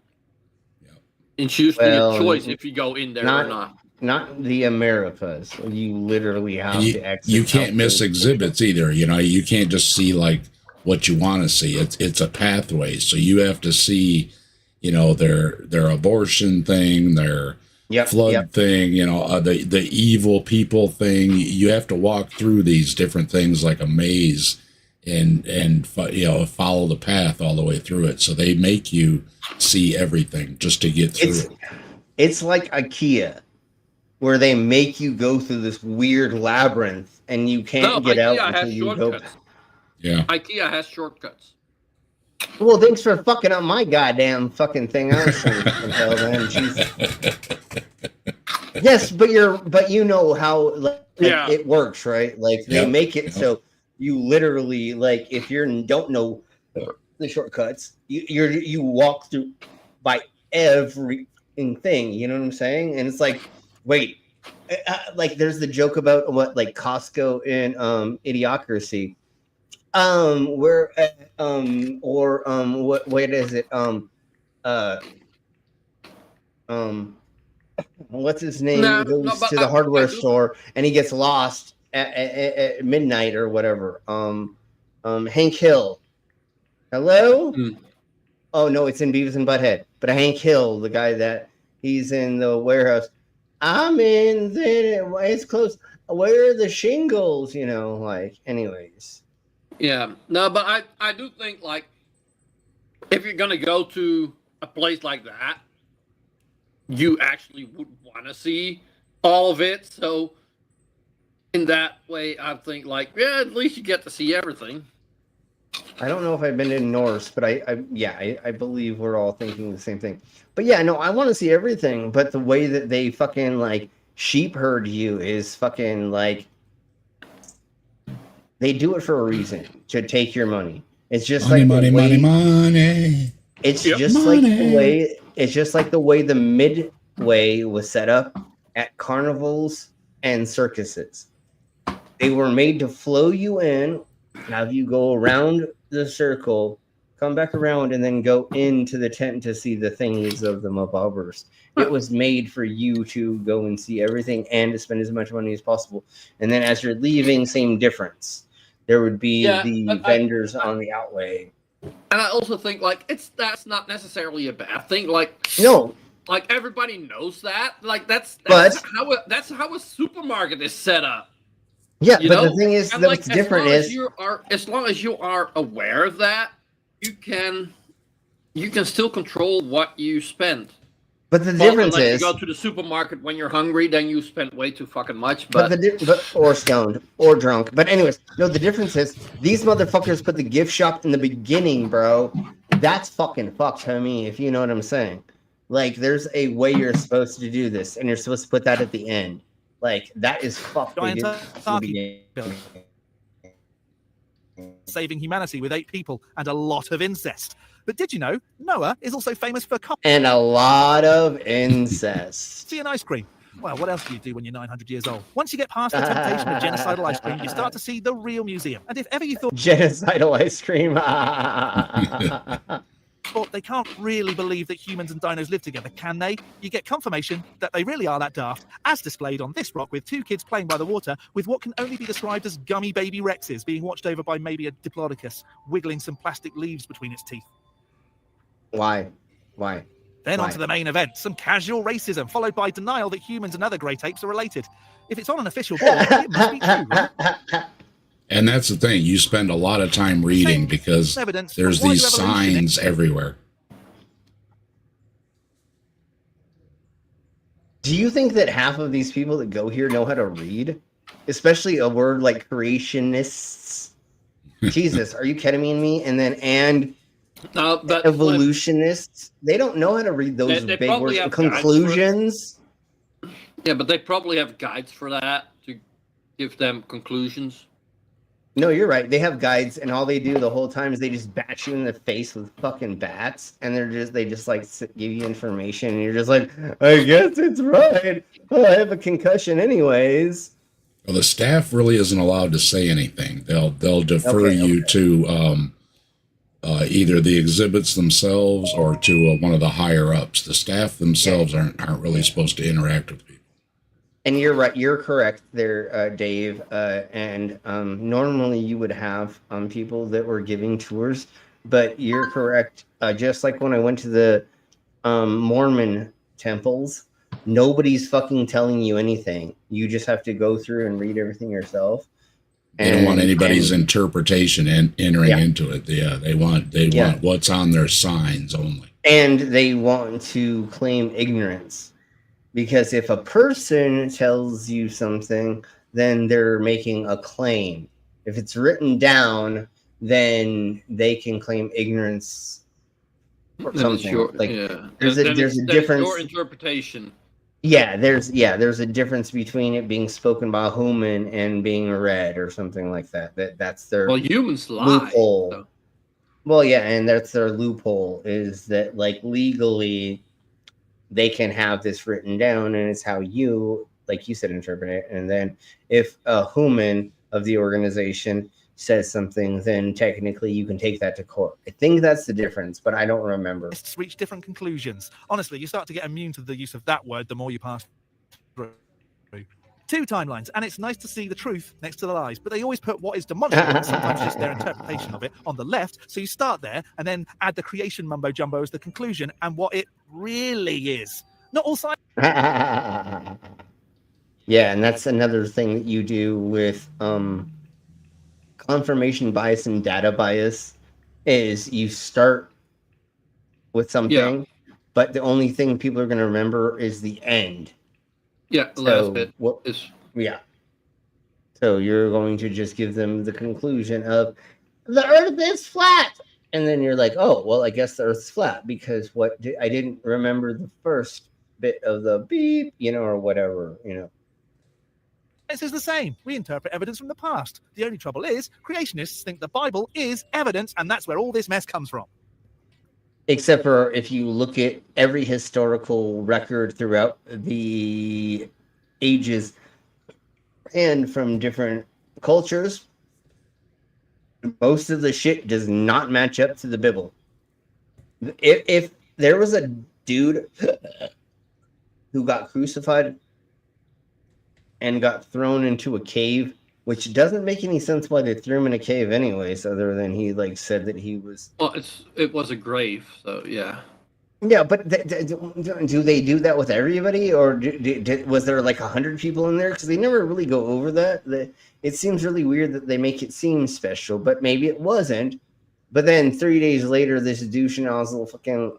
It's usually a choice if you go in there or not. Not the Americas. You literally have to exit. You can't miss exhibits either. You know, you can't just see like what you want to see. It's a pathway. So you have to see, you know, their abortion thing, their flood thing, you know, the evil people thing. You have to walk through these different things like a maze and you know, follow the path all the way through it. So they make you see everything just to get through it. It's like IKEA, where they make you go through this weird labyrinth and you can't get out until you go. Yeah. IKEA has shortcuts. Well, thanks for fucking up my goddamn fucking thing. I was trying to tell them, Jesus. Yes, but you know how it works, right? Like they make it so you literally, like, if you don't know the shortcuts, you walk through by every thing. You know what I'm saying? And it's like, wait, like there's the joke about what, like Costco in Idiocracy, where what is it, what's his name? He goes to the hardware store and he gets lost at midnight or whatever. Hank Hill. Hello? Oh no, it's in Beavis and Butthead. But Hank Hill, the guy that he's in the warehouse. I'm in there. It's close. Where are the shingles? You know, like, anyways. Yeah. No, but I do think, like, if you're going to go to a place like that, you actually would want to see all of it. So, in that way, I think, like, yeah, at least you get to see everything. I don't know if I've been in Norse, but I believe we're all thinking the same thing. But yeah, no, I want to see everything. But the way that they fucking like sheep herd you is fucking like they do it for a reason, to take your money. It's just money. It's just like the way. It's just like the way the Midway was set up at carnivals and circuses. They were made to flow you in, have you go around the circle, come back around, and then go into the tent to see the thingies of the mobbers. It was made for you to go and see everything and to spend as much money as possible. And then as you're leaving, same difference. There would be the vendors on the outway. And I also think, like, that's not necessarily a bad thing. Like, no, like everybody knows that. Like that's how a supermarket is set up. Yeah, but the thing is, what's different is as long as you are aware of that, you can still control what you spend. But the difference is, you go to the supermarket when you're hungry, then you spend way too fucking much. But or stoned or drunk. But anyways, no, the difference is these motherfuckers put the gift shop in the beginning, bro. That's fucking fucked, homie. If you know what I'm saying. Like, there's a way you're supposed to do this, and you're supposed to put that at the end. Like, that is fucked. Saving humanity with 8 people and a lot of incest. But did you know Noah is also famous for and a lot of incest. See an ice cream. Well, what else do you do when you're 900 years old? Once you get past the temptation of genocidal ice cream, you start to see the real museum. And if ever you thought genocidal ice cream, but they can't really believe that humans and dinos live together, can they? You get confirmation that they really are that daft, as displayed on this rock with two kids playing by the water with what can only be described as gummy baby Rexes being watched over by maybe a diplodocus, wiggling some plastic leaves between its teeth. Why? Then Why? on to the main event, some casual racism, followed by denial that humans and other great apes are related. If it's on an official board, it must be true, right? And that's the thing. You spend a lot of time reading because there's these signs everywhere. Do you think that half of these people that go here know how to read? Especially a word like creationists? Jesus, are you kidding me? And evolutionists? They don't know how to read those They big probably words. have Conclusions? Yeah, but they probably have guides for that to give them conclusions. No, you're right. They have guides, and all they do the whole time is they just bat you in the face with fucking bats, and they just like give you information, and you're just like, I guess it's right. Oh, I have a concussion, anyways. Well, the staff really isn't allowed to say anything. They'll defer you to either the exhibits themselves or to one of the higher ups. The staff themselves aren't really supposed to interact with people. And you're right. You're correct there, Dave. And normally you would have people that were giving tours, but you're correct. Just like when I went to the Mormon temples, nobody's fucking telling you anything. You just have to go through and read everything yourself. They don't want anybody's interpretation and entering into it. Yeah, they want what's on their signs only. And they want to claim ignorance. Because if a person tells you something, then they're making a claim. If it's written down, then they can claim ignorance or something. There's a difference. Your interpretation. Yeah, there's a difference between it being spoken by a human and being read or something like that. That's their humans lie. Loophole. So. Well, yeah, and that's their loophole is that like legally they can have this written down, and it's how you, like you said, interpret it. And then if a human of the organization says something, then technically you can take that to court. I think that's the difference, but I don't remember. Reach different conclusions. Honestly, you start to get immune to the use of that word the more you pass through. Two timelines, and it's nice to see the truth next to the lies, but they always put what is demonstrable and sometimes just their interpretation of it on the left. So you start there and then add the creation mumbo jumbo as the conclusion and what it really is. Not all sides. Yeah, and that's another thing that you do with confirmation bias and data bias is you start with something, but the only thing people are going to remember is the end. Yeah, the last bit is... Yeah. So you're going to just give them the conclusion of the Earth is flat, and then you're like, oh, well, I guess the Earth's flat because I didn't remember the first bit of the beep, or whatever, This is the same. We interpret evidence from the past. The only trouble is, creationists think the Bible is evidence, and that's where all this mess comes from. Except for if you look at every historical record throughout the ages and from different cultures, most of the shit does not match up to the Bible. If there was a dude who got crucified and got thrown into a cave, which doesn't make any sense why they threw him in a cave anyways, other than he said that he was... Well, it was a grave, so yeah. Yeah, but do they do that with everybody, or was there like 100 people in there? Because they never really go over that. It seems really weird that they make it seem special, but maybe it wasn't. But then 3 days later, this douche nozzle fucking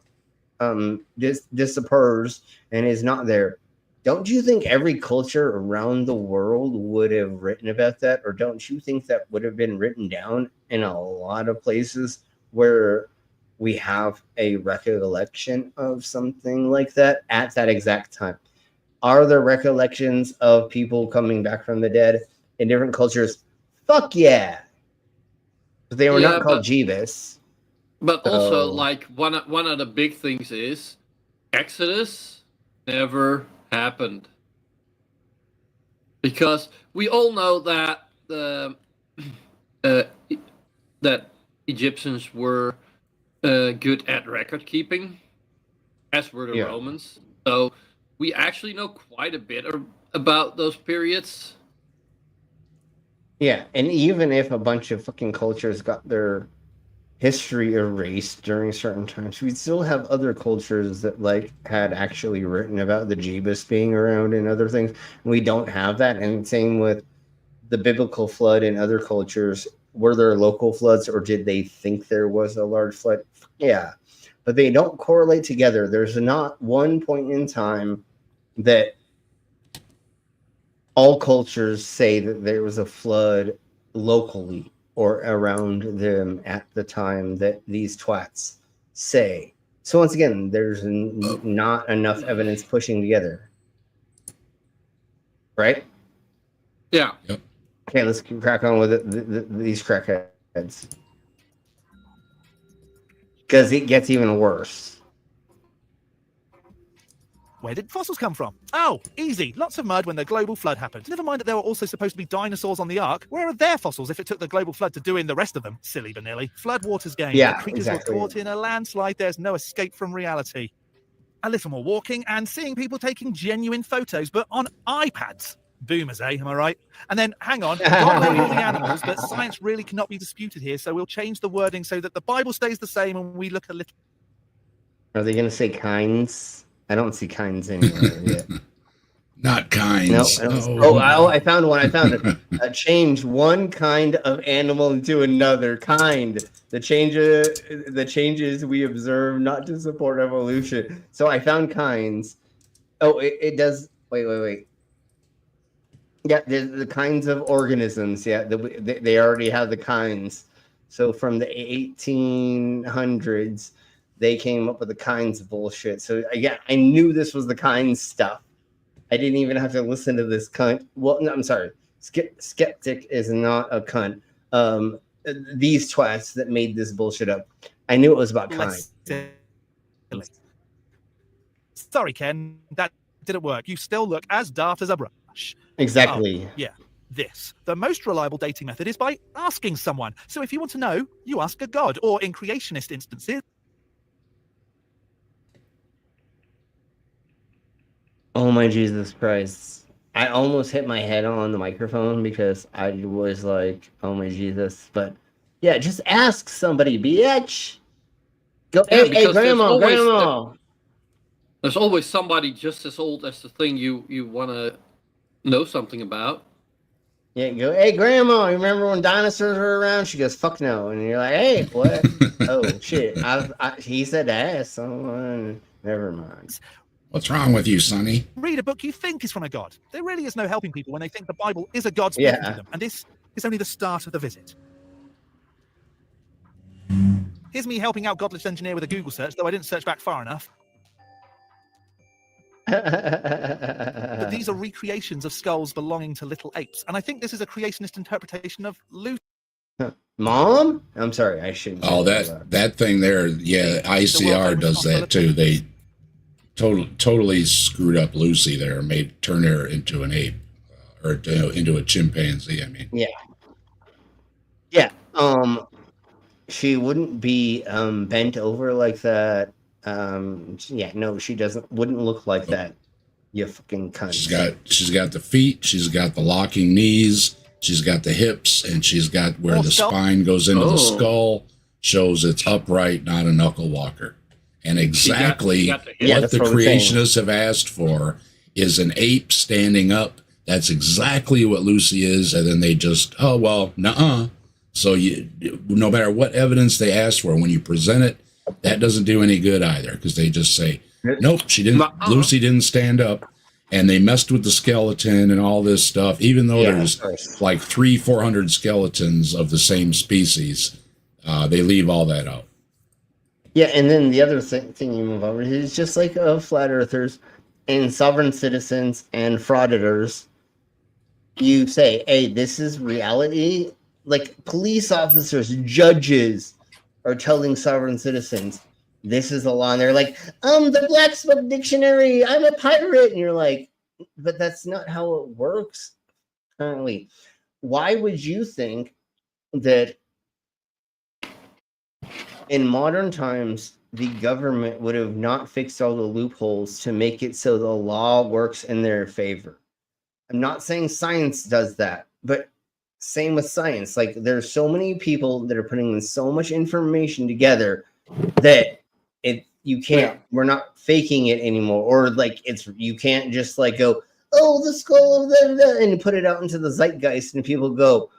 disappears and is not there. Don't you think every culture around the world would have written about that? Or don't you think that would have been written down in a lot of places where we have a recollection of something like that at that exact time? Are there recollections of people coming back from the dead in different cultures? Fuck yeah. But they were not called Jeebus. But also, like, one of the big things is Exodus never happened. because we all know that that Egyptians were good at record keeping, as were the Romans. So we actually know quite a bit about those periods. Yeah, and even if a bunch of fucking cultures got their history erased during certain times, we'd still have other cultures that like had actually written about the Jeebus being around and other things. We don't have that, and same with the biblical flood in other cultures. Were there local floods, or did they think there was a large flood? Yeah, but they don't correlate together. There's not one point in time that all cultures say that there was a flood locally or around them at the time that these twats say. So once again, there's not enough evidence pushing together. Right? Yeah. Yep. Okay, let's crack on with it, these crackheads. Because it gets even worse. Where did fossils come from? Oh, easy. Lots of mud when the global flood happened. Never mind that there were also supposed to be dinosaurs on the Ark. Where are their fossils if it took the global flood to do in the rest of them? Silly Vanilli. Flood waters game. Yeah, The creatures exactly. were caught in a landslide. There's no escape from reality. A little more walking and seeing people taking genuine photos, but on iPads. Boomers, eh? Am I right? And then, hang on, God made all the animals, but science really cannot be disputed here, so we'll change the wording so that the Bible stays the same and we look a little... Are they going to say kinds? I don't see kinds anywhere yet. Not kinds. No. I found one. I found it. Change one kind of animal into another kind. The changes we observe not to support evolution. So I found kinds. Oh, it does. Wait. Yeah, the kinds of organisms. Yeah, they already have the kinds. So from the 1800s, they came up with the kinds of bullshit. So yeah, I knew this was the kinds stuff. I didn't even have to listen to this cunt. Well, no, I'm sorry. Skeptic is not a cunt. These twats that made this bullshit up. I knew it was about kinds. Sorry, Ken, that didn't work. You still look as daft as a brush. Exactly. Oh, yeah. This. The most reliable dating method is by asking someone. So if you want to know, you ask a god, or in creationist instances. Oh my Jesus Christ. I almost hit my head on the microphone because I was like, oh my Jesus. But yeah, just ask somebody, bitch. Go, Yeah, hey, grandma. There's always somebody just as old as the thing you want to know something about. Yeah, go, hey, grandma, you remember when dinosaurs were around? She goes, fuck no. And you're like, hey, what? Oh, shit. He said to ask someone. Never mind. What's wrong with you, Sonny? Read a book you think is from a god. There really is no helping people when they think the Bible is a god speaking to them. And this is only the start of the visit. Here's me helping out Godless Engineer with a Google search, though I didn't search back far enough. But these are recreations of skulls belonging to little apes, and I think this is a creationist interpretation of Lucy. Mom? I'm sorry, I shouldn't. Oh, that thing there, yeah, ICR does that too. They totally screwed up Lucy there, turned her into an ape, or into a chimpanzee. I mean, yeah. She wouldn't be bent over like that. Yeah, no, she wouldn't look like that. You fucking cunt. She's got the feet, she's got the locking knees, she's got the hips, and she's got where the spine goes into the skull, shows it's upright, not a knuckle walker. And exactly what the creationists have asked for is an ape standing up. That's exactly what Lucy is. And then they just, oh, well, nuh-uh. So no matter what evidence they ask for, when you present it, that doesn't do any good either, because they just say, nope, she didn't. Lucy didn't stand up, and they messed with the skeleton and all this stuff. Even though there's like 300-400 skeletons of the same species, they leave all that out. Yeah, and then the other thing you move over is just like flat earthers and sovereign citizens and frauditors. You say, hey, this is reality. Like police officers, judges are telling sovereign citizens, this is the law. And they're like, the Black Book Dictionary, I'm a pirate. And you're like, but that's not how it works, currently. Why would you think that in modern times the government would have not fixed all the loopholes to make it so the law works in their favor? I'm not saying science does that, but same with science. Like, there's so many people that are putting in so much information together that you can't, we're not faking it anymore. Or like, you can't just like go, oh, the skull of the, and put it out into the zeitgeist and people go,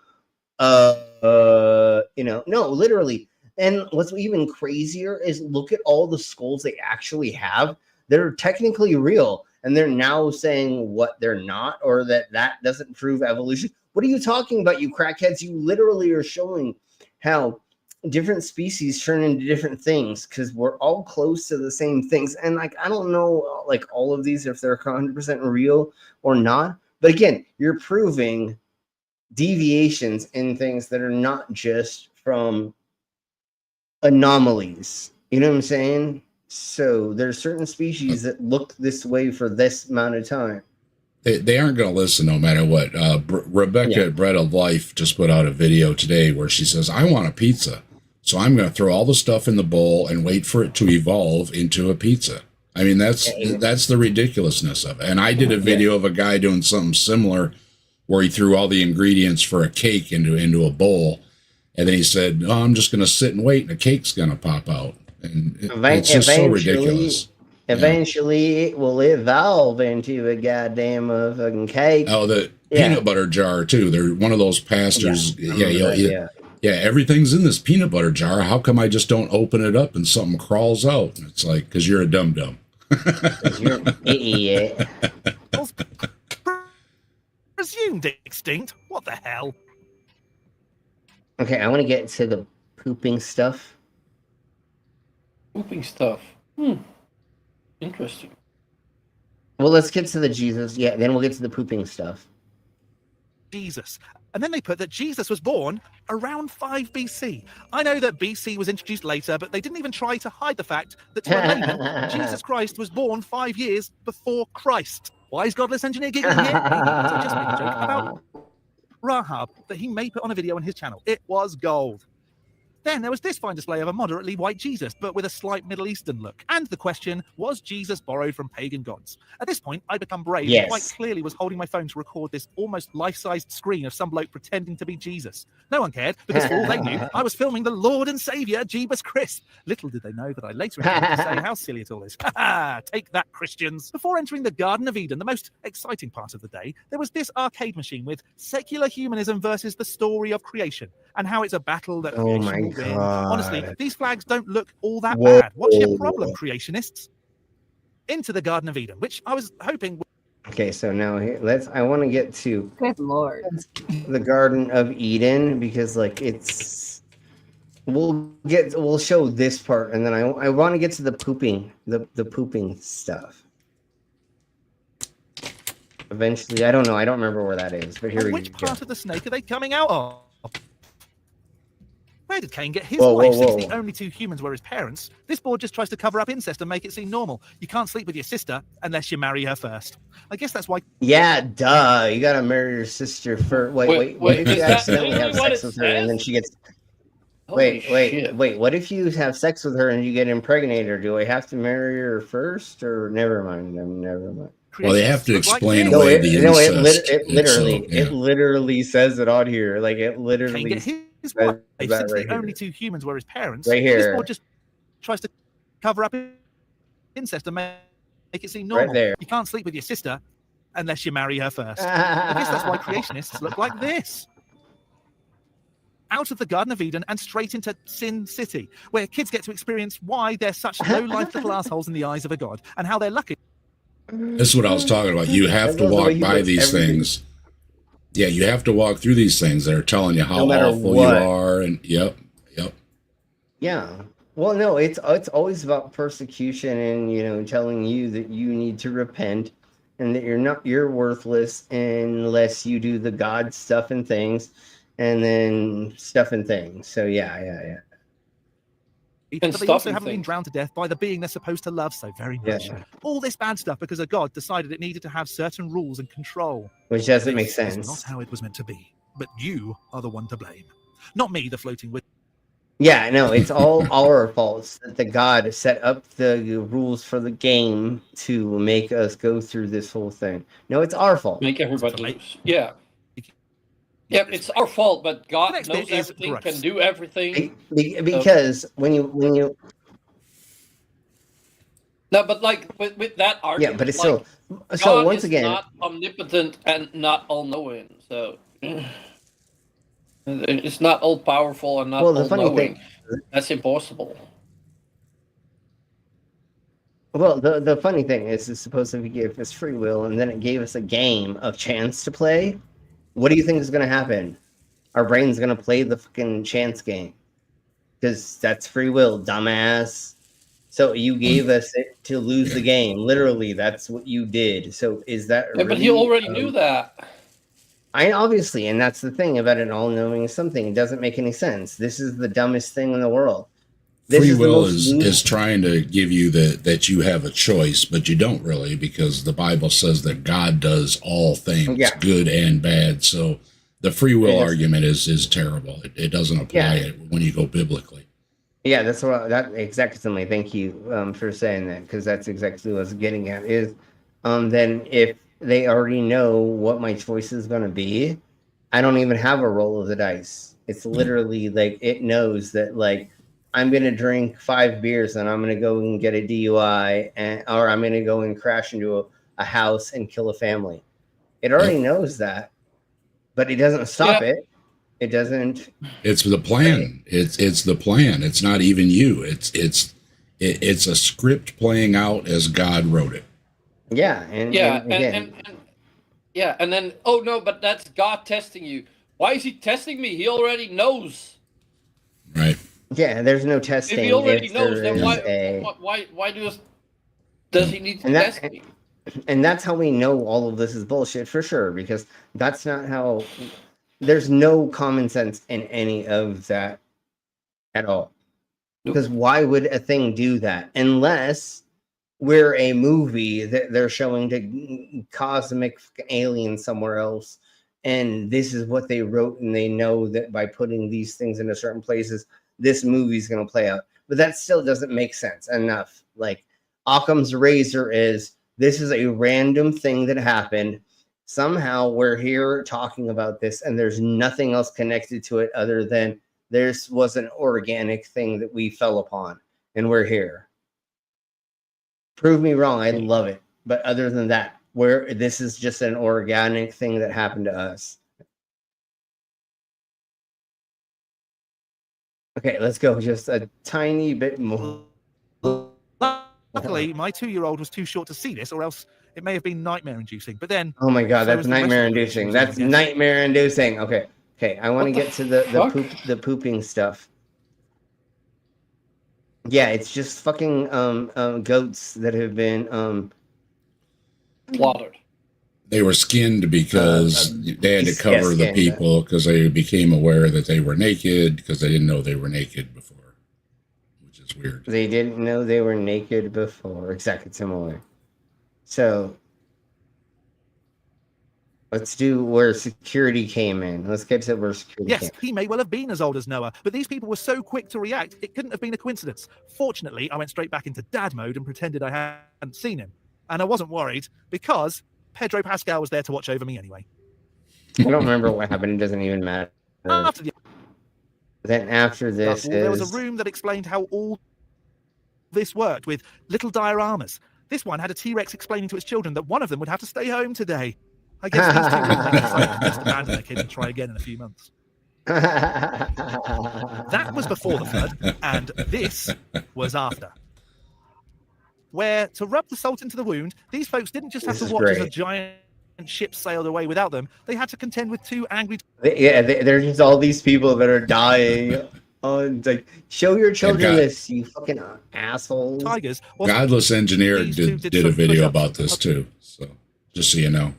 no, literally. And what's even crazier is look at all the skulls they actually have. They're technically real, and they're now saying what they're not, or that doesn't prove evolution. What are you talking about, you crackheads? You literally are showing how different species turn into different things because we're all close to the same things. And like, I don't know, like all of these, if they're 100% real or not. But again, you're proving deviations in things that are not just from anomalies. You know what I'm saying? So there's certain species that look this way for this amount of time. They aren't going to listen no matter what. Rebecca at Bread of Life just put out a video today where she says, I want a pizza. So I'm going to throw all the stuff in the bowl and wait for it to evolve into a pizza. I mean, that's the ridiculousness of it. And I did a video of a guy doing something similar where he threw all the ingredients for a cake into a bowl. And then he said, oh, I'm just going to sit and wait and a cake's going to pop out. And it's just so ridiculous. Eventually, it will evolve into a goddamn fucking cake. Oh, the peanut butter jar, too. They're one of those pastors. Yeah, everything's in this peanut butter jar. How come I just don't open it up and something crawls out? And it's like, because you're a dum-dum. You're an idiot. Presumed extinct? What the hell? Okay, I want to get to the pooping stuff. Pooping stuff. Interesting. Well, let's get to the Jesus. Yeah, then we'll get to the pooping stuff. Jesus. And then they put that Jesus was born around 5 BC. I know that BC was introduced later, but they didn't even try to hide the fact that to a layman, Jesus Christ was born 5 years before Christ. Why is Godless Engineer giggling here? Because I just made a joke about Rahab that he may put on a video on his channel. It was gold. Then there was this fine display of a moderately white Jesus, but with a slight Middle Eastern look. And the question, was Jesus borrowed from pagan gods? At this point, I'd become brave and quite clearly was holding my phone to record this almost life-sized screen of some bloke pretending to be Jesus. No one cared, because for all they knew, I was filming the Lord and Saviour, Jeebus Crisp. Little did they know that I later intended to say how silly it all is. Take that, Christians. Before entering the Garden of Eden, the most exciting part of the day, there was this arcade machine with secular humanism versus the story of creation, and how it's a battle that creation will win. Honestly, these flags don't look all that bad. What's your problem, creationists? Into the Garden of Eden, which I was hoping. Okay, so now I want to get to Good Lord, the Garden of Eden, because like we'll show this part, and then I want to get to the pooping stuff. Eventually, I don't know. I don't remember where that is, but here we go. Which part of the snake are they coming out of? Where did Cain get his wife since the only two humans were his parents? This board just tries to cover up incest and make it seem normal. You can't sleep with your sister unless you marry her first. I guess that's why. Yeah, duh. You gotta marry your sister first. Wait. What if you accidentally have sex with her and then she gets... Wait. What if you have sex with her and you get impregnated? Do I have to marry her first, or never mind? Never mind. Well, they have to explain away the incest. It literally says it on here. Like, it literally his wife, since the only two humans were his parents. Right here. This board just tries to cover up incest and make it seem normal. Right there. You can't sleep with your sister unless you marry her first. I guess that's why creationists look like this. Out of the Garden of Eden and straight into Sin City, where kids get to experience why they're such low-life little assholes in the eyes of a god, and how they're lucky. This is what I was talking about. You have to walk by these things. Yeah, you have to walk through these things that are telling you how awful you are, and yep. Yeah. Well, no, it's always about persecution and telling you that you need to repent and that you're worthless unless you do the God stuff and things, and then stuff and things. So yeah. but they also haven't been drowned to death by the being they're supposed to love so very much. Yeah. All this bad stuff because a god decided it needed to have certain rules and control. Which doesn't This make sense. is not how it was meant to be. But you are the one to blame. Not me, the floating witch. Yeah, no, it's all our faults that the god set up the rules for the game to make us go through this whole thing. No, it's our fault. Make everybody lose. Yeah. Yeah, it's our fault, but God knows everything, can do everything. Because when you no, but like with that argument, yeah, but it's like, so God once is again, not omnipotent and not all-knowing. So it's not all-powerful and not well, the funny all-knowing. thing, That's impossible. well, the funny thing is, it's supposed to give us free will, and then it gave us a game of chance to play. What do you think is going to happen? Our brain's going to play the fucking chance game because that's free will, dumbass. So you gave us it to lose the game. Literally, that's what you did. So is that? Yeah, but he already knew that. I obviously, and that's the thing about it all knowing something. It doesn't make any sense. This is the dumbest thing in the world. Free will is trying to give you that you have a choice, but you don't really, because the Bible says that God does all things, good and bad. So the free will argument is terrible. It doesn't apply when you go biblically. Yeah, that's what that exactly. Thank you for saying that, because that's exactly what I was getting at. Is then if they already know what my choice is going to be, I don't even have a roll of the dice. It's literally like it knows that like. I'm going to drink 5 beers and I'm going to go and get a DUI, or I'm going to go and crash into a house and kill a family. It already knows that, but it doesn't stop it. It doesn't. It's the plan. It's the plan. It's not even you. It's a script playing out as God wrote it. Yeah. And then, oh no, but that's God testing you. Why is he testing me? He already knows. Right. Yeah, there's no testing. If he already knows, then why does he need to test me? And that's how we know all of this is bullshit for sure, because that's not how. There's no common sense in any of that at all. Because why would a thing do that unless we're a movie that they're showing to cosmic aliens somewhere else, and this is what they wrote, and they know that by putting these things into certain places, this movie's going to play out. But that still doesn't make sense enough. Like Occam's razor is, this is a random thing that happened. Somehow we're here talking about this and there's nothing else connected to it other than this was an organic thing that we fell upon and we're here. Prove me wrong. I love it. But other than that, this is just an organic thing that happened to us. Okay, let's go just a tiny bit more. Luckily, my 2-year-old was too short to see this, or else it may have been nightmare-inducing. But then, oh my god, that's nightmare-inducing. That's nightmare-inducing. Okay, I want to get to the pooping stuff. Yeah, it's just fucking goats that have been slaughtered. They were skinned because they had to cover the people because they became aware that they were naked because they didn't know they were naked before, which is weird. They didn't know they were naked before. Exactly similar. So let's do where security came in. Let's get to where security came in. Yes, he may well have been as old as Noah, but these people were so quick to react, it couldn't have been a coincidence. Fortunately, I went straight back into dad mode and pretended I hadn't seen him. And I wasn't worried because Pedro Pascal was there to watch over me anyway. I don't remember what happened. It doesn't even matter. Then after this, there was a room that explained how all this worked with little dioramas. This one had a T-Rex explaining to its children that one of them would have to stay home today. I guess these two would just abandon their kid and try again in a few months. That was before the flood, and this was after. Where, to rub the salt into the wound, these folks didn't just have to watch as a giant ship sailed away without them. They had to contend with two angry... There's just all these people that are dying. Oh, it's like, show your children this, you fucking assholes. Tigers. Godless Engineer did a video about this too, so just so you know.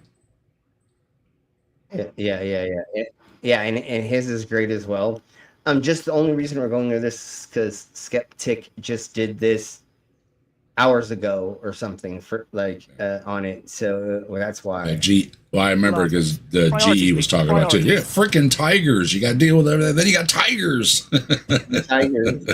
Yeah, and his is great as well. Just the only reason we're going to this because Skeptic just did this hours ago or something for on it. So that's why. Well, I remember because the GE was talking about too. Yeah, freaking tigers. You got to deal with everything. Then you got tigers. Tigers.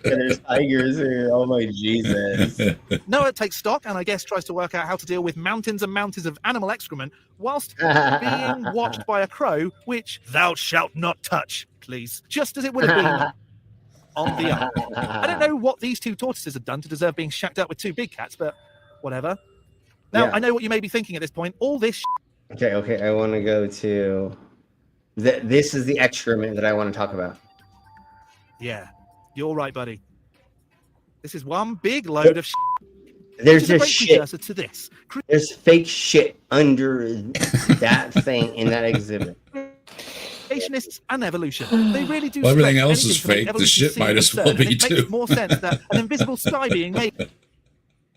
There's tigers here. Oh my Jesus. Noah takes stock and I guess tries to work out how to deal with mountains and mountains of animal excrement whilst being watched by a crow, which thou shalt not touch, please. Just as it would have been on the ark. I don't know what these two tortoises have done to deserve being shacked up with two big cats, but whatever. Now, I know what you may be thinking at this point. All this Okay. I want to go to... This is the excrement that I want to talk about. Yeah, you're right, buddy. This is one big load of There's just shit. To this. There's fake shit under that thing in that exhibit. Creationists and evolution. They really do. Well, everything else is fake. The shit might as well be too. It makes more sense that an invisible sky being made.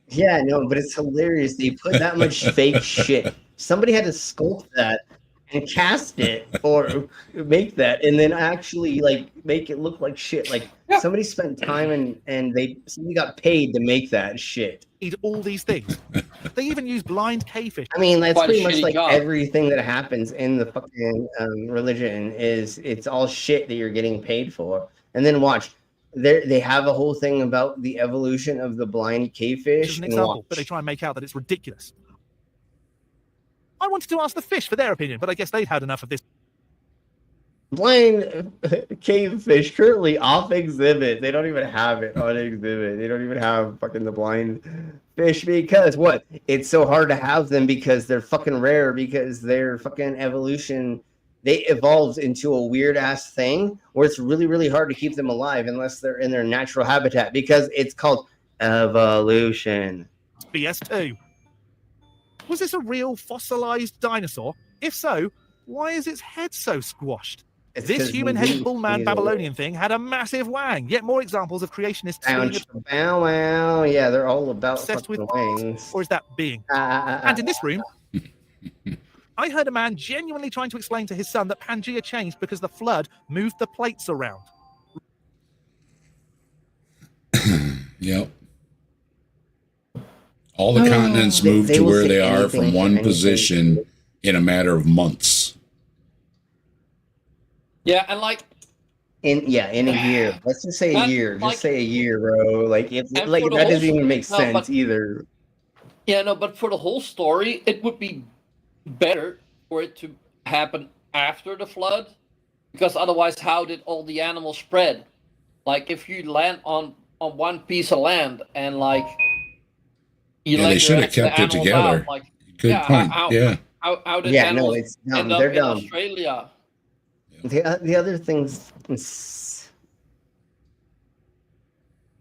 Yeah, no, but it's hilarious. They put that much fake shit. Somebody had to sculpt that and cast it or make that and then actually make it look like shit. Somebody spent time and somebody got paid to make that shit. All these things. They even use blind cavefish. I mean, that's pretty much everything that happens in the fucking religion is it's all shit that you're getting paid for. And then watch. They have a whole thing about the evolution of the blind cavefish. As an example, but they try and make out that it's ridiculous. I wanted to ask the fish for their opinion, but I guess they'd had enough of this. Blind cavefish currently off exhibit. They don't even have it on exhibit. They don't even have fucking the blind fish because what? It's so hard to have them because they're fucking rare because their fucking evolution. They evolved into a weird ass thing where it's really, really hard to keep them alive unless they're in their natural habitat because it's called evolution. BS2. Was this a real fossilized dinosaur? If so, why is its head so squashed? This human-headed bullman Babylonian thing had a massive wang. Yet more examples of creationists. Bow wow. Yeah, they're all about obsessed with wings. Or is that being? And in this room, I heard a man genuinely trying to explain to his son that Pangea changed because the flood moved the plates around. Yep. All the continents moved to where they are from one position in a matter of months. Yeah, and in a year. Let's just say a year. Just say a year, bro. That doesn't even make sense either. Yeah, no, but for the whole story, it would be better for it to happen after the flood, because otherwise, how did all the animals spread? If you land on one piece of land and they should have kept it together. Good point. How did animals it's dumb. end up They're in dumb. Australia? The other things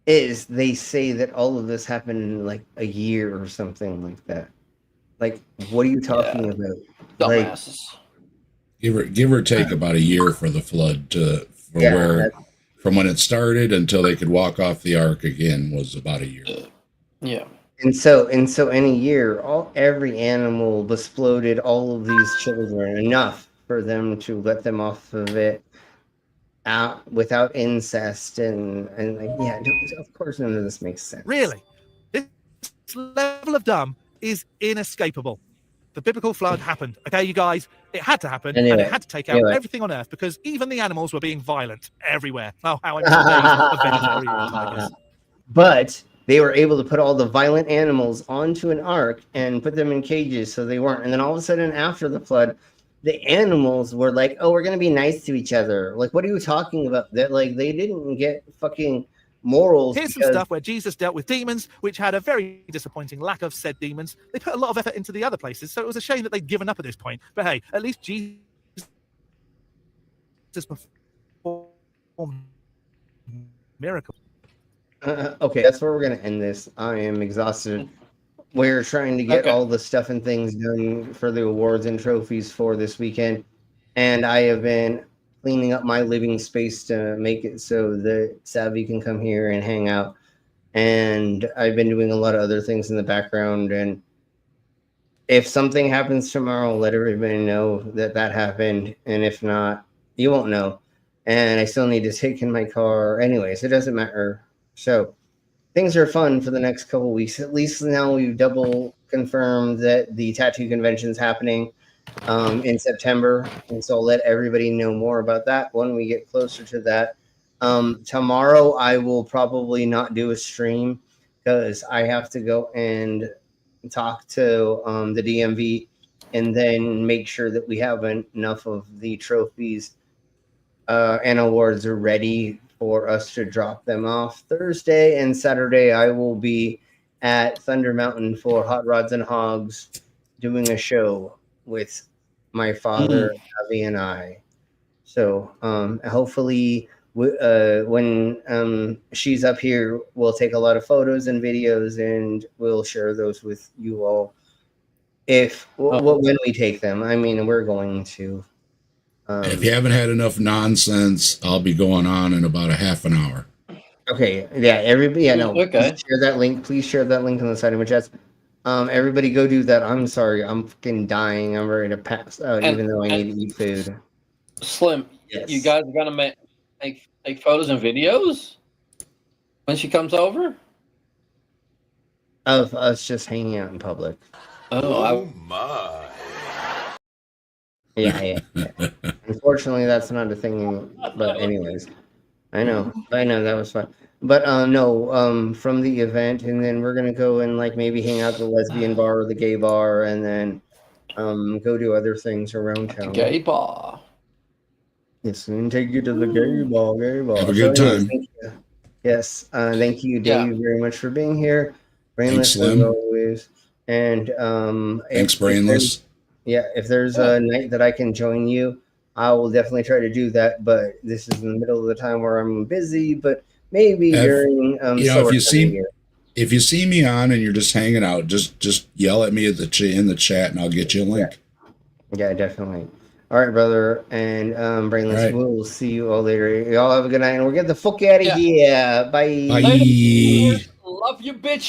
is they say that all of this happened in a year or something like that. What are you talking about? Dumbasses. Give or take about a year for the flood from when it started until they could walk off the ark again was about a year. Yeah. And so in a year, every animal exploded all of these children enough for them to let them off of it out without incest and of course none of this makes sense. Really? This level of dumb is inescapable. The biblical flood happened. Okay, you guys, it had to happen and it had to take out everything on earth because even the animals were being violent everywhere. Oh, how I'm vegetarian, I guess. But they were able to put all the violent animals onto an ark and put them in cages so they weren't. And then all of a sudden after the flood, the animals were like, oh, we're going to be nice to each other. What are you talking about? That they didn't get fucking morals. Here's some stuff where Jesus dealt with demons, which had a very disappointing lack of said demons. They put a lot of effort into the other places, so it was a shame that they'd given up at this point. But hey, at least Jesus performed miracles. Okay, that's where we're going to end this. I am exhausted. We're trying to get all the stuff and things done for the awards and trophies for this weekend. And I have been cleaning up my living space to make it so that Savvy can come here and hang out. And I've been doing a lot of other things in the background. And if something happens tomorrow, let everybody know that happened. And if not, you won't know. and I still need to take in my car. Anyways, it doesn't matter. So things are fun for the next couple weeks. At least now we've double confirmed that the tattoo convention is happening in September, and so I'll let everybody know more about that when we get closer to that. Tomorrow I will probably not do a stream because I have to go and talk to the DMV and then make sure that we have enough of the trophies and awards are ready for us to drop them off. Thursday and Saturday I will be at Thunder Mountain for Hot Rods and Hogs doing a show with my father, Avi, and I. So hopefully when she's up here, we'll take a lot of photos and videos and we'll share those with you all when we take them. I mean, we're going to. If you haven't had enough nonsense, I'll be going on in about a half an hour. Okay. Yeah. Everybody. Yeah. No. Okay. Please share that link. Please share that link on the side of my chest. Everybody go do that. I'm sorry. I'm fucking dying. I'm ready to pass out, even though I need to eat food. Slim, yes. You guys are gonna make photos and videos when she comes over of us just hanging out in public. Oh my. Yeah. Unfortunately, that's not a thing. But anyways, I know that was fun. But no, from the event, and then we're gonna go and like maybe hang out at the lesbian bar or the gay bar, and then go do other things around town. Gay bar. Yes, and take you to the gay bar. Have a good time. Thank you. Yes, thank you, Dave, very much for being here. Thanks, Brainless as Slim. always. And thanks, Brainless. If there's a night that I can join you, I will definitely try to do that. But this is in the middle of the time where I'm busy. But maybe during if you see me on and you're just hanging out, just yell at me in the chat, and I'll get you a link. Yeah, definitely. All right, brother, and Brainless, we'll see you all later. Y'all have a good night, and we'll get the fuck out of here. Bye. Love you, bitch.